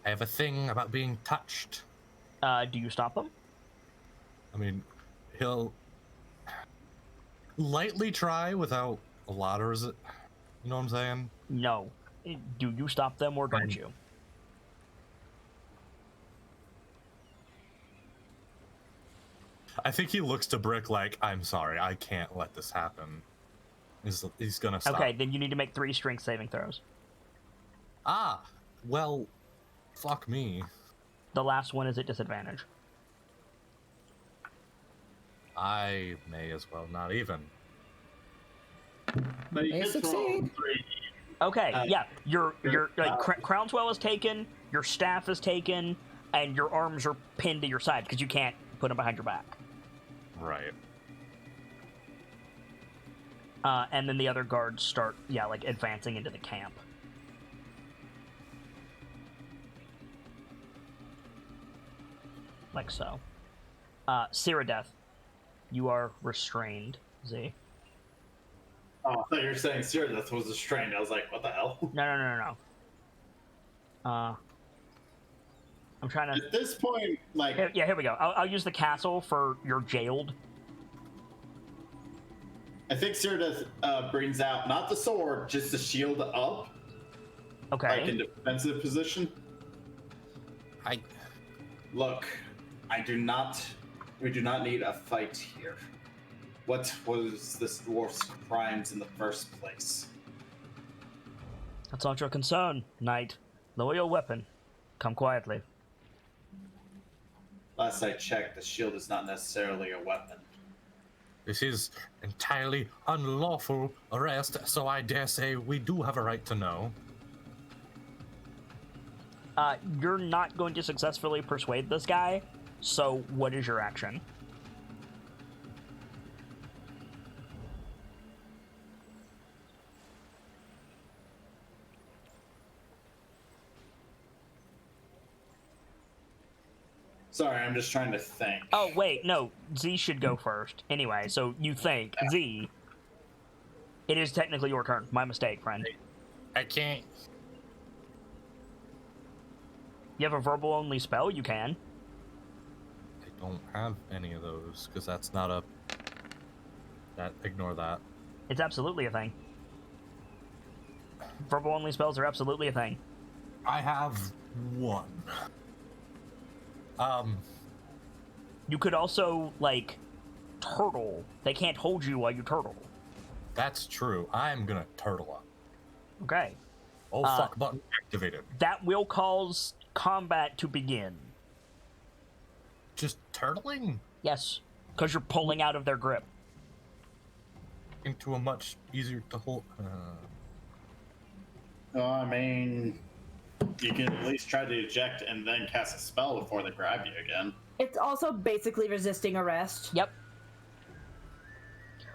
I have a thing about being touched. Do you stop them? I mean, he'll lightly try without a lot, or is it? You know what I'm saying? No. Do you stop them or don't you? I think he looks to Brick like, I'm sorry, I can't let this happen. He's gonna stop. Okay, then you need to make 3 strength saving throws. Ah, well, fuck me. The last one is at disadvantage. I may as well not even. But you They can throw succeed. 3. Okay, yeah, your Crownswell is taken, your staff is taken, and your arms are pinned to your side because you can't put them behind your back. Right. And then the other guards start, like advancing into the camp. Like so. Cyrodieth, you are restrained, Z. Oh, I thought you were saying Cyrodieth was restrained. I was like, what the hell? No. I'm trying to. At this point, like, Yeah, here we go. I'll use the castle for your jailed. I think Cyrodiil brings out not the sword, just the shield up, Okay. like in defensive position. Look, we do not need a fight here. What was this dwarf's crimes in the first place? That's not your concern, knight. Lower your weapon. Come quietly. Last I checked, the shield is not necessarily a weapon. This is entirely unlawful arrest, so I dare say we do have a right to know. You're not going to successfully persuade this guy, so what is your action? Sorry, I'm just trying to think. Oh, wait, no. Z should go first. Anyway, so you think. Z. It is technically your turn. My mistake, friend. I can't. You have a verbal-only spell? You can. I don't have any of those, because that's not a... Ignore that. It's absolutely a thing. Verbal-only spells are absolutely a thing. I have one. You could also, like, turtle. They can't hold you while you turtle. That's true. I'm gonna turtle up. Okay. Oh, fuck button activated. That will cause combat to begin. Just turtling? Yes, because you're pulling out of their grip. Into a much easier to hold... I mean, you can at least try to eject and then cast a spell before they grab you again. It's also basically resisting arrest. Yep.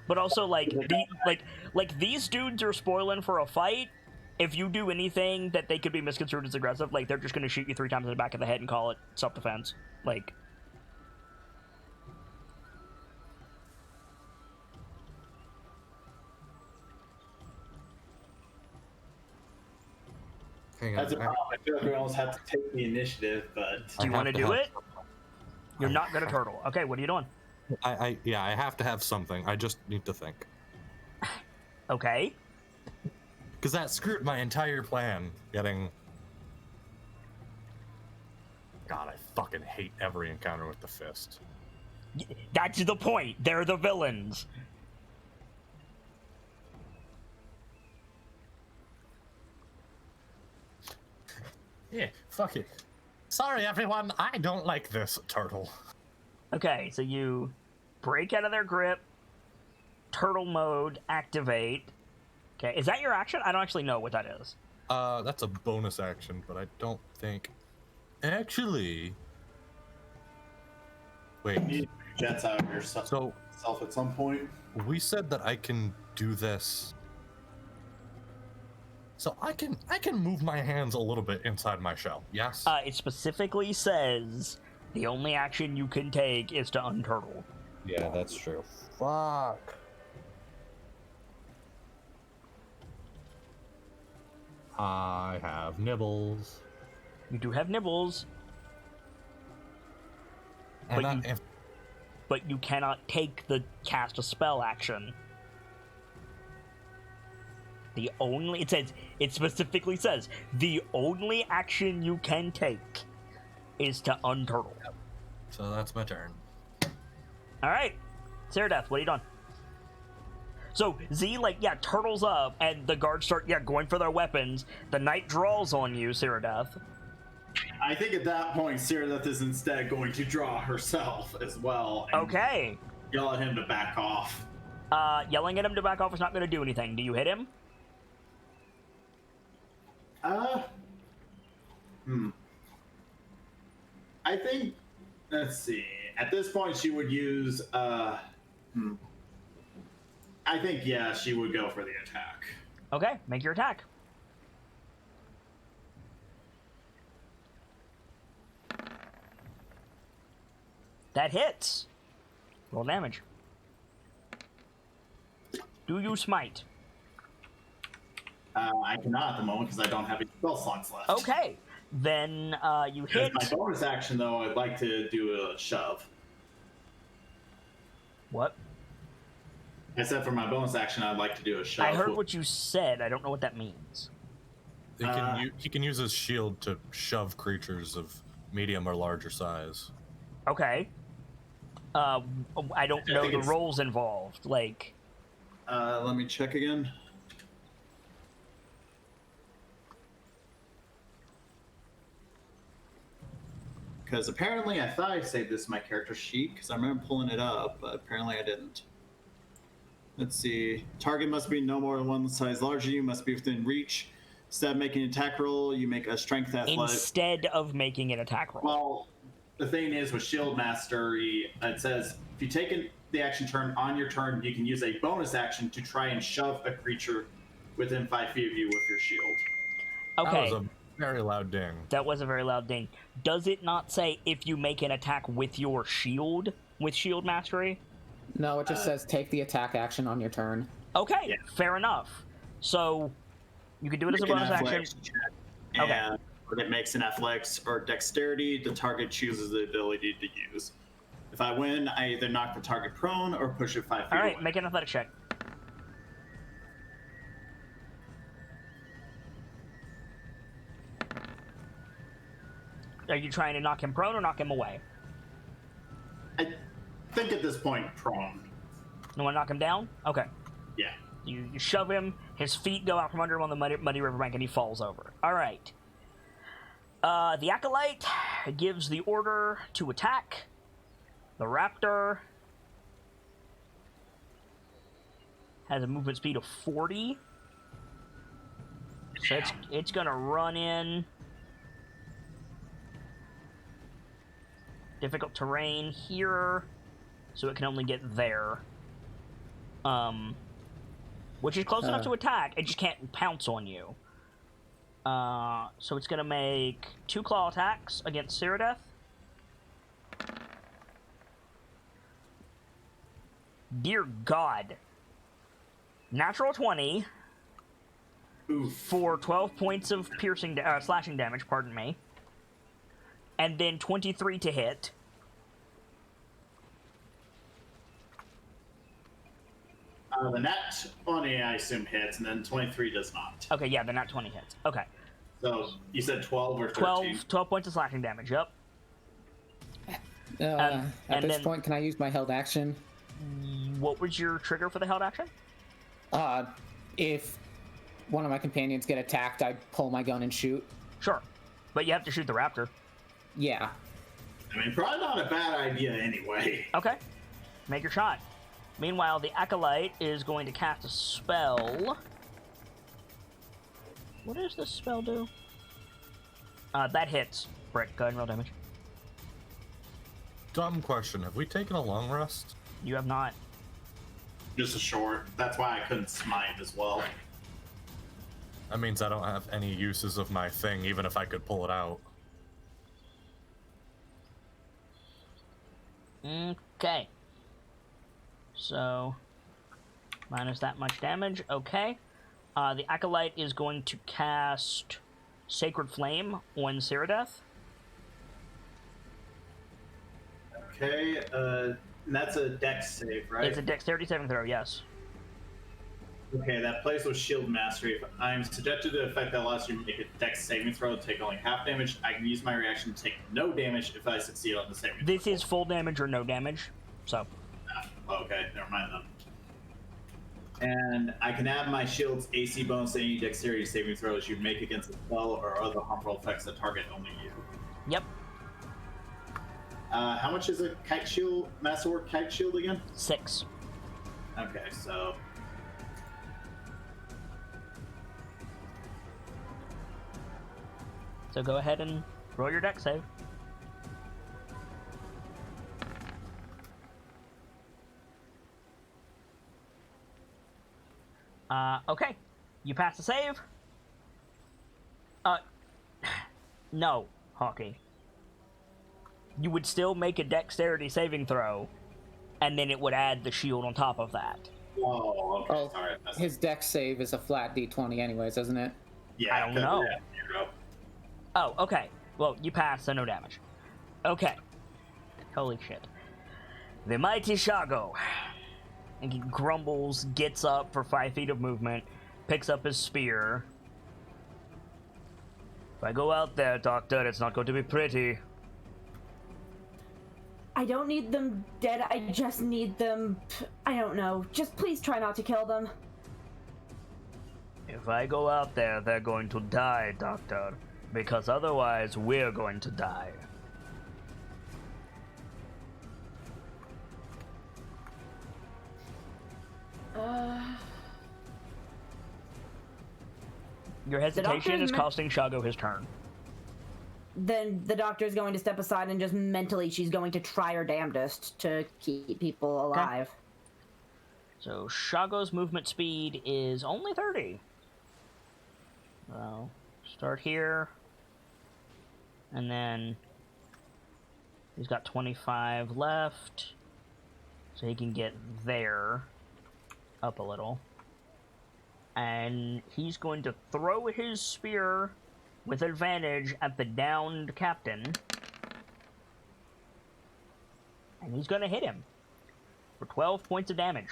But also, like, these dudes are spoiling for a fight. If you do anything that they could be misconstrued as aggressive, like, they're just going to shoot you 3 times in the back of the head and call it self-defense. Like... Hang That's a on. problem. I feel like we almost have to take the initiative, but Do you want to do it? You're not going to turtle. Okay, what are you doing? I have to have something. I just need to think. Okay. Because that screwed my entire plan. Getting... God, I fucking hate every encounter with the fist. That's the point. They're the villains. Yeah, fuck it. Sorry, everyone. I don't like this turtle. Okay, so you break out of their grip, turtle mode, activate. Okay, is that your action? I don't actually know what that is. That's a bonus action, but I don't think... Actually... Wait, you jets out of yourself at some point. we said that I can do this... So I can move my hands a little bit inside my shell, yes? It specifically says the only action you can take is to unturtle. Yeah, that's true. Fuck. I have nibbles. You do have nibbles, And but you cannot take the cast a spell action. It specifically says the only action you can take is to unturtle. So that's my turn. All right, Cyrodiil, what are you doing? So Z, turtles up, and the guards start, going for their weapons. The knight draws on you, Cyrodiil. I think at that point, Cyrodiil is instead going to draw herself as well. And Okay. yell at him to back off. Yelling at him to back off is not going to do anything. Do you hit him? I think, let's see. At this point, she would use, I think, yeah, she would go for the attack. Okay, make your attack. That hits. Roll damage. Do you smite? I cannot at the moment because I don't have any spell slots left. Okay. Then you As hit. my bonus action, though, I'd like to do a shove. What? I said for my bonus action, I'd like to do a shove. I heard what you said. I don't know what that means. He can use his shield to shove creatures of medium or larger size. Okay. I don't know the roles involved. Like, let me check again. Because apparently I thought I saved this in my character sheet, because I remember pulling it up, but apparently I didn't. Let's see. Target must be no more than one size larger. You must be within reach. Instead of making an attack roll, you make a strength athletic. instead of making an attack roll. Well, the thing is with Shield Mastery, it says if you take the action turn on your turn, you can use a bonus action to try and shove a creature within 5 feet of you with your shield. Okay. That was a very loud ding. That was a very loud ding. Does it not say if you make an attack with your shield, with Shield Mastery? No, it just says take the attack action on your turn. Okay, Yeah. fair enough. So, you can do it as a Make an bonus action. athletics check, Okay. And when it makes an athletics or dexterity, the target chooses the ability to use. If I win, I either knock the target prone or push it 5 feet Alright, away. make an athletic check. Are you trying to knock him prone or knock him away? I think at this point, prone. You want to knock him down? Okay. Yeah. You shove him, his feet go out from under him on the muddy riverbank, and he falls over. Alright. The Acolyte gives the order to attack. The Raptor has a movement speed of 40. So it's gonna run in. Difficult terrain here, so it can only get there. Which is close enough to attack, it just can't pounce on you. So it's gonna make 2 claw attacks against Cyrodiil. Dear God. Natural 20 Oof. for 12 points of slashing damage, pardon me. And then 23 to hit. The nat 20, I assume, hits, and then 23 does not. Okay, yeah, the nat 20 hits. Okay. So you said 12 or 13? 12 points of slashing damage, yep. At and this then- point, can I use my held action? What was your trigger for the held action? If one of my companions get attacked, I pull my gun and shoot. Sure. But you have to shoot the raptor. Yeah. I mean, probably not a bad idea anyway. Okay. Make your shot. Meanwhile, the Acolyte is going to cast a spell. What does this spell do? That hits. Brick, go ahead and roll damage. Dumb question. Have we taken a long rest? You have not. Just a short. That's why I couldn't smite as well. That means I don't have any uses of my thing, even if I could pull it out. Okay. So, minus that much damage. Okay. The Acolyte is going to cast Sacred Flame on Cyrodiil. Okay, and that's a dex save, right? It's a dexterity saving throw, yes. Okay, that plays with Shield Mastery. If I'm subjected to the effect that allows you to make a dex saving throw to take only half damage, I can use my reaction to take no damage if I succeed on the saving This throw. is full damage or no damage, so. Okay, never mind then. And I can add my shield's AC bonus to any dexterity saving throws you make against a spell or other harmful effects that target only you. Yep. How much is a kite shield, masterwork kite shield again? 6. Okay, so So go ahead and roll your dex save. Okay. You pass the save? No, Hawkeye. You would still make a dexterity saving throw, and then it would add the shield on top of that. oh, okay, Oh, sorry. his dex save is a flat d20 anyways, isn't it? Yeah, I don't know. yeah, zero. Oh, okay. Well, you pass, so no damage. Okay. Holy shit. The mighty Shago. And he grumbles, gets up for 5 feet of movement, picks up his spear. If I go out there, Doctor, it's not going to be pretty. I don't need them dead, I just need them... I don't know. Just please try not to kill them. If I go out there, they're going to die, Doctor. Because otherwise, we're going to die. Your hesitation is costing Shago his turn. Then the doctor's going to step aside and just mentally she's going to try her damnedest to keep people alive. Okay. So Shago's movement speed is only 30. So start here. And then he's got 25 left. So he can get there up a little. And he's going to throw his spear with advantage at the downed captain. And he's going to hit him for 12 points of damage.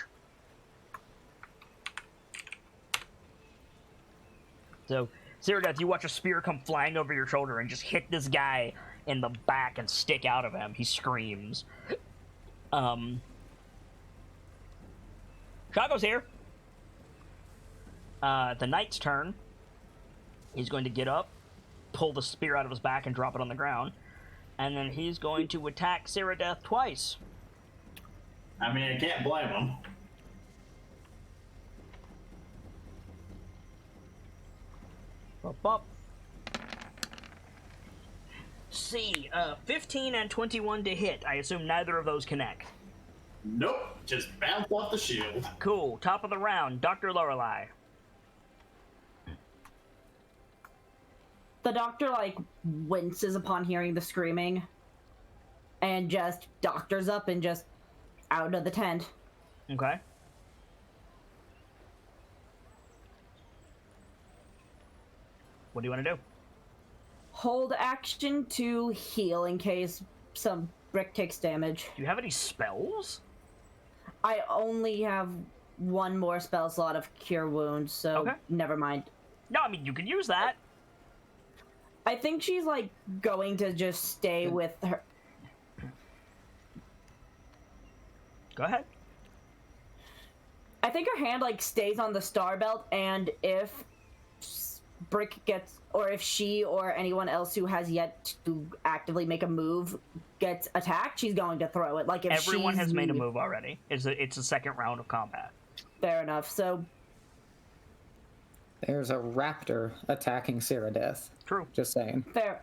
So, Cyrodiil, you watch a spear come flying over your shoulder and just hit this guy in the back and stick out of him. He screams. Shago's here. The knight's turn. He's going to get up, pull the spear out of his back, and drop it on the ground. And then he's going to attack Cyrodiil twice. I mean, I can't blame him. Up, up. C, 15 and 21 to hit. I assume neither of those connect. Nope, just bounce off the shield. Cool. Top of the round, Dr. Lorelei. The doctor, like, winces upon hearing the screaming and just doctors up and just out of the tent. Okay. What do you want to do? Hold action to heal in case some brick takes damage. Do you have any spells? I only have one more spell slot of Cure Wounds, so Okay. never mind. No, I mean, you can use that. I think she's, like, going to just stay with her. Go ahead. I think her hand, like, stays on the star belt, and if Brick gets, or if she or anyone else who has yet to actively make a move gets attacked, she's going to throw it. Like, if Everyone she's has made a move already. It's a second round of combat. Fair enough. So There's a raptor attacking Cyrodiil. True. Just saying. fair.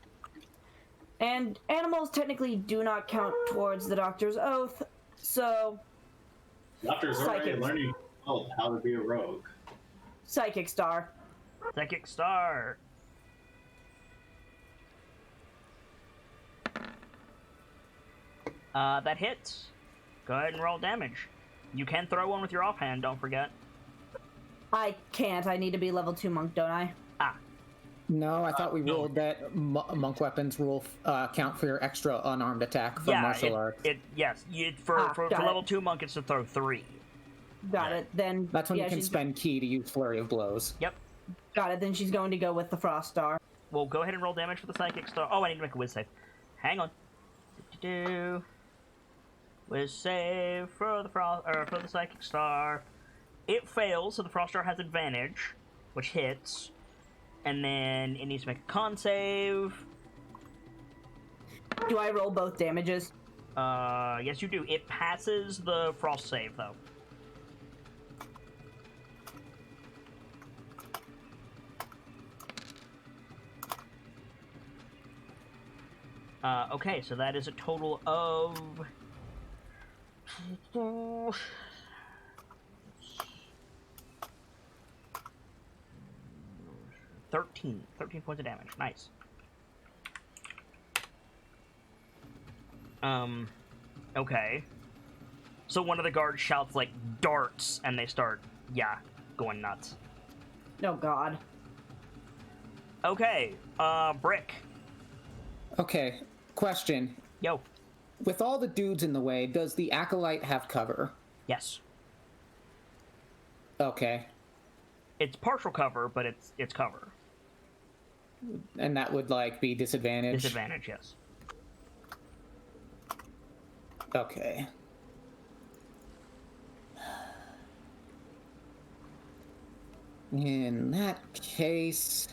And animals technically do not count towards the doctor's oath, so Doctor's already Psychic. learning how to be a rogue. Psychic Star. Psychic Star. That hits. Go ahead and roll damage. You can throw one with your offhand, don't forget. I can't. I need to be level 2 monk, don't I? Ah, No, I thought we no. ruled that monk weapons rule count for your extra unarmed attack from yeah, martial arts. yes. For got level it. 2 monk, it's to throw 3. Got it. Then That's when yeah, you can she's- spend key to use flurry of blows. Yep. Got it. Then she's going to go with the Frost Star. Well, go ahead and roll damage for the Psychic Star. Oh, I need to make a Wiz save. Hang on. Do-do-do. Wiz save for the Psychic Star. It fails, so the Frost Star has advantage, which hits. And then it needs to make a con save. Do I roll both damages? Yes, you do. It passes the Frost save, though. Okay, so that is a total of 13 points of damage. Nice. Okay. So one of the guards shouts, like, darts, and they start, going nuts. Oh, God. Okay, Brick. Okay, question. Yo. With all the dudes in the way, does the acolyte have cover? Yes. Okay. It's partial cover, but it's cover. And that would, like, be disadvantage? Disadvantage, yes. Okay. In that case...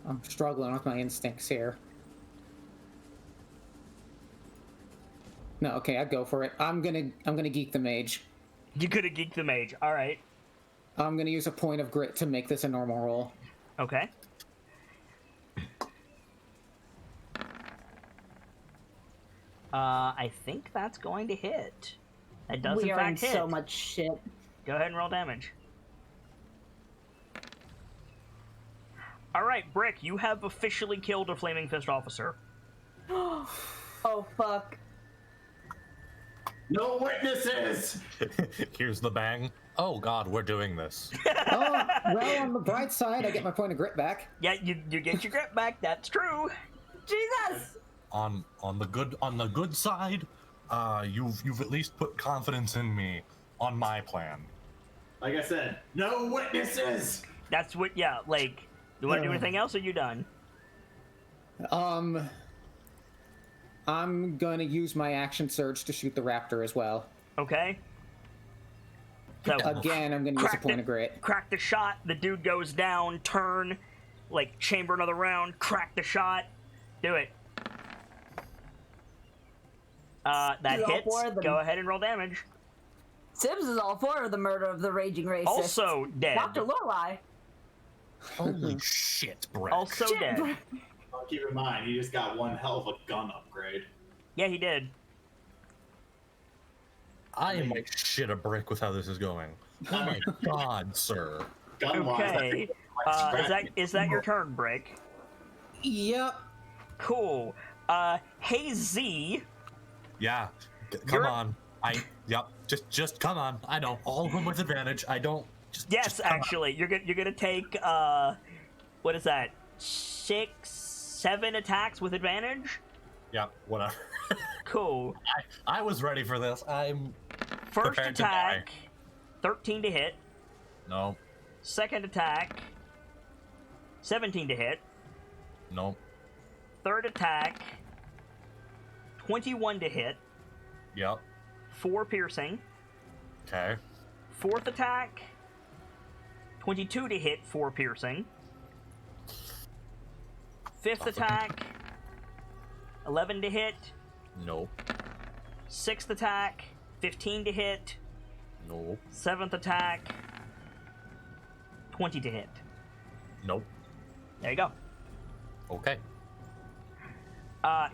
I'm struggling with my instincts here. No, okay, I'd go for it. I'm gonna geek the mage. You could have geeked the mage. All right. I'm gonna use a point of grit to make this a normal roll. Okay. I think that's going to hit. That does We in are in fact hit. so much shit. Go ahead and roll damage. All right, Brick, you have officially killed a Flaming Fist officer. Oh fuck. No witnesses! Here's the bang. Oh god, we're doing this. Oh, well, on the bright side, I get my point of grit back. Yeah, you get your grip back. That's true. Jesus! On the good side, you've at least put confidence in me on my plan. Like I said, no witnesses! That's what. Yeah, like. You want to do anything else? Or you done? I'm gonna use my action surge to shoot the raptor as well. Okay. So Again, I'm gonna use a point of grit. Crack the shot. The dude goes down. Turn, like chamber another round. Crack the shot. Do it. That You're all hits. for them. Go ahead and roll damage. Sims is all for the murder of the raging racist. Also dead. Dr. Lorelei. Holy shit, Brett. Also Shit, dead. bro. Well, keep in mind, he just got one hell of a gun upgrade. Yeah, he did. I might shit a brick with how this is going. Oh my god, sir. Gun-wise, I Okay. think it's like Is that your turn, Brick? Yep. Cool. Hey Z. Yeah, come on. Yep, just come on. I know, all of them with advantage. I don't. Yes, just come on. actually, you're gonna take what is that? 6, 7 attacks with advantage. Yeah, whatever. Cool. I was ready for this. I'm First prepared to die. attack, 13 to hit. No, Second attack, 17 to hit. no. Third attack, 21 to hit. Yep. 4 piercing. Okay. Fourth attack, 22 to hit, 4 piercing. Fifth attack, 11 to hit. Nope. Sixth attack, 15 to hit. Nope. Seventh attack, 20 to hit. Nope. There you go. Okay.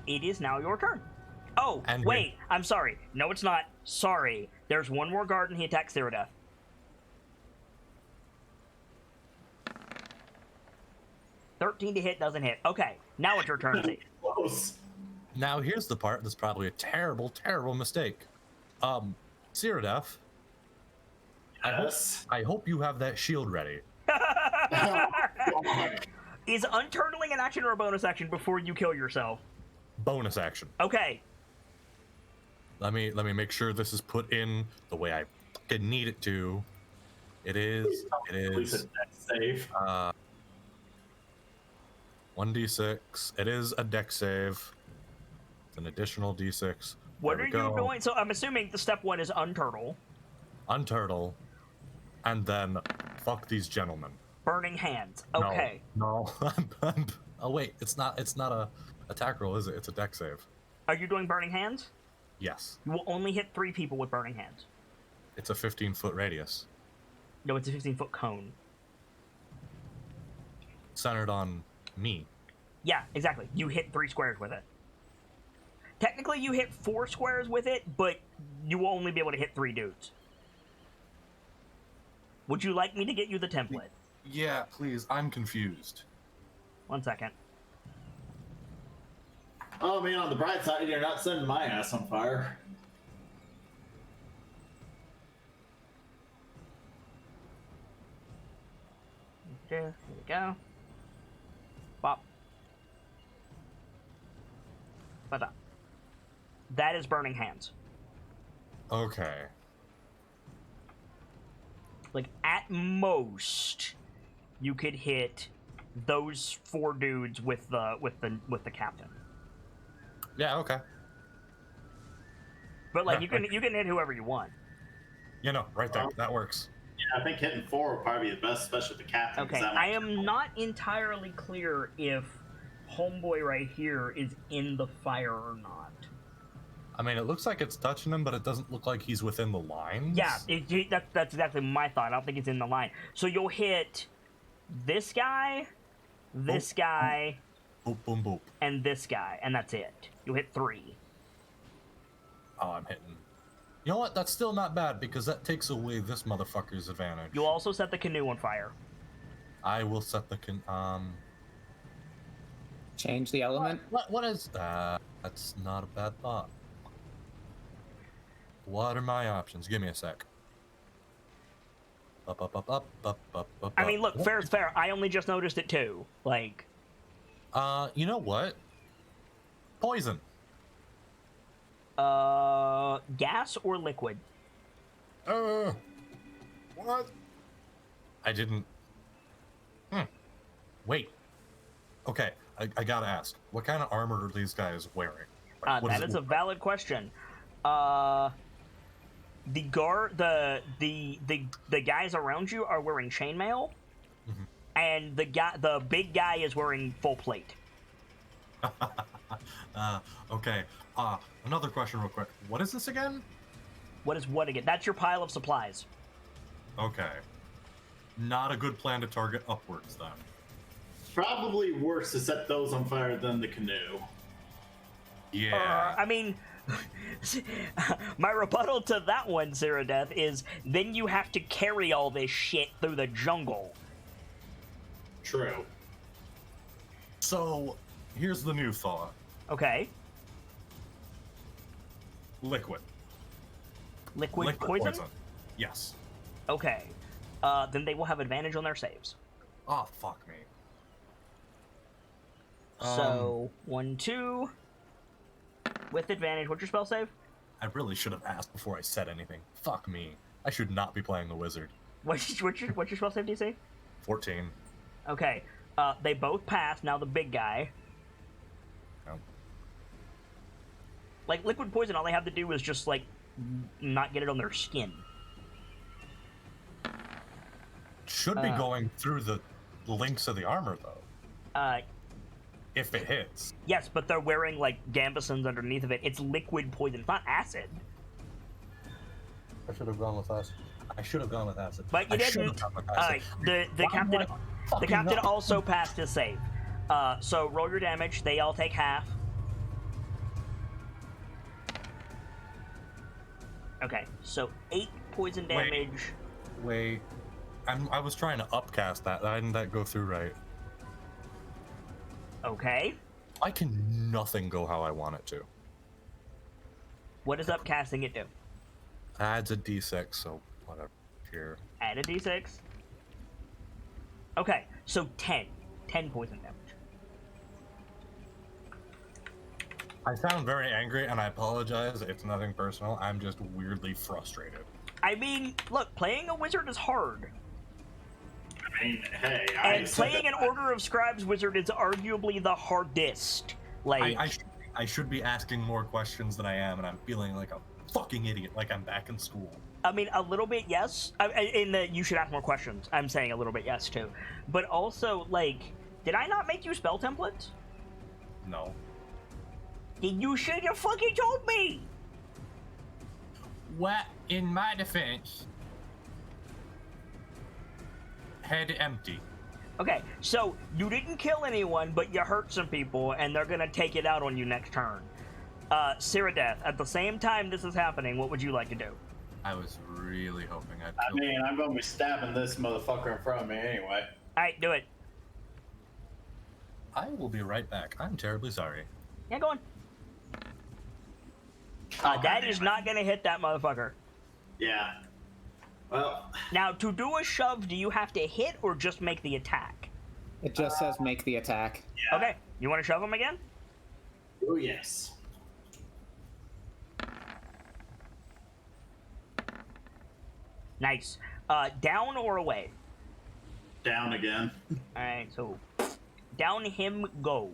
It is now your turn. Oh, And wait, I'm sorry. No, it's not. Sorry. There's one more guard and he attacks Cyrodiil. $13 to hit doesn't hit. Okay, now it's your turn, Z. close. Now here's the part that's probably a terrible, terrible mistake. Cyrodiil, Yes. I hope you have that shield ready. Is unturtling an action or a bonus action before you kill yourself? Bonus action. Okay. Let me make sure this is put in the way I fucking need it to. It is. It Please is. hit that save. 1d6. It is a dex save. It's an additional d6. What There are we you go. doing? So I'm assuming the step 1 is unturtle. Unturtle, and then fuck these gentlemen. Burning hands. No, Okay. No. Oh wait, it's not a attack roll, is it? It's a dex save. Are you doing burning hands? Yes. You will only hit 3 people with burning hands. It's a 15-foot radius, No, it's a 15-foot cone. centered on me. Yeah, exactly. You hit 3 squares with it. Technically, you hit 4 squares with it, but you will only be able to hit 3 dudes. Would you like me to get you the template? Yeah, please. I'm confused. 1 second. Oh man, on the bright side, you're not setting my ass on fire. Here we go. Bop. But that is burning hands. Okay. Like at most, you could hit those 4 dudes with the captain. Yeah. Okay. But like Yeah, you can hit whoever you want. You know, right there. That works. Yeah, I think hitting 4 would probably be the best, especially with the captain. 'cause Okay, that I might- am not entirely clear if homeboy right here is in the fire or not. I mean, it looks like it's touching him, but it doesn't look like he's within the lines. Yeah, that's exactly my thought. I don't think it's in the line. So you'll hit this guy, this guy, Boop, boom, boop. and this guy, and that's it. You'll hit 3. Oh, I'm hitting. You know what? That's still not bad because that takes away this motherfucker's advantage. You'll also set the canoe on fire. I will set the Change the element. What is that? That's not a bad thought. What are my options? Give me a sec. Up. I mean, look, fair is fair. I only just noticed it too. Like, You know what? Poison. gas or liquid? What? I didn't. Wait. Okay, I gotta ask. What kind of armor are these guys wearing? Like, what That does it is a look like? valid question. The guys around you are wearing chainmail, and the big guy is wearing full plate. Okay. Another question real quick. What is this again? What is what again? That's your pile of supplies. Okay. Not a good plan to target upwards, then. Probably worse to set those on fire than the canoe. Yeah. I mean, my rebuttal to that one, Zero Death, is then you have to carry all this shit through the jungle. True. So, here's the new thought. Okay. Liquid. Liquid poison? Yes. Okay. Then they will have advantage on their saves. Oh, fuck me. So, 1, 2. With advantage. What's your spell save? I really should have asked before I said anything. Fuck me. I should not be playing the wizard. What's your spell save, DC? 14. Okay. They both pass. Now the big guy. Oh. Like, liquid poison, all they have to do is just, like, not get it on their skin. Should be going through the links of the armor, though. If it hits. Yes, but they're wearing, like, gambesons underneath of it. It's liquid poison. It's not acid. I should have gone with acid. But you I should didn't. have gone with acid. The Why captain... would I The fucking captain know? also passed his save. So roll your damage. They all take half. Okay, so 8 poison damage. Wait. I was trying to upcast that. Why didn't that go through right? Okay. I can nothing go how I want it to. What does upcasting it do? Adds a d6, so whatever. Here. Add a d6. Okay, so 10. 10 poison damage. I sound very angry, and I apologize. It's nothing personal. I'm just weirdly frustrated. I mean, look, playing a wizard is hard. I mean, hey, And playing an Order of Scribes wizard is arguably the hardest. Like, I should be asking more questions than I am, and I'm feeling like a fucking idiot, like I'm back in school. I mean, a little bit, yes. In that you should ask more questions. I'm saying a little bit, yes, too. But also, like, did I not make you spell templates? No. You should have fucking told me! What, in my defense, head empty. Okay, so you didn't kill anyone, but you hurt some people, and they're gonna take it out on you next turn. Cyrodiath, at the same time this is happening, what would you like to do? I was really hoping I'd I kill mean, I'm going to be stabbing this motherfucker in front of me anyway. Alright, do it. I will be right back. I'm terribly sorry. Yeah, go on. Oh, That goddammit. is not gonna hit that motherfucker. Yeah. Well, Now, to do a shove, do you have to hit or just make the attack? It just says make the attack. yeah. Okay, you want to shove him again? Oh, yes. Nice. Down or away? Down again. Alright, so down him go.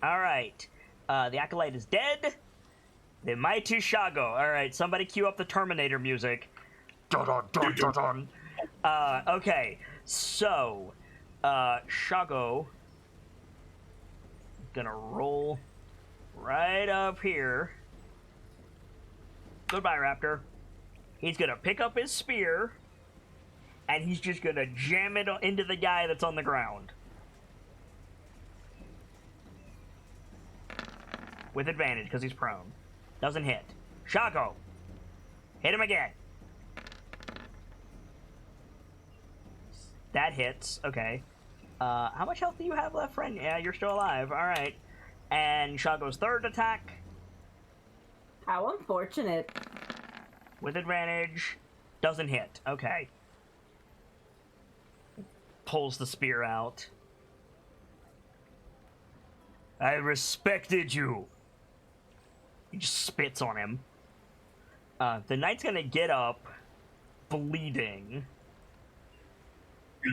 Alright. The Acolyte is dead. The mighty Shago. Alright, somebody cue up the Terminator music. Dun, dun, dun, dun, dun. Okay, so Shago gonna roll right up here. Goodbye, Raptor. He's gonna pick up his spear, and he's just gonna jam it into the guy that's on the ground. With advantage, because he's prone. Doesn't hit. Shaco! Hit him again. That hits. Okay. How much health do you have left, friend? Yeah, you're still alive. Alright. And Shaco's third attack. How unfortunate. With advantage. Doesn't hit. Okay. Pulls the spear out. I respected you. He just spits on him. The knight's gonna get up, bleeding.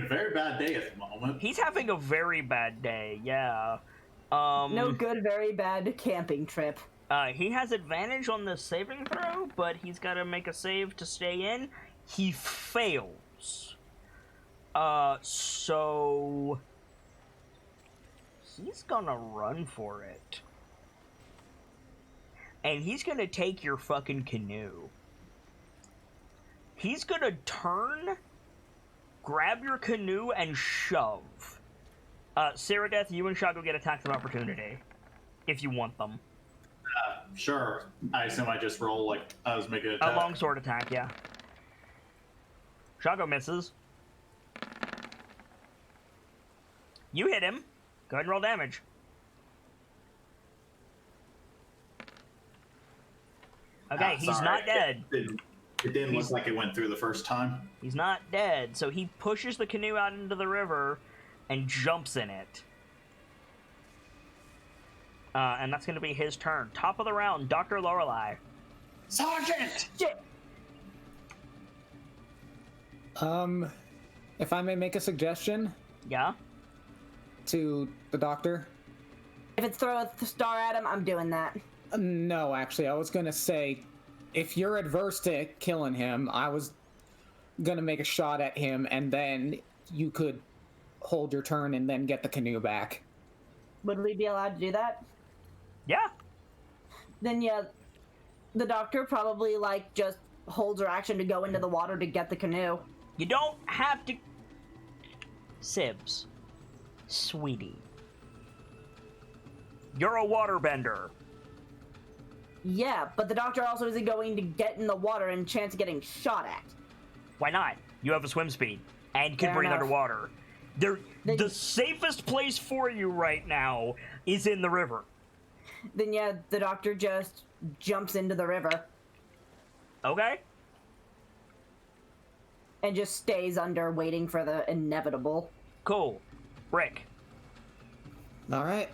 A very bad day at the moment. He's having a very bad day, yeah. No good, very bad camping trip. He has advantage on the saving throw, but he's got to make a save to stay in. He fails. So he's gonna run for it. And he's gonna take your fucking canoe. He's gonna turn, grab your canoe, and shove. Cyrodiil, you and Shago get attacks of opportunity. If you want them. Sure. I assume I just roll like I was making A longsword attack, yeah. Shago misses. You hit him. Go ahead and roll damage. Okay, he's Sorry. not dead. It didn't look like it went through the first time. He's not dead. So he pushes the canoe out into the river and jumps in it. And that's going to be his turn. Top of the round, Dr. Lorelei. Sergeant! Shit! If I may make a suggestion Yeah? to the doctor. If it's throw a star at him, I'm doing that. No, actually, I was gonna say, if you're adverse to killing him, I was gonna make a shot at him, and then you could hold your turn and then get the canoe back. Would we be allowed to do that? Yeah. Then yeah, the doctor probably like just holds her action to go into the water to get the canoe. You don't have to... Sibs. Sweetie. You're a waterbender. Yeah, but the doctor also isn't going to get in the water and chance of getting shot at. Why not? You have a swim speed and can Fair breathe enough. underwater. Then- The safest place for you right now is in the river. Then yeah, the doctor just jumps into the river Okay? and just stays under waiting for the inevitable. Cool. Rick. All right.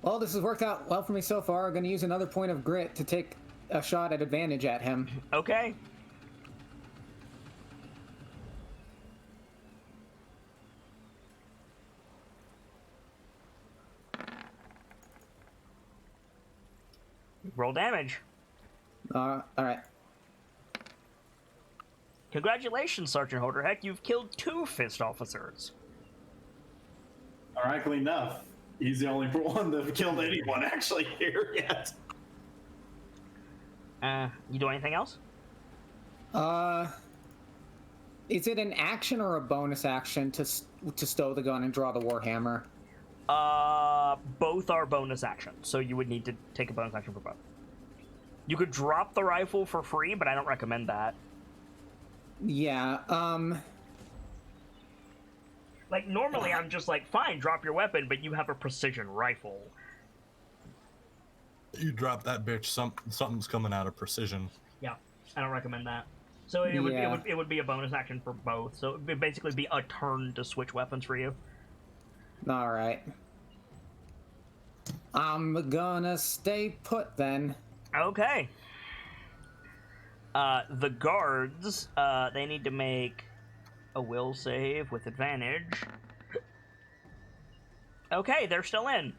Well, this has worked out well for me so far. I'm gonna use another point of grit to take a shot at advantage at him. Okay. Roll damage. All right. Congratulations, Sergeant Holderheck. You've killed 2 fist officers. Ironically enough, he's the only one that killed anyone actually here yet. You do anything else? Is it an action or a bonus action to stow the gun and draw the warhammer? Both are bonus actions, so you would need to take a bonus action for both. You could drop the rifle for free, but I don't recommend that. Yeah. Like, normally I'm just like, fine, drop your weapon, but you have a precision rifle. You drop that bitch, something's coming out of precision. Yeah, I don't recommend that. So it would be a bonus action for both. So it would basically be a turn to switch weapons for you. All right. I'm gonna stay put then. Okay. The guards, they need to make a will save with advantage. Okay, they're still in.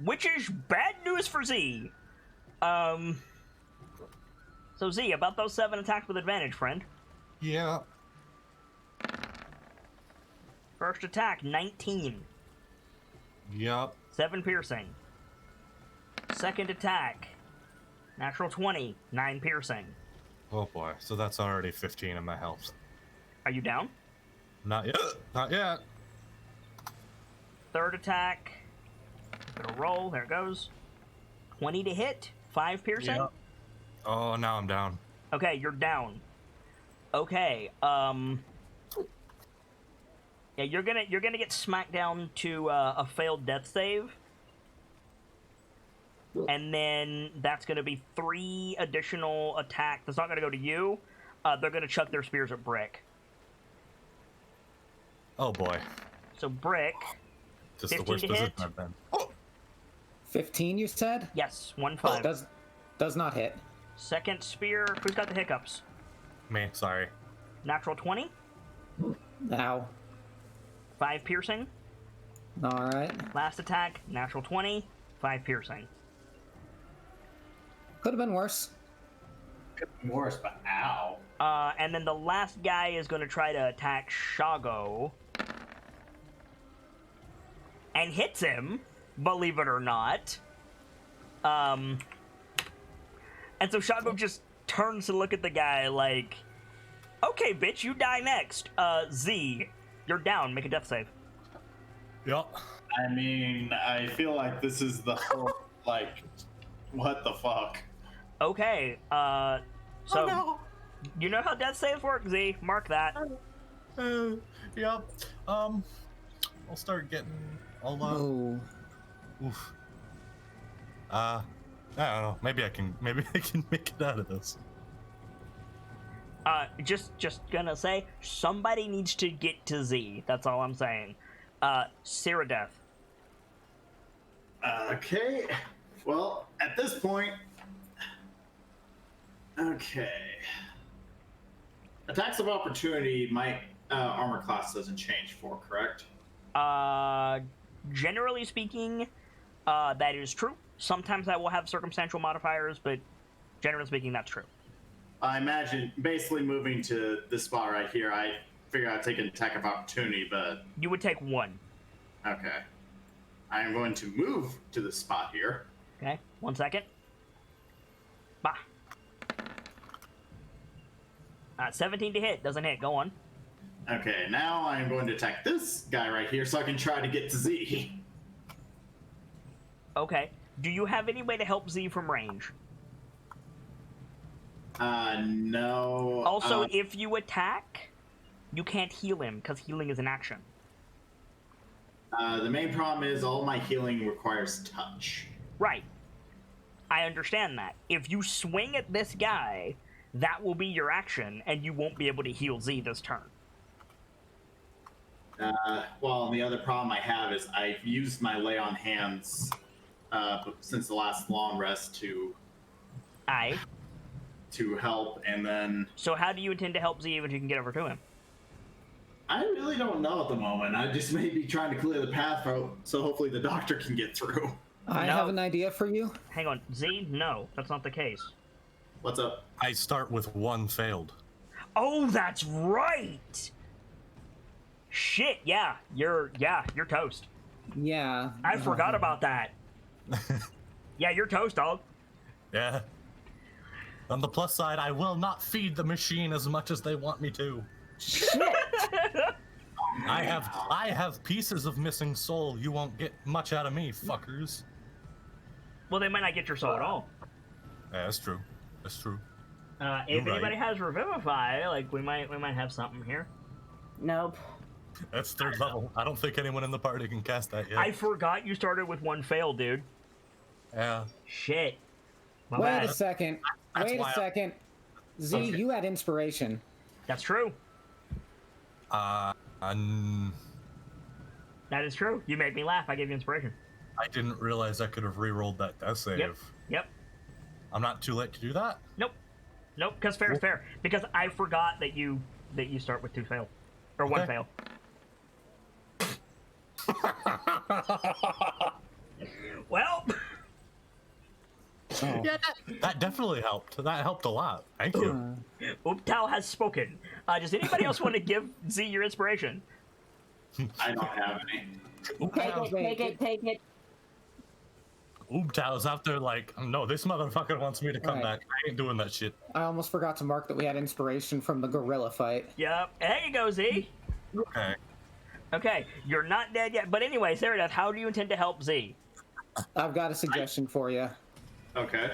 Which is bad news for Z. So Z, about those 7 attacks with advantage, friend. Yeah. First attack, 19. Yup. 7 piercing. Second attack, natural 20, 9 piercing. Oh boy, so that's already 15 of my health. Are you down? Not yet. Not yet. Third attack, gonna roll, there it goes. 20 to hit, 5 piercing. Yep. Oh, now I'm down. Okay, you're down. Okay, yeah, you're gonna get smacked down to a failed death save, and then that's gonna be 3 additional attacks. That's not gonna go to you. They're gonna chuck their spears at Brick. Oh boy. So Brick, Just the 15 worst to hit? position I've been. Oh! 15, you said? yes, 1-5. Does not hit. Second spear, who's got the hiccups? Me, sorry. Natural 20, Ow. 5 piercing. All right. Last attack, natural 20, 5 piercing. Could have been worse. Could be worse, but ow. And then the last guy is going to try to attack Shago. And hits him, believe it or not. And so Shago just turns to look at the guy like, okay, bitch, you die next. Z, you're down. Make a death save. Yup. I mean, I feel like this is the whole, like, what the fuck? Okay, so you know how death saves work, Z. Mark that. Yup. I'll start getting all Oh. Oof. I don't know. Maybe I can make it out of this. Just gonna say, somebody needs to get to Z. That's all I'm saying. Cyrodiil. Okay. Well, at this point. Okay. Attacks of opportunity, my armor class doesn't change for, correct? Generally speaking, that is true. Sometimes I will have circumstantial modifiers, but generally speaking, that's true. I imagine basically moving to this spot right here, I figure I'd take an attack of opportunity, but You would take 1. okay. I am going to move to this spot here. Okay, 1 second. Bah. 17 to hit. Doesn't hit. Go on. Okay, now I am going to attack this guy right here so I can try to get to Z. Okay. Do you have any way to help Z from range? No. Also, if you attack, you can't heal him, because healing is an action. The main problem is all my healing requires touch. Right. I understand that. If you swing at this guy, that will be your action, and you won't be able to heal Z this turn. Well, the other problem I have is I've used my lay on hands since the last long rest to help, and then So how do you intend to help Z if you can get over to him? I really don't know at the moment. I just may be trying to clear the path so hopefully the doctor can get through. I No. have an idea for you. Hang on. Z? No, that's not the case. What's up? I start with 1 failed. Oh, that's right! Shit, yeah. You're toast. Yeah. I forgot about that. Yeah, you're toast, dog. Yeah. On the plus side, I will not feed the machine as much as they want me to. Shit. I have pieces of missing soul. You won't get much out of me, fuckers. Well, they might not get your soul at all. Yeah, that's true. That's true. If You're right. anybody has Revivify, like we might have something here. Nope. That's 3rd level. I don't think anyone in the party can cast that yet. I forgot you started with 1 fail, dude. Yeah. Shit. My Wait bad. a second. That's Wait a why I- second. Z, Okay. you had inspiration. That's true. And That is true. You made me laugh. I gave you inspiration. I didn't realize I could have re-rolled that death save. Yep. I'm not too late to do that? Nope. Because fair is fair. Because I forgot that you start with 2 fail. Or 1 Okay. fail. Well, Oh. Yeah, that definitely helped. That helped a lot. Thank you. Ooptao has spoken. Does anybody else want to give Z your inspiration? I don't have any. Take it. Oobtow's out there like, no, this motherfucker wants me to come Right. back. I ain't doing that shit. I almost forgot to mark that we had inspiration from the gorilla fight. Yep. There you go, Z. Okay. Okay, you're not dead yet. But anyway, Sarah, how do you intend to help Z? I've got a suggestion for you. Okay.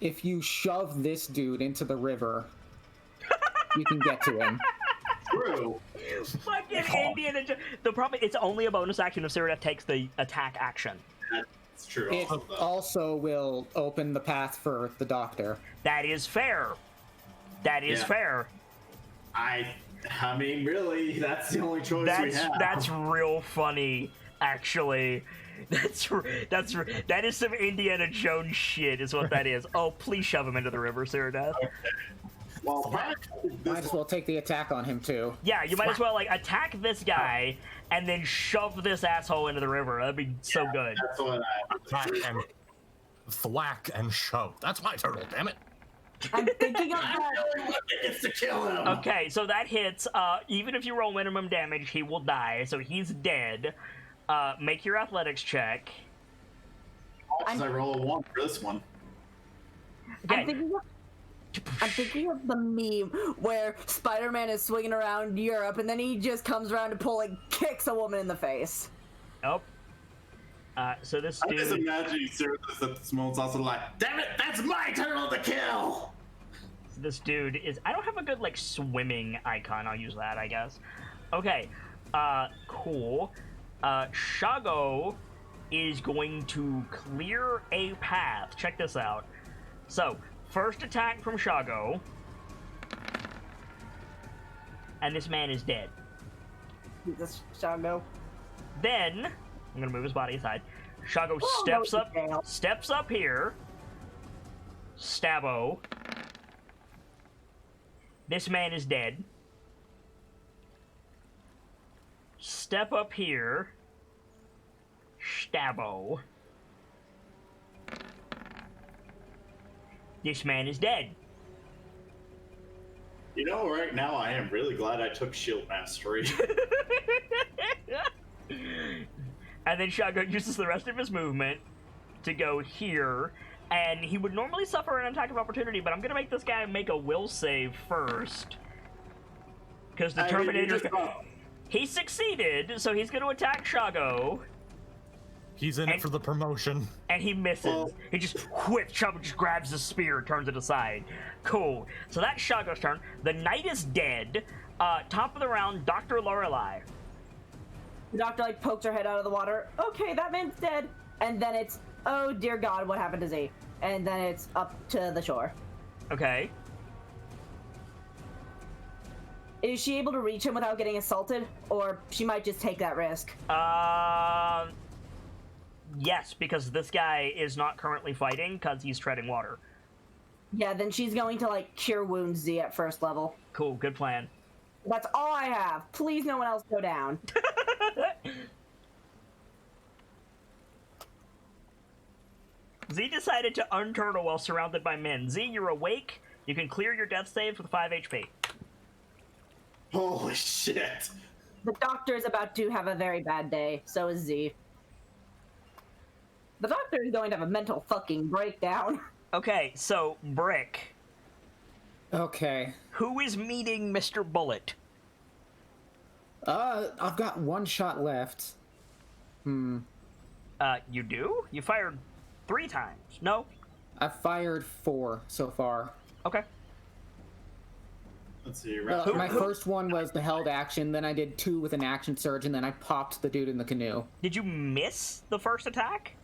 If you shove this dude into the river, you can get to him. True. Fucking Indiana Jones. The problem, it's only a bonus action if Sarah takes the attack action. That's true. It Also, though. also will open the path for the doctor. That is fair. That is Yeah. fair. I mean, really, that's the only choice we have. That's real funny, actually. That is some Indiana Jones shit, is what that is. Oh, please shove him into the river, Sarah. Well, practically, Might as well take the attack on him too. Yeah, you might as well like attack this guy and then shove this asshole into the river. That'd be so good. that's what I. Attack and thwack and shove. That's my turtle, damn it. I'm thinking of I'm that. the only one that gets to kill him. Okay, so that hits. Even if you roll minimum damage, he will die, so he's dead. Make your athletics check. Watch as I roll a 1 for this one. Okay. I'm thinking of the meme where Spider-Man is swinging around Europe and then he just comes around to pull and kicks a woman in the face. Oh. So this I'm just dude. imagining Cyrus at this moment's also like, damn it, that's my turtle to kill! This dude is. I don't have a good like swimming icon. I'll use that, I guess. Okay. Cool. Shago is going to clear a path. Check this out. So, first attack from Shago. And this man is dead. Jesus, Shago. Then, I'm gonna move his body aside. Shago Oh, steps no, up, fail. steps up here. Stabbo. This man is dead. Step up here. Stabbo. This man is dead. You know, right now I am really glad I took Shield Mastery. And then Shago uses the rest of his movement to go here. And he would normally suffer an attack of opportunity, but I'm gonna make this guy make a will save first. Because the I mean, you Terminator... just- He succeeded, so he's gonna attack Shago, He's in it for the promotion. and he misses. Well- He just whips, Shago just grabs the spear, turns it aside. Cool. So that's Shago's turn. The knight is dead. Top of the round, Dr. Lorelei. The doctor like pokes her head out of the water. Okay, that man's dead. And then it's, oh dear God, what happened to Z? And then it's up to the shore. Okay. Is she able to reach him without getting assaulted? Or she might just take that risk? Yes, because this guy is not currently fighting because he's treading water. Yeah, then she's going to like cure wounds Z at first level. Cool, good plan. That's all I have. Please no one else go down. Z decided to unturtle while surrounded by men. Z, you're awake. You can clear your death saves with 5 HP. Holy shit. The doctor is about to have a very bad day. So is Z. The doctor is going to have a mental fucking breakdown. Okay, so, Brick. Okay. Who is meeting Mr. Bullet? I've got 1 shot left. You do? You fired 3 times. No? I've fired 4 so far. Okay. Let's see. My first one was the held action, then I did 2 with an action surge, and then I popped the dude in the canoe. Did you miss the first attack?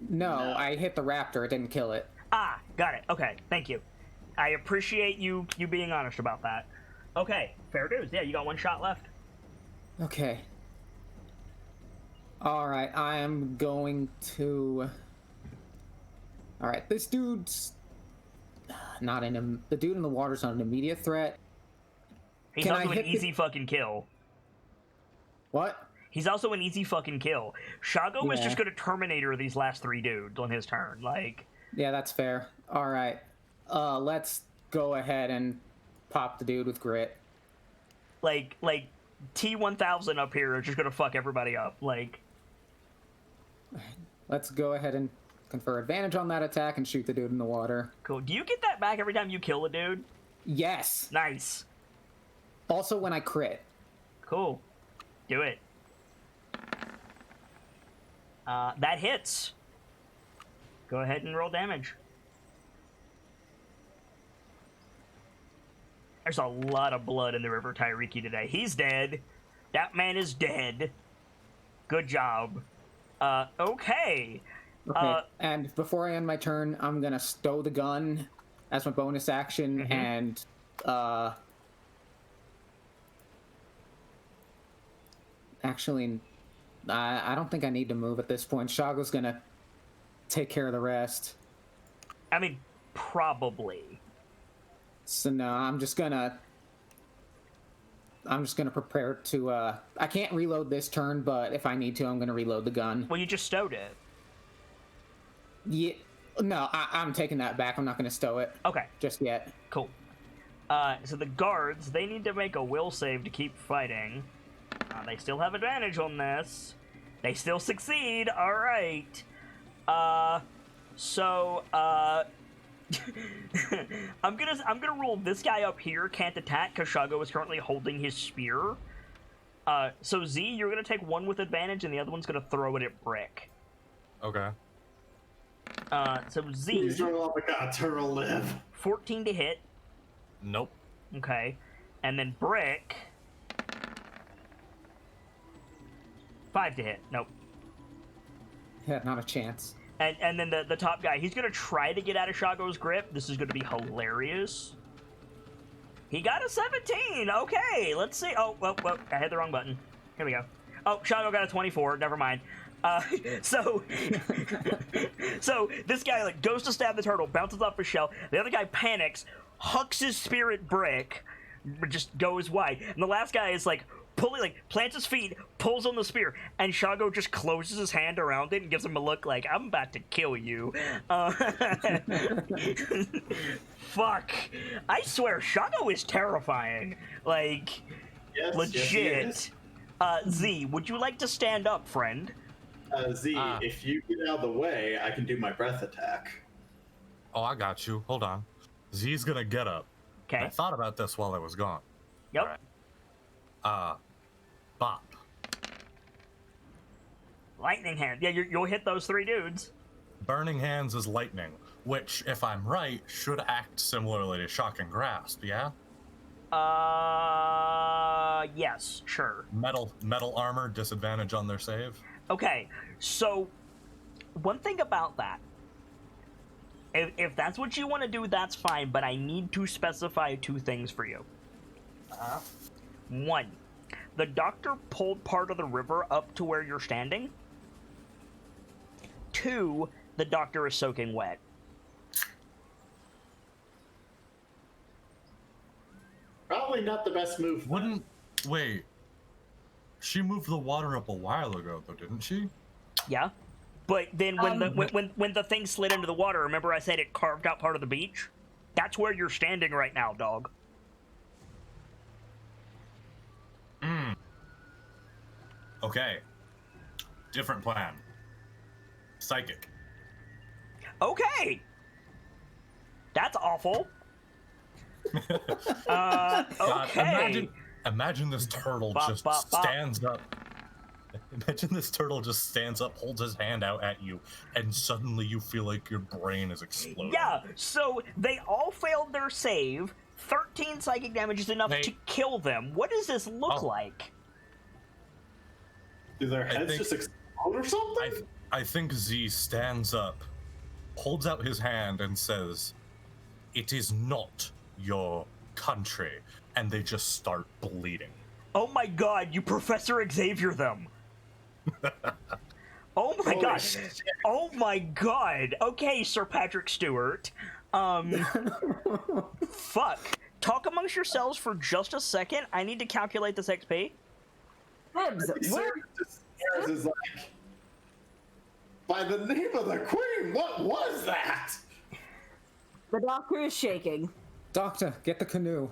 No, I hit the raptor, it didn't kill it. Ah, got it. Okay, thank you. I appreciate you being honest about that. Okay, fair dues. Yeah, you got 1 shot left. Okay. Alright, I am going to... Alright, this dude's... not in the dude in the water's not an immediate threat. He's Can also I an hit easy fucking kill. What? He's also an easy fucking kill. Shago is Yeah. just gonna Terminator these last 3 dudes on his turn. Like, Yeah, that's fair. Alright. Let's go ahead and pop the dude with grit. like T-1000 up here is just gonna fuck everybody up. Like, Let's go ahead and confer advantage on that attack and shoot the dude in the water. cool. Do you get that back every time you kill a dude? Yes! Nice. Also when I crit. Cool. Do it. That hits. Go ahead and roll damage. There's a lot of blood in the River Tairiki today. He's dead. That man is dead. Good job. Okay. Okay, and before I end my turn, I'm gonna stow the gun as my bonus action, and actually, I don't think I need to move at this point. Shago's gonna take care of the rest. I mean, probably. So no, I'm just gonna prepare to. I can't reload this turn, but if I need to, I'm gonna reload the gun. Well, you just stowed it. Yeah, no, I'm taking that back. I'm not gonna stow it Okay, just yet. cool. So the guards, they need to make a will save to keep fighting. They still have advantage on this. They still succeed. All right. So I'm gonna rule this guy up here can't attack because Shago is currently holding his spear. So Z, you're gonna take 1 with advantage, and the other one's gonna throw it at Brick. Okay. So Z, Please roll up. I got a turtle live. 14 to hit. Nope. Okay, and then Brick, 5 to hit. Nope. Yeah, not a chance. And then the top guy, he's gonna try to get out of Shago's grip. This is gonna be hilarious. He got a 17. Okay, let's see. Oh, well, I hit the wrong button. Here we go. Oh, Shago got a 24. Never mind. So this guy like goes to stab the turtle, bounces off his shell. The other guy panics, hucks his spear at Brick, just goes wide. And the last guy is like plants his feet, pulls on the spear, and Shago just closes his hand around it and gives him a look like, I'm about to kill you. Fuck. I swear, Shago is terrifying. Like, Yes, legit. yes, Z, would you like to stand up, friend? Z, if you get out of the way, I can do my breath attack. Oh, I got you. Hold on. Z's gonna get up. Okay. I thought about this while I was gone. Yep. Alright. Bop. Lightning hand. Yeah, you'll hit those 3 dudes. Burning Hands is lightning, which, if I'm right, should act similarly to Shocking Grasp, yeah? Yes, sure. Metal armor, disadvantage on their save. Okay, so one thing about that, if that's what you want to do, that's fine, but I need to specify 2 things for you. 1, the doctor pulled part of the river up to where you're standing. 2, the doctor is soaking wet. Probably not the best move. Wait. She moved the water up a while ago, though, didn't she? Yeah, but then when the thing slid into the water, remember I said it carved out part of the beach? That's where you're standing right now, dog. Okay. Different plan. Psychic. Okay. That's awful. Okay. Imagine this turtle just stands up. Imagine this turtle just stands up, holds his hand out at you, and suddenly you feel like your brain is exploding. Yeah, so they all failed their save. 13 psychic damage is enough Hey. to kill them. What does this look Oh. like? Do their heads think- just explode or something? I think Z stands up, holds out his hand, and says, "It is not your country," and they just start bleeding. Oh my god, you Professor Xavier them. Oh my Holy god. shit. Oh my god. Okay, Sir Patrick Stewart. Fuck. Talk amongst yourselves for just a second. I need to calculate this XP. Fibs, Sarah where just stares is like, by the name of the queen, what was that? the doctor is shaking. Doctor, get the canoe.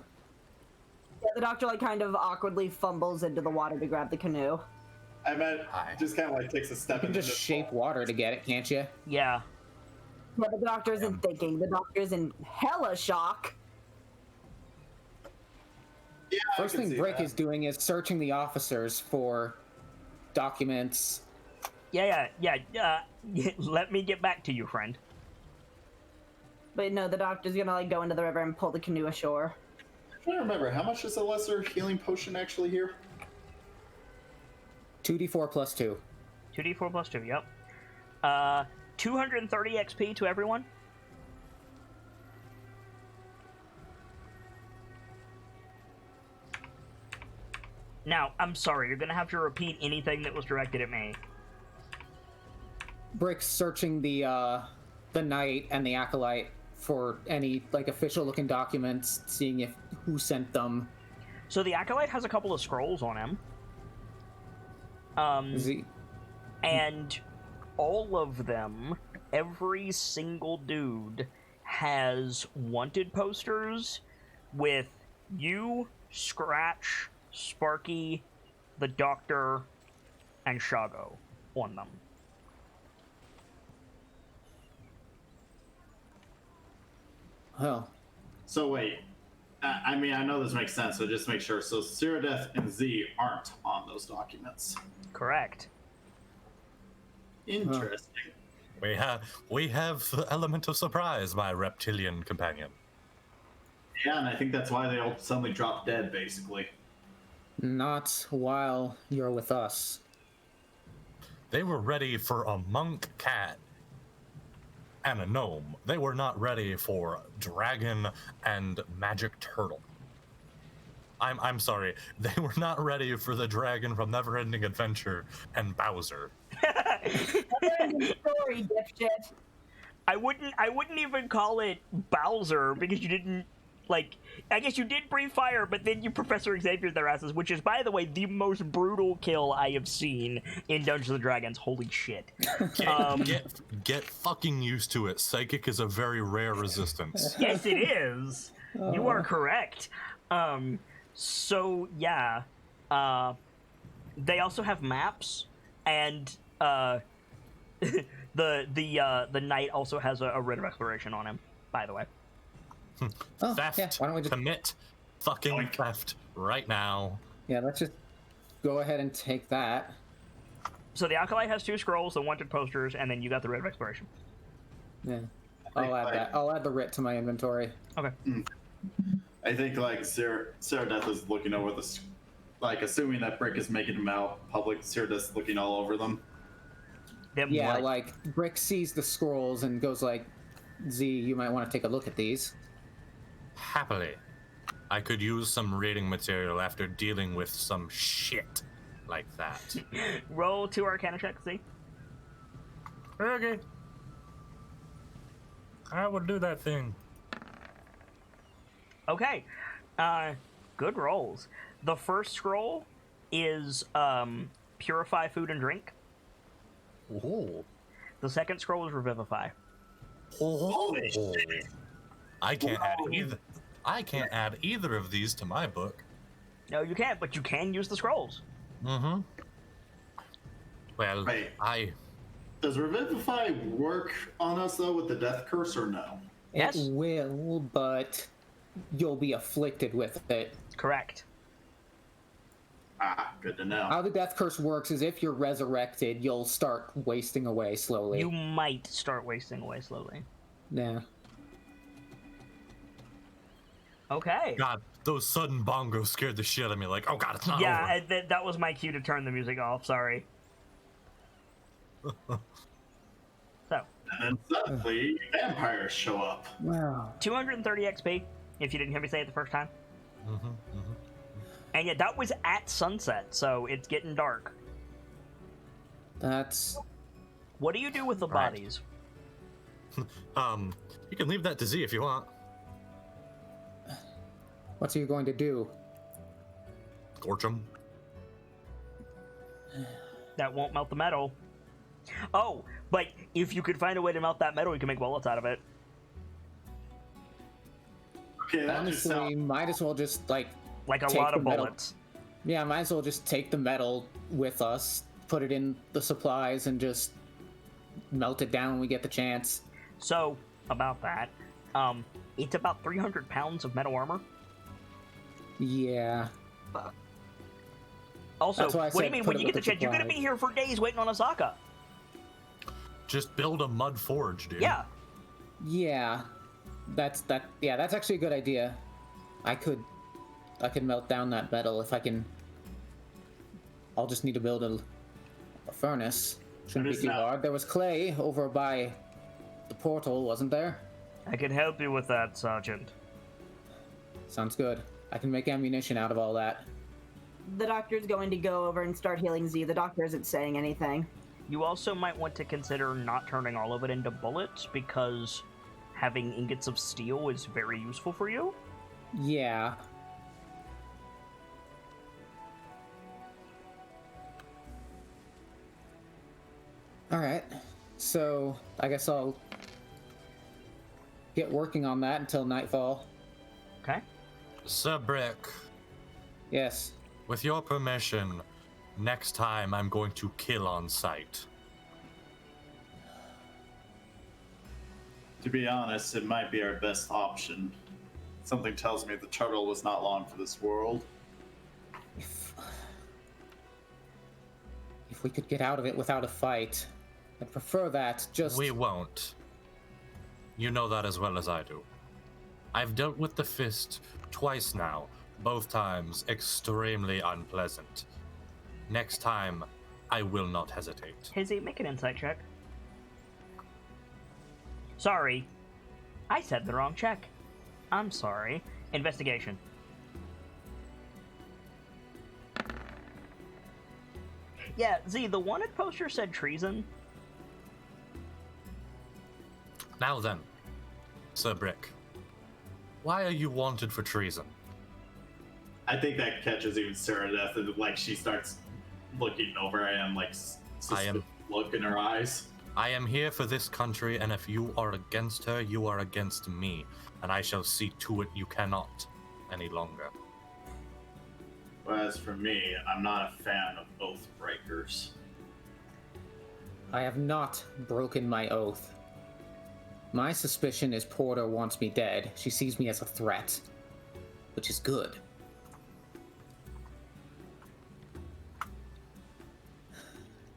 Yeah, the doctor like kind of awkwardly fumbles into the water to grab the canoe. I meant Hi. just kind of like takes a step You can and just then shape water to get it, can't you? Yeah. Yeah, the doctor isn't thinking. The doctor is in hella shock. Yeah, I First can thing see Brick that. is doing is searching the officers for documents. Yeah. Let me get back to you, friend. But no, the doctor's gonna like go into the river and pull the canoe ashore. I'm trying to remember, how much is a lesser healing potion actually here? 2d4 plus 2. 2d4 plus 2, yep. 230 XP to everyone. Now, I'm sorry, you're gonna have to repeat anything that was directed at me. Brick's searching the knight and the acolyte for any like official looking documents, seeing if who sent them. So the Acolyte has a couple of scrolls on him. Is he? And all of them, every single dude, has wanted posters with you, Scratch, Sparky, the Doctor, and Shago on them. Well, So wait, I mean, I know this makes sense, so just make sure. So Cyrodiil and Z aren't on those documents. Correct. Interesting. We have the element of surprise, my reptilian companion. Yeah, and I think that's why they all suddenly dropped dead, basically. not while you're with us. They were ready for a monk cat and a gnome. They were not ready for dragon and magic turtle. I'm sorry. They were not ready for the dragon from Neverending Adventure and Bowser. Story, dipshit. I wouldn't even call it Bowser because you didn't like. I guess you did breathe fire, but then you Professor Xavier their asses, which is, by the way, the most brutal kill I have seen in Dungeons and Dragons. Holy shit! Get fucking used to it. Psychic is a very rare resistance. Yes, it is. You are correct. So yeah, they also have maps, and the knight also has a writ of exploration on him. By the way. Oh, Theft. yeah. Why don't we just? Commit fucking theft right now. Yeah, let's just go ahead and take that. So the Acolyte has 2 scrolls, the wanted posters, and then you got the writ of exploration. Yeah, I'll add that. I'll add the writ to my inventory. Okay. I think like Cyrodiil is looking over this, like assuming that Brick is making them out public. Cyrodiil's looking all over them. Then Yeah, what? like Brick sees the scrolls and goes like, "Z, you might want to take a look at these." Happily. I could use some reading material after dealing with some shit like that. Roll 2 Arcana checks, see? Okay. I will do that thing. Okay. Good rolls. The first scroll is Purify Food and Drink. Ooh. The second scroll is Revivify. Holy shit. I can't add either. I can't add either of these to my book. No, you can't, but you can use the scrolls. Mm-hmm. Well, Right. I Does Revivify work on us though with the death curse or no? Yes. It will, but you'll be afflicted with it. Correct. Ah, good to know. How the death curse works is if you're resurrected, you'll start wasting away slowly. You might start wasting away slowly. Yeah. Okay. God, those sudden bongos scared the shit out of me. Like, oh god, it's not over. Yeah, that was my cue to turn the music off. Sorry. So, And then suddenly, vampires show up. Wow. 230 XP, if you didn't hear me say it the first time. And yeah, that was at sunset, so it's getting dark. That's... What do you do with the Right. bodies? You can leave that to Z if you want. What are you going to do? Torch them. That won't melt the metal. Oh, but if you could find a way to melt that metal, you can make bullets out of it. Okay, that just Honestly, sounds. might as well just, like Like a take lot of the metal. bullets. Yeah, might as well just take the metal with us, put it in the supplies, and just melt it down when we get the chance. So, about that, it's about 300 pounds of metal armor. Yeah. Also, That's why I what do you said mean put when it you get the with the chance? You're gonna be supplies. here for days waiting on Asaka. Just build a mud forge, dude. Yeah. Yeah. That's actually a good idea. I could melt down that metal if I can. I'll just need to build a furnace. Shouldn't That be is too not- hard. There was clay over by the portal, wasn't there? I can help you with that, Sergeant. Sounds good. I can make ammunition out of all that. The doctor's going to go over and start healing Z. The doctor isn't saying anything. You also might want to consider not turning all of it into bullets, because having ingots of steel is very useful for you. Yeah. Alright. So, I guess I'll get working on that until nightfall. Okay? Sir Brick, Yes. with your permission, next time I'm going to kill on sight. To be honest, it might be our best option. Something tells me the turtle was not long for this world. If we could get out of it without a fight, I'd prefer that. Just We won't. You know that as well as I do. I've dealt with the fist twice now, both times extremely unpleasant. Next time, I will not hesitate. Hizzy, make an insight check. Sorry. I said the wrong check. I'm sorry. Investigation. Yeah, Z, the wanted poster said treason. Now then, Sir Brick, why are you wanted for treason? I think that catches even Sarah Death, and like she starts looking over and like I am- look in her eyes. I am here for this country, and if you are against her, you are against me, and I shall see to it you cannot any longer. Whereas for me, I'm not a fan of oath breakers. I have not broken my oath. My suspicion is Porter wants me dead. She sees me as a threat, which is good.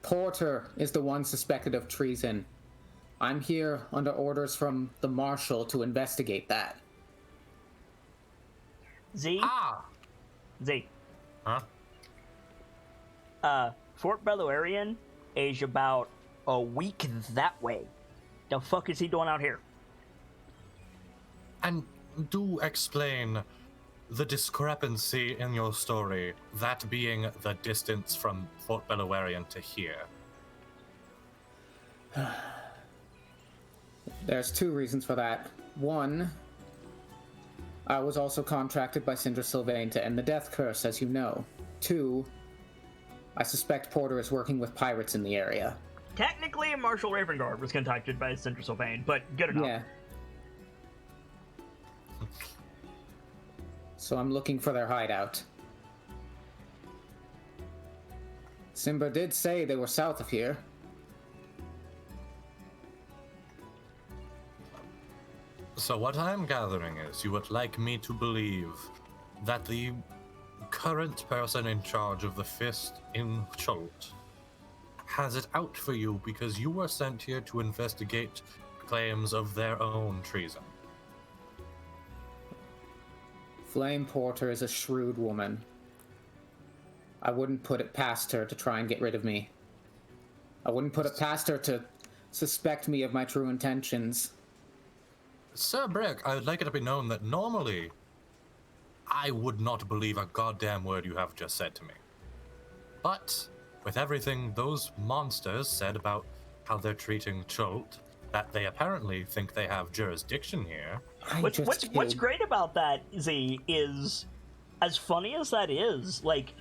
Porter is the one suspected of treason. I'm here under orders from the Marshal to investigate that. Z? Ah! Z. Huh? Fort Beluarian is about a week that way. The fuck is he doing out here? And do explain the discrepancy in your story, that being the distance from Fort Beluarian to here. There's two reasons for that. One, I was also contracted by Sindra Sylvain to end the Death Curse, as you know. Two, I suspect Porter is working with pirates in the area. Technically, Marshal Ravengard was contacted by Central Sylvain, but good enough. Yeah. So I'm looking for their hideout. Simba did say they were south of here. So what I'm gathering is you would like me to believe that the current person in charge of the Fist in Chult has it out for you because you were sent here to investigate claims of their own treason. Flame Porter is a shrewd woman. I wouldn't put it past her to try and get rid of me. I wouldn't put it past her to suspect me of my true intentions. Sir Brick, I would like it to be known that normally I would not believe a goddamn word you have just said to me. But with everything those monsters said about how they're treating Chult, that they apparently think they have jurisdiction here. What's great about that, Z, is as funny as that is, like,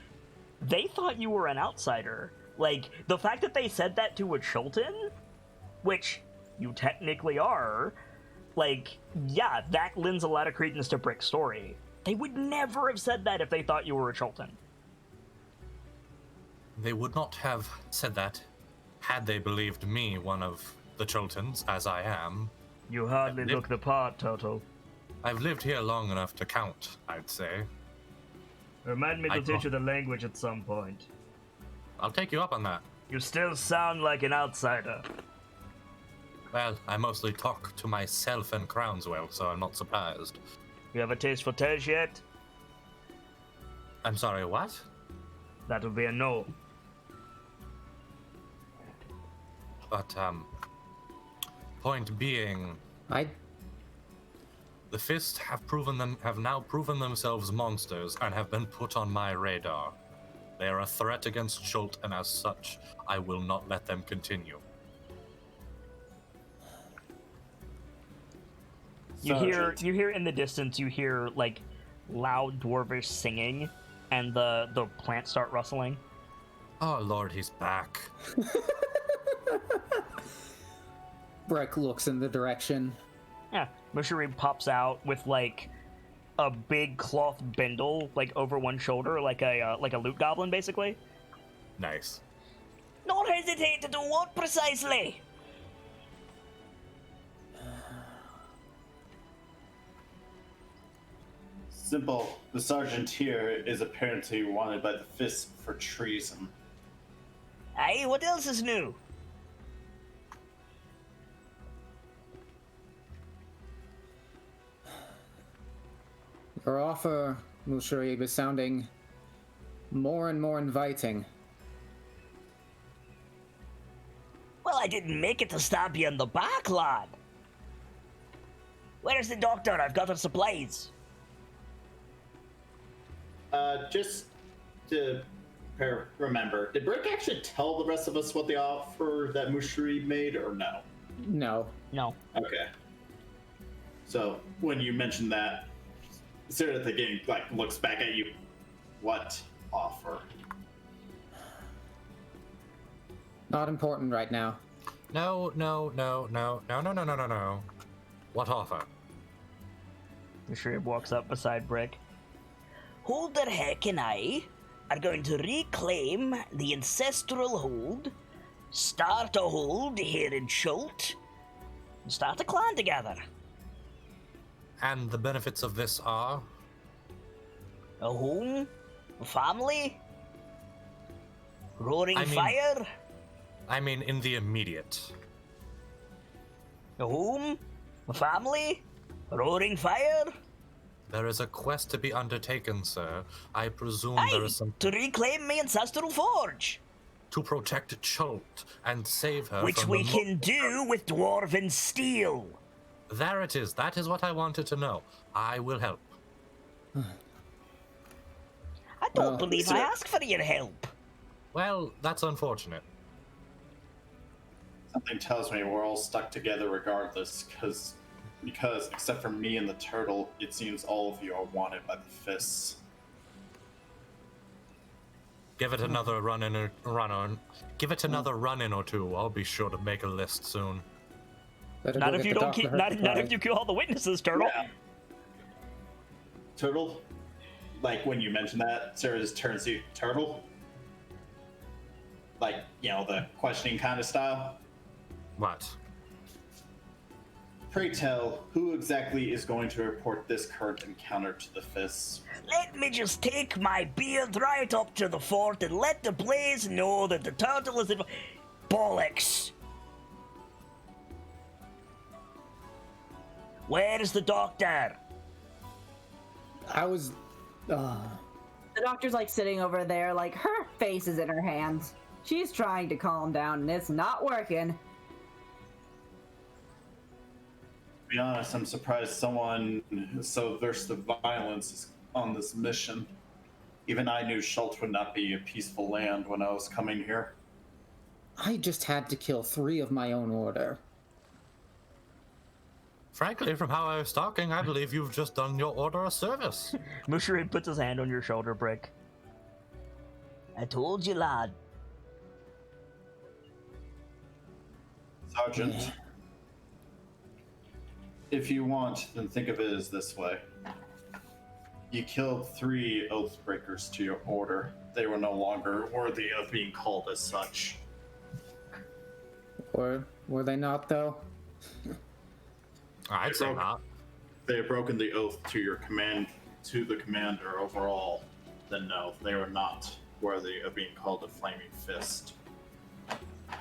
they thought you were an outsider. Like, the fact that they said that to a Chultan, which you technically are, like, yeah, that lends a lot of credence to Brick's story. They would never have said that if they thought you were a Chultan. They would not have said that had they believed me one of the Chultans, as I am. You hardly look the part, Toto. I've lived here long enough to count, I'd say. Remind me to teach you the language at some point. I'll take you up on that. You still sound like an outsider. Well, I mostly talk to myself and Crownswell, so I'm not surprised. You have a taste for Tej yet? I'm sorry, what? That would be a no. But, point being, the Fist have now proven themselves monsters and have been put on my radar. They are a threat against Chult, and as such, I will not let them continue. You hear in the distance, you hear, like, loud dwarvish singing, and the plants start rustling. Oh lord, he's back. Breck looks in the direction. Yeah, Mushari pops out with, like, a big cloth bindle, like, over one shoulder, like a loot goblin, basically. Nice. Don't hesitate to do what precisely? Simple. The sergeant here is apparently wanted by the Fist for treason. Aye, what else is new? Your offer, Musharib, is sounding more and more inviting. Well, I didn't make it to stab you in the back, lad. Where's the doctor? I've got the supplies. Just to remember, did Brick actually tell the rest of us what the offer that Mushari made, or no? No. No. Okay. So when you mentioned that, Sarah again looks back at you. What offer? Not important right now. No. What offer? Mushari walks up beside Brick. Who the heck and I are going to reclaim the ancestral hold, start a hold here in Chult, and start a clan together. And the benefits of this are? A home, a family, roaring I mean- fire, I mean, in the immediate. a home, a family, roaring fire. There is a quest to be undertaken, sir. I presume Aye, there is some... to reclaim my ancestral forge, to protect Chult and save her which from we the can do with dwarven steel. There it is. That is what I wanted to know. I will help. I don't Well, believe I asked for your help. Well, that's unfortunate. Something tells me we're all stuck together regardless, because except for me and the turtle, it seems all of you are wanted by the Fists. Give it another Give it another run-in or two. I'll be sure to make a list soon. Better Not go if get you the don't doctor keep. her Not supply. if you kill all the witnesses, Turtle. Yeah. Turtle? Like when you mention that, Sarah just turns to you, Turtle? Like, the questioning kind of style. What? Pray tell, who exactly is going to report this current encounter to the Fists? Let me just take my beard right up to the fort and let the blaze know that the turtle is in. Bollocks! Where is the doctor? I was. The doctor's like sitting over there, like her face is in her hands. She's trying to calm down, and it's not working. To be honest, I'm surprised someone so versed to violence is on this mission. Even I knew Schultz would not be a peaceful land when I was coming here. I just had to kill 3 of my own order. Frankly, from how I was talking, I believe you've just done your order a service. Mushroom puts his hand on your shoulder, Brick. I told you, lad. Sergeant, Yeah. if you want, then think of it as this way. You killed 3 Oathbreakers to your order. They were no longer worthy of being called as such. Or were they not, though? I'd say not. They have broken the oath to your to the commander overall. Then no, they were not worthy of being called a flaming fist.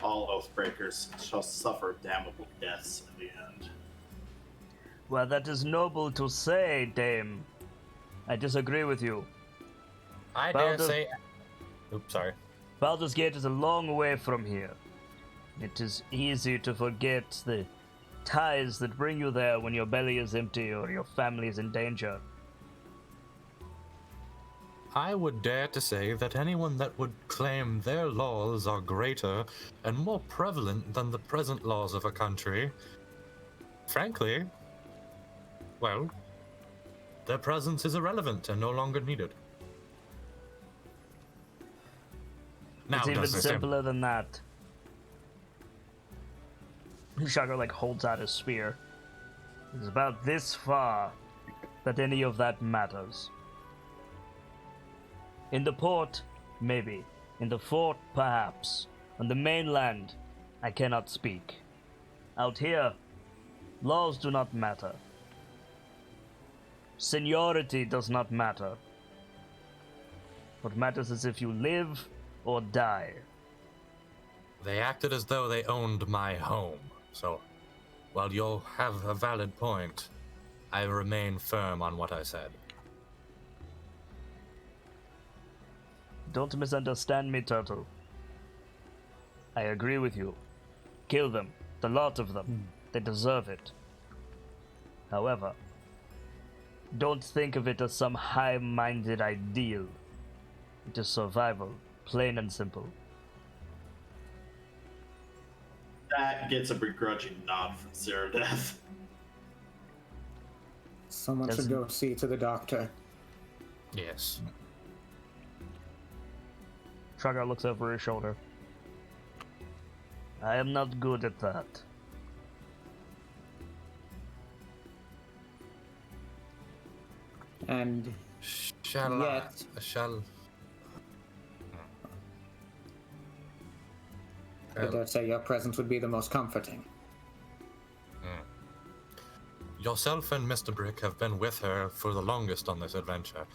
All Oathbreakers shall suffer damnable deaths in the end. Well, that is noble to say, Dame. I disagree with you. I Well, dare say. Oops, sorry. Baldur's Gate is a long way from here. It is easy to forget the ties that bring you there when your belly is empty or your family is in danger. I would dare to say that anyone that would claim their laws are greater and more prevalent than the present laws of a country, frankly, well, their presence is irrelevant and no longer needed. Now, It's even does this simpler than that. Shugger like holds out his spear. It's about this far that any of that matters. In the port, maybe. In the fort, perhaps. On the mainland, I cannot speak. Out here, laws do not matter. Seniority does not matter. What matters is if you live or die. They acted as though they owned my home, so while you'll have a valid point, I remain firm on what I said. Don't misunderstand me, Turtle. I agree with you. Kill them, the lot of them. They deserve it. However, don't think of it as some high-minded ideal. It is survival, plain and simple. That gets a begrudging nod from Zeradeth. Someone should Doesn't- go see to the doctor. Yes. Tragar looks over his shoulder. I am not good at that. And Shall Yet. shall I dare say your presence would be the most comforting. yourself and Mr. Brick have been with her for the longest on this adventure.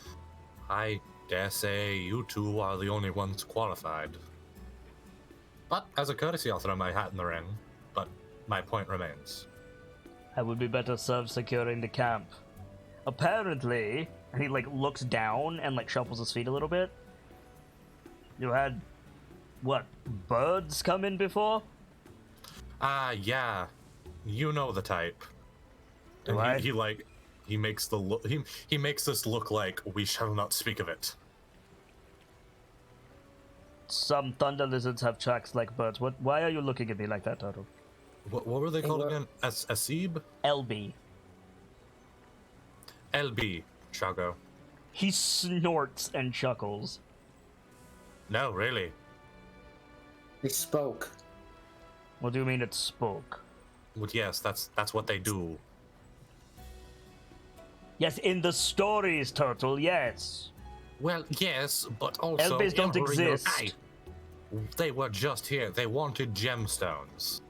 I dare say you two are the only ones qualified. But as a courtesy, I'll throw my hat in the ring. But my point remains. I would be better served securing the camp. Apparently, and he like looks down and like shuffles his feet a little bit. You had what, birds come in before? Yeah. You know the type. Do And I? he makes the look he makes this look like we shall not speak of it. Some thunder lizards have tracks like birds. Why are you looking at me like that, Turtle? What were they called were- again? Icive? LB. LB, Chago. He snorts and chuckles. No, really. They spoke. What do you mean it spoke? Well, yes, that's what they do. Yes, in the stories, Turtle, yes. Well, yes, but also Elbes don't in real exist. life, they were just here. They wanted gemstones.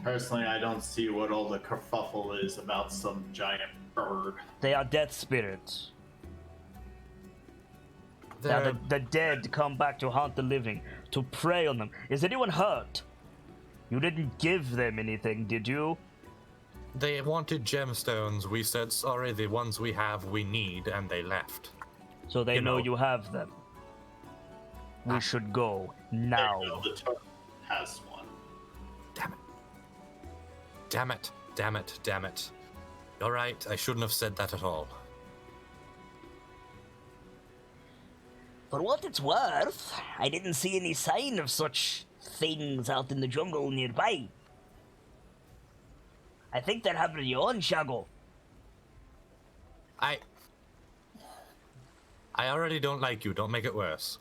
Personally, I don't see what all the kerfuffle is about some giant bird. They are death spirits. Now They're, the dead come back to haunt the living, to prey on them. Is anyone hurt? You didn't give them anything, did you? They wanted gemstones. We said, sorry, the ones we have we need, and they left. So they You know know. you have them. We should go now. They know the totem has one. Damn it. Damn it. Damn it. Damn it. You're right, I shouldn't have said that at all. For what it's worth, I didn't see any sign of such things out in the jungle nearby. I think they're having you on, Shago. I already don't like you, don't make it worse.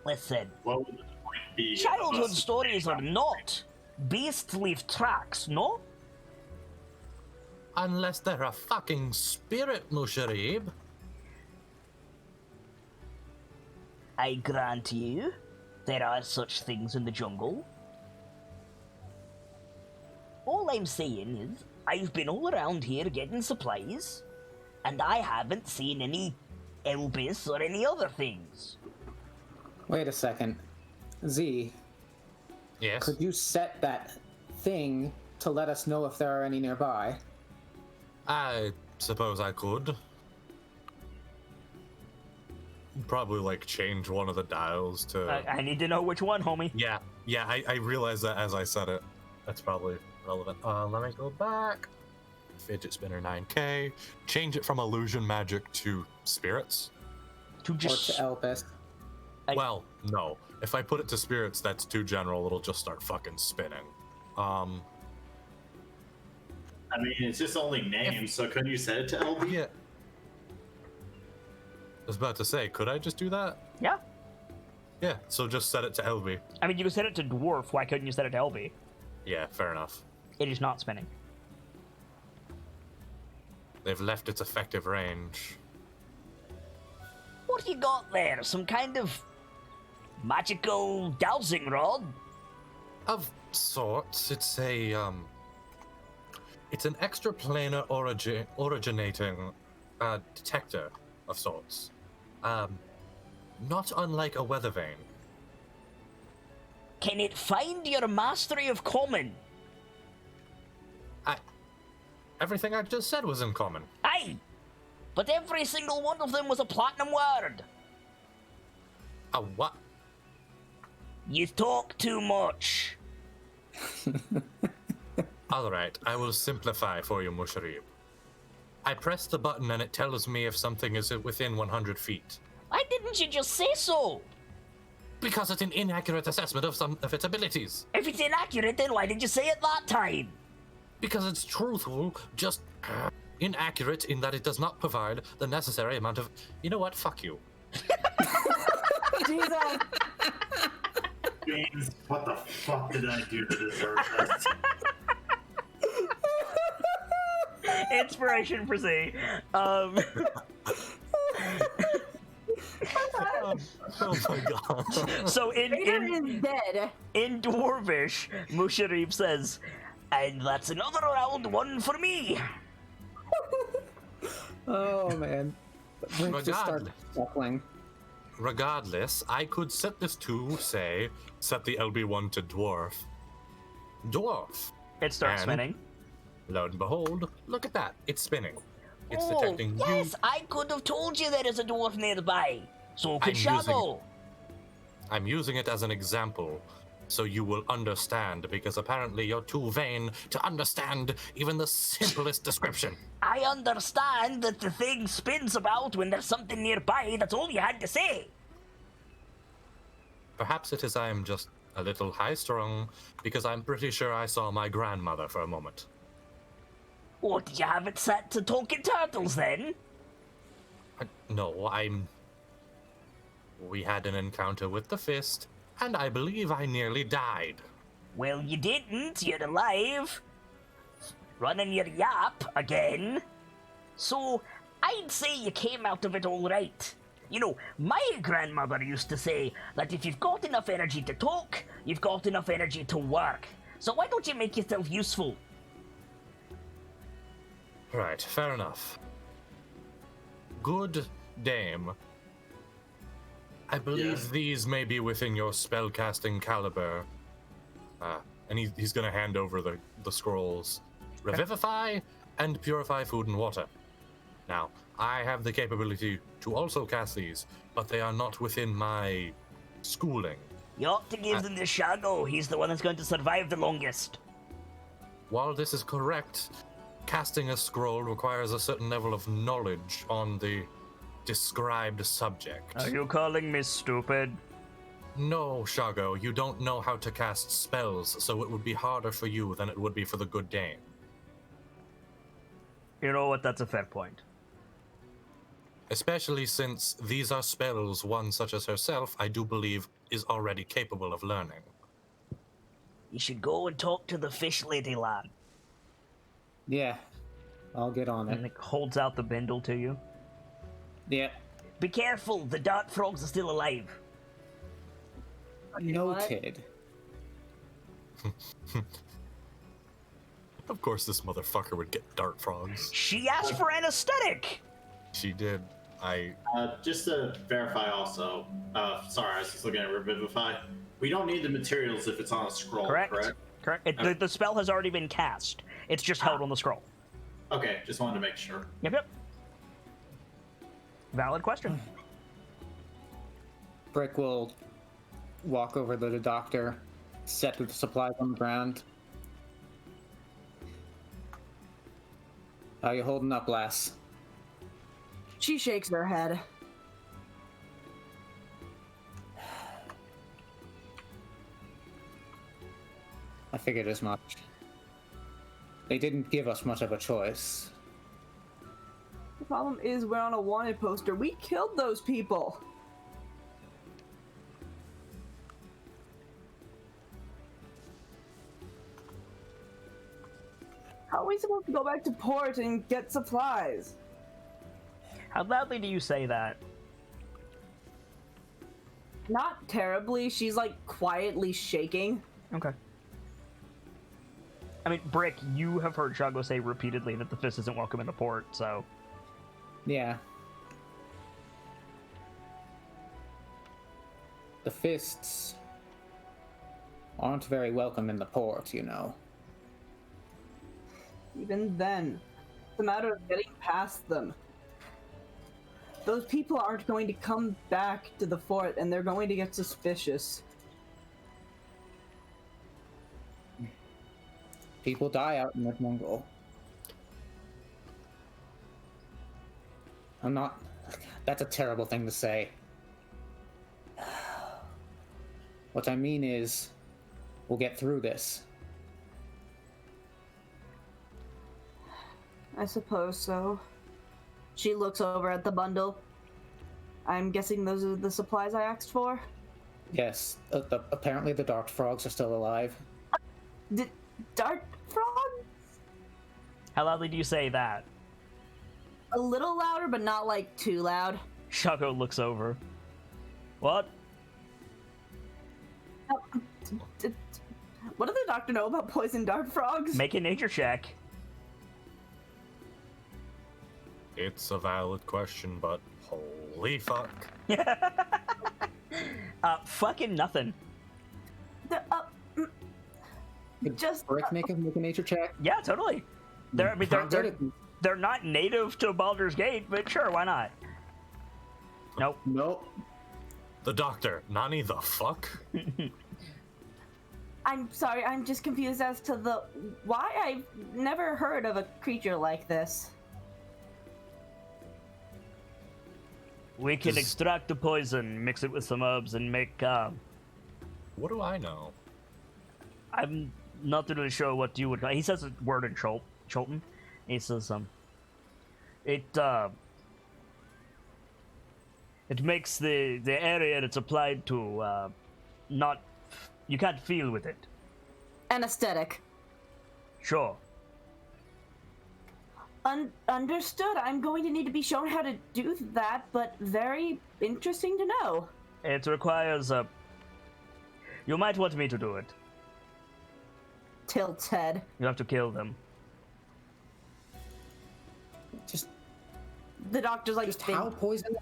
Listen, What would the point be? of childhood us- stories are not. Beasts leave tracks, no? Unless they're a fucking spirit, Musharib. I grant you, there are such things in the jungle. All I'm saying is, I've been all around here getting supplies, and I haven't seen any Elvis or any other things. Wait a second. Z, Yes? could you set that thing to let us know if there are any nearby? I suppose I could. Probably, like, change one of the dials to... I need to know which one, homie. Yeah, I realized that as I said it. That's probably relevant. Let me go back. Fidget spinner 9K. Change it from illusion magic to spirits. To Or just... to Elvis? Well, no. If I put it to spirits, that's too general. It'll just start fucking spinning. I mean, it's just only names, so couldn't you set it to LB? Yeah. I was about to say, could I just do that? Yeah. Yeah, so just set it to LB. I mean, you can set it to dwarf. Why couldn't you set it to LB? Yeah, fair enough. It is not spinning. They've left its effective range. What you got there? Some kind of magical dowsing rod? Of sorts, it's a, it's an extraplanar originating, detector of sorts. Not unlike a weather vane. Can it find your mastery of common? Everything I just said was in common. Aye! But every single one of them was a platinum word. A what? You talk too much. Alright, I will simplify for you, Musharib. I press the button and it tells me if something is within 100 feet. Why didn't you just say so? Because it's an inaccurate assessment of some of its abilities. If it's inaccurate, then why did you say it that time? Because it's truthful, just inaccurate in that it does not provide the necessary amount of... You know what? Fuck you. Jesus. James, what the fuck did I do to deserve this? Inspiration for Z. Oh my god. So Vader is dead. in Dwarvish, Musharib says, and that's another round one for me. Oh man. Rick just starts chuckling. Regardless, I could set this to, say, set the LB1 to dwarf. Dwarf. It starts And- spinning. Lo and behold, look at that. It's spinning. It's Oh, detecting yes, you. I could have told you there is a dwarf nearby. So could I'm using Shadow. I'm using it as an example, so you will understand, because apparently you're too vain to understand even the simplest description. I understand that the thing spins about when there's something nearby. That's all you had to say. Perhaps it is I am just a little high-strung, because I'm pretty sure I saw my grandmother for a moment. What, did you have it set to talking turtles then? No, We had an encounter with the fist, and I believe I nearly died. Well, you didn't. You're alive. Running your yap again. So, I'd say you came out of it all right. You know, my grandmother used to say that if you've got enough energy to talk, you've got enough energy to work. So why don't you make yourself useful? Right, fair enough. Good dame. I believe Yes. these may be within your spellcasting caliber. And he's gonna hand over the scrolls. revivify, and purify food and water. Now, I have the capability to also cast these, but they are not within my schooling. You ought to give them to Shago. He's the one that's going to survive the longest. While this is correct, casting a scroll requires a certain level of knowledge on the described subject. Are you calling me stupid? No, Shago, you don't know how to cast spells, so it would be harder for you than it would be for the good Dane. You know what? That's a fair point. Especially since these are spells one such as herself, I do believe, is already capable of learning. You should go and talk to the fish lady, lad. Yeah, I'll get on And it. it holds out the bindle to you. Yeah. Be careful, the dart frogs are still alive. Noted. Of course this motherfucker would get dart frogs. She asked for anesthetic! She did. Just to verify also, sorry, I was just looking at Revivify. We don't need the materials if it's on a scroll, correct? Correct. The spell has already been cast. It's just held on the scroll. Okay, just wanted to make sure. Yep. Valid question. Brick will walk over to the doctor, set the supplies on the ground. How you holding up, lass? She shakes her head. I figured as much. They didn't give us much of a choice. The problem is we're on a wanted poster. We killed those people. How are we supposed to go back to port and get supplies? How loudly do you say that? Not terribly. She's like quietly shaking. Okay. I mean, Brick, you have heard Shago say repeatedly that the fist isn't welcome in the port, so... Yeah. The fists aren't very welcome in the port, you know. Even then, it's a matter of getting past them. Those people aren't going to come back to the fort, and they're going to get suspicious. People die out in the Mongol. I'm not... That's a terrible thing to say. What I mean is, we'll get through this. I suppose so. She looks over at the bundle. I'm guessing those are the supplies I asked for? Yes, apparently the dart frogs are still alive. Dart frog? How loudly do you say that? A little louder, but not like too loud. Shago looks over. What? What does the doctor know about poison dart frogs? Make a nature check. It's a valid question, but holy fuck. Fucking nothing. Just Brick make a nature check? Yeah, totally. They're not native to Baldur's Gate, but sure, why not? Nope. Nope. The doctor, Nani the fuck? I'm sorry, I'm just confused as to why I've never heard of a creature like this. We can extract the poison, mix it with some herbs, and make, What do I know? I'm not really sure what you would... He says a word in Cholton. He says, it makes the area it's applied to, not... You can't feel with it. Anesthetic. Sure. Understood. I'm going to need to be shown how to do that, but very interesting to know. It requires, You might want me to do it. Tilts head. You have to kill them. Just The doctor's like, how poison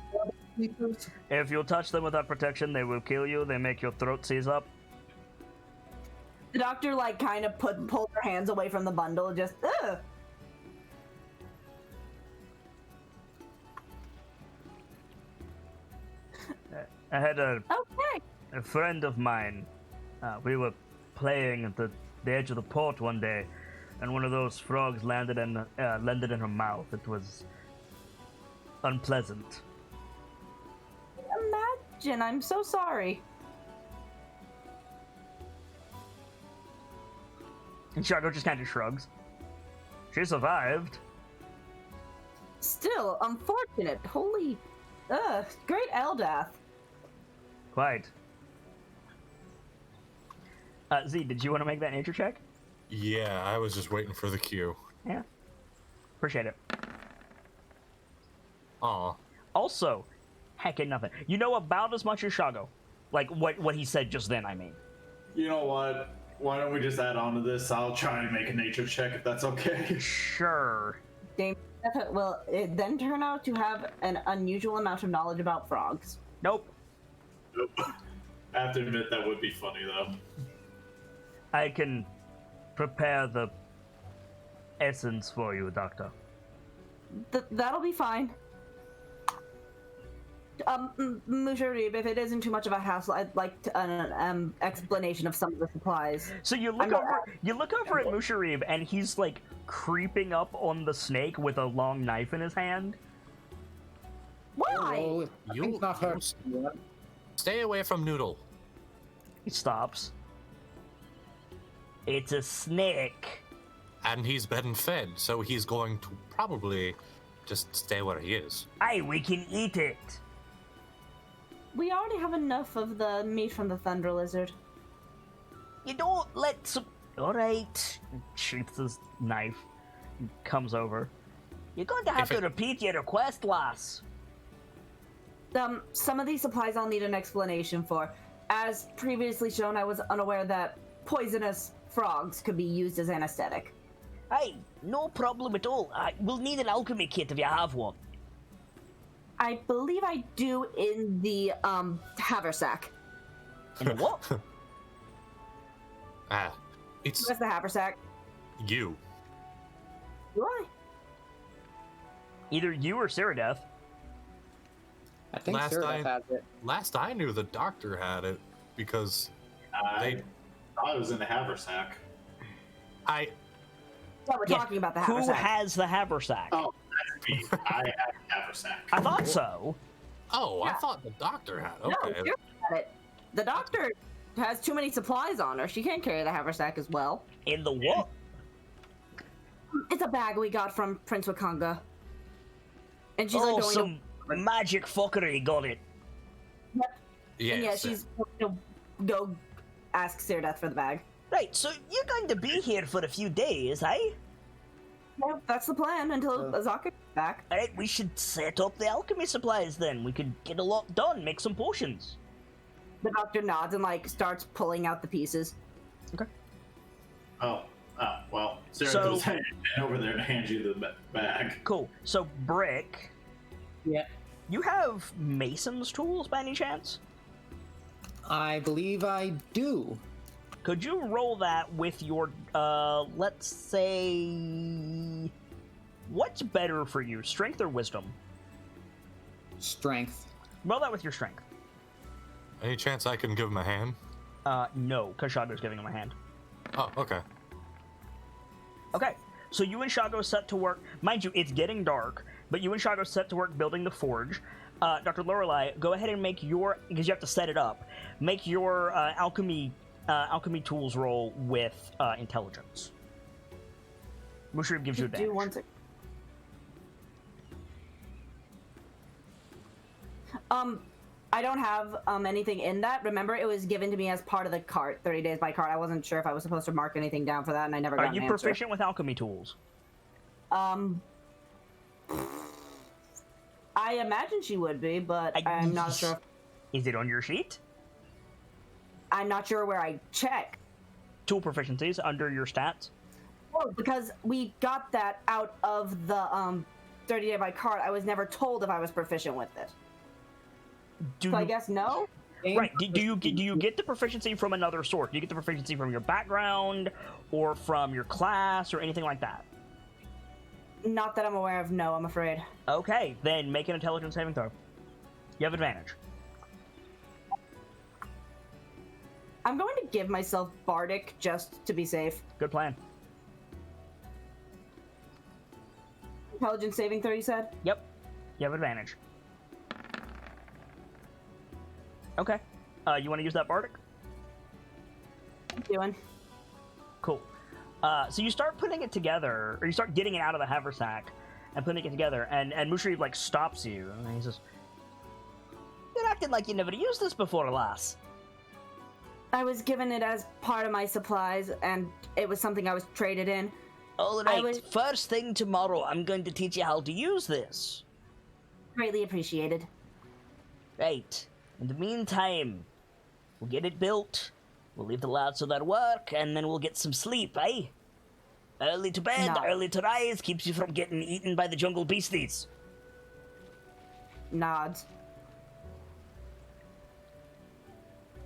sleepers? If you touch them without protection, they will kill you. They make your throat seize up. The doctor, like, kind of pulled her hands away from the bundle and just, ugh. I had Okay. a friend of mine. We were playing at the edge of the port one day, and one of those frogs landed in her mouth. It was unpleasant. Imagine, I'm so sorry. And Shago just kind of shrugs. She survived. Still, unfortunate. Holy, great Eldath. Quite. Z, did you want to make that nature check? Yeah, I was just waiting for the cue. Yeah. Appreciate it. Aw. Also, heckin' nothing. You know about as much as Shago. Like, what he said just then, I mean. You know what? Why don't we just add on to this? I'll try and make a nature check if that's okay. Sure. Dame will it then turn out to have an unusual amount of knowledge about frogs. Nope. Nope. I have to admit that would be funny though. I can prepare the essence for you, Doctor. That'll be fine. Musharib, if it isn't too much of a hassle, I'd like an explanation of some of the supplies. So you look over at Musharib, and he's like creeping up on the snake with a long knife in his hand. Why? Oh, You not hurt. stay away from Noodle. He stops. It's a snake. And he's been fed, so he's going to probably just stay where he is. Aye, we can eat it. We already have enough of the meat from the thunder lizard. You don't let some... Alright. Shoots his knife. Comes over. You're going to have to repeat your request, lass. Some of these supplies I'll need an explanation for. As previously shown, I was unaware that poisonous frogs could be used as anesthetic. Hey, no problem at all. We'll need an alchemy kit if you have one. I believe I do in the, haversack. In the what? It's What's the haversack? you. Do I? Either you or Ceradeath. I think Last Ceradeath I- has it. Last I knew, the doctor had it because I thought it was in the haversack. I Yeah, we're talking about the Who haversack. has the haversack? Oh, that's me. I have a haversack. I thought so. I Yeah. thought the doctor had it. No, Okay. you're at it. The doctor has too many supplies on her. She can't carry the haversack as well. In the what? It's a bag we got from Prince Wakanga. And she's like going some magic fuckery got it. Yes. and yeah, she's going to go ask Ceradeath for the bag. Right, so you're going to be here for a few days, eh? Yeah, that's the plan until Azaka gets back. Alright, we should set up the alchemy supplies then. We could get a lot done, make some potions. The doctor nods and like starts pulling out the pieces. Oh, well, Sarah So- goes over there to hand you the bag. Cool. So, Brick, Yeah. you have Mason's tools by any chance? I believe I do. Could you roll that with your, let's say... What's better for you, strength or wisdom? Strength. Roll that with your strength. Any chance I can give him a hand? No, because Shago's giving him a hand. Oh, okay. Okay, so you and Shago set to work. Mind you, it's getting dark, but you and Shago set to work building the forge. Dr. Lorelei, go ahead and make your, because you have to set it up, make your alchemy tools roll with intelligence. Mushroob gives you advantage. Do one sec. I don't have anything in that. Remember, it was given to me as part of the cart, 30 days by cart. I wasn't sure if I was supposed to mark anything down for that, and I never got Are an you answer. proficient with alchemy tools? I imagine she would be, but I'm not sure. Is it on your sheet? I'm not sure where I check. Tool proficiencies under your stats. Oh, because we got that out of the 30 day by cart. I was never told if I was proficient with it. So I guess no. Right. Do you get the proficiency from another source? Do you get the proficiency from your background or from your class or anything like that? Not that I'm aware of. No, I'm afraid. Okay, then make an intelligence saving throw. You have advantage. I'm going to give myself Bardic just to be safe. Good plan. Intelligence saving throw, you said? Yep. You have advantage. Okay. You want to use that Bardic? I'm doing. Cool. So you start putting it together, or you start getting it out of the haversack and putting it together, and Mushri, like, stops you, and he says, "You're acting like you never used this before, lass." I was given it as part of my supplies, and it was something I was traded in. All right, first thing tomorrow, I'm going to teach you how to use this. Greatly appreciated. Right. In the meantime, we'll get it built, we'll leave the lads to their work, and then we'll get some sleep, eh? Early to bed, No. early to rise, keeps you from getting eaten by the jungle beasties. Nods.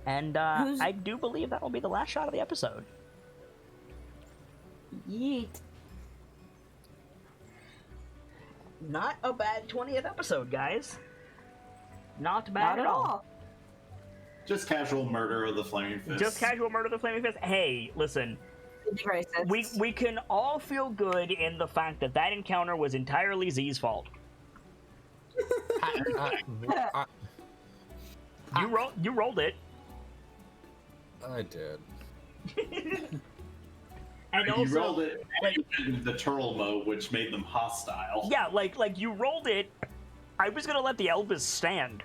And I do believe that will be the last shot of the episode. Yeet. Not a bad 20th episode, guys. Not Not bad at all. Just casual murder of the Flaming Fist. Just casual murder of the Flaming Fist. Hey, listen. We can all feel good in the fact that that encounter was entirely Z's fault. You rolled it. I did. And you also, rolled it in the turtle mode, which made them hostile. yeah, like you rolled it. I was gonna let the Elvis stand,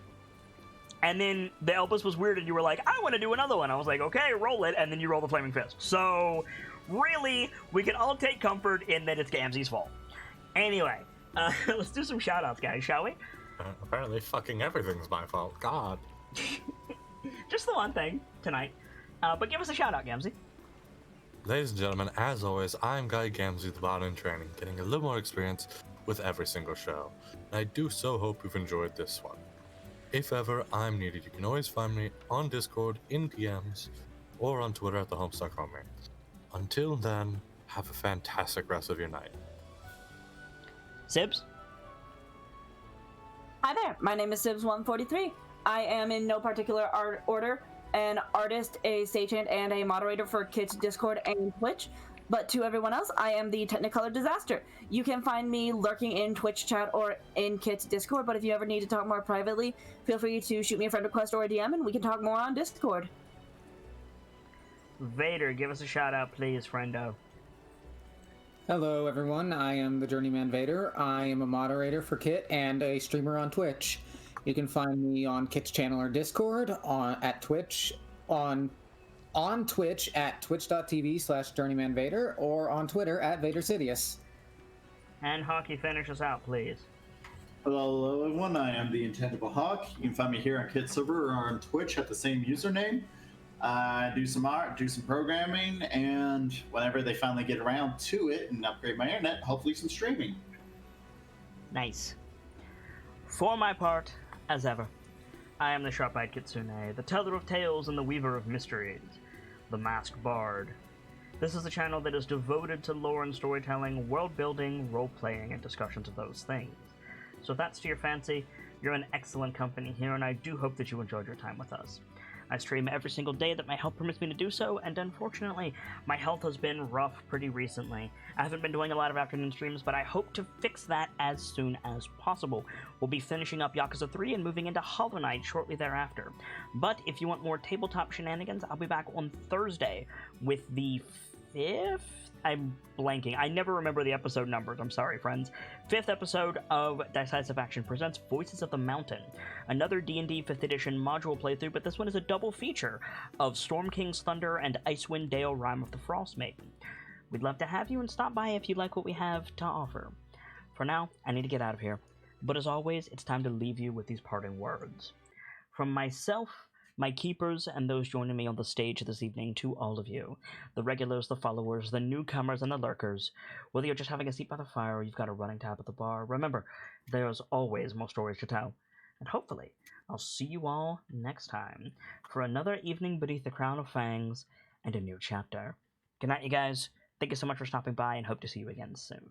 and then the Elvis was weird, and you were like, "I want to do another one." I was like, "Okay, roll it," and then you roll the Flaming Fist. So, really, we can all take comfort in that it's Gamzee's fault. Anyway, let's do some shout-outs, guys, shall we? Apparently, fucking everything's my fault. God. Just the one thing tonight. But give us a shout-out, Gamzee. Ladies and gentlemen, as always, I'm Guy Gamzee, the bot in training, getting a little more experience with every single show. And I do so hope you've enjoyed this one. If ever I'm needed, you can always find me on Discord, in DMs, or on Twitter at the Homestuck Homie. Until then, have a fantastic rest of your night. Sibs? Hi there, my name is Sibs143. I am in no particular order, an artist, a stagehand, and a moderator for Kit's Discord and Twitch. But to everyone else, I am the Technicolor Disaster. You can find me lurking in Twitch chat or in Kit's Discord, but if you ever need to talk more privately, feel free to shoot me a friend request or a DM and we can talk more on Discord. Vader, give us a shout-out, please, friendo. Hello, everyone. I am the Journeyman Vader. I am a moderator for Kit and a streamer on Twitch. You can find me on Kit's channel or Discord, at Twitch, on Twitch at twitch.tv/JourneymanVader, or on Twitter at VaderSidious. And Hockey, finish us out, please. Hello, everyone. I am the Intentable Hawk. You can find me here on Kit Server or on Twitch at the same username. I do some art, do some programming, and whenever they finally get around to it and upgrade my internet, hopefully some streaming. Nice. For my part, as ever, I am the Sharp-Eyed Kitsune, the teller of tales and the weaver of mysteries, the masked bard. This is a channel that is devoted to lore and storytelling, world-building, role-playing, and discussions of those things. So if that's to your fancy, you're in excellent company here, and I do hope that you enjoyed your time with us. I stream every single day that my health permits me to do so, and unfortunately, my health has been rough pretty recently. I haven't been doing a lot of afternoon streams, but I hope to fix that as soon as possible. We'll be finishing up Yakuza 3 and moving into Hollow Knight shortly thereafter. But if you want more tabletop shenanigans, I'll be back on Thursday with the 5th? I'm blanking. I never remember the episode numbers. I'm sorry, friends. 5th episode of Dice-Icive Action presents Voices of the Mountain, another D&D 5th edition module playthrough, but this one is a double feature of Storm King's Thunder and Icewind Dale Rime of the Frost Maiden. We'd love to have you and stop by if you like what we have to offer. For now, I need to get out of here, but as always, it's time to leave you with these parting words. From myself, my keepers, and those joining me on the stage this evening, to all of you, the regulars, the followers, the newcomers, and the lurkers, whether you're just having a seat by the fire or you've got a running tab at the bar, remember, there's always more stories to tell. and hopefully I'll see you all next time for another evening beneath the crown of fangs and a new chapter. Good night, you guys. Thank you so much for stopping by, and hope to see you again soon.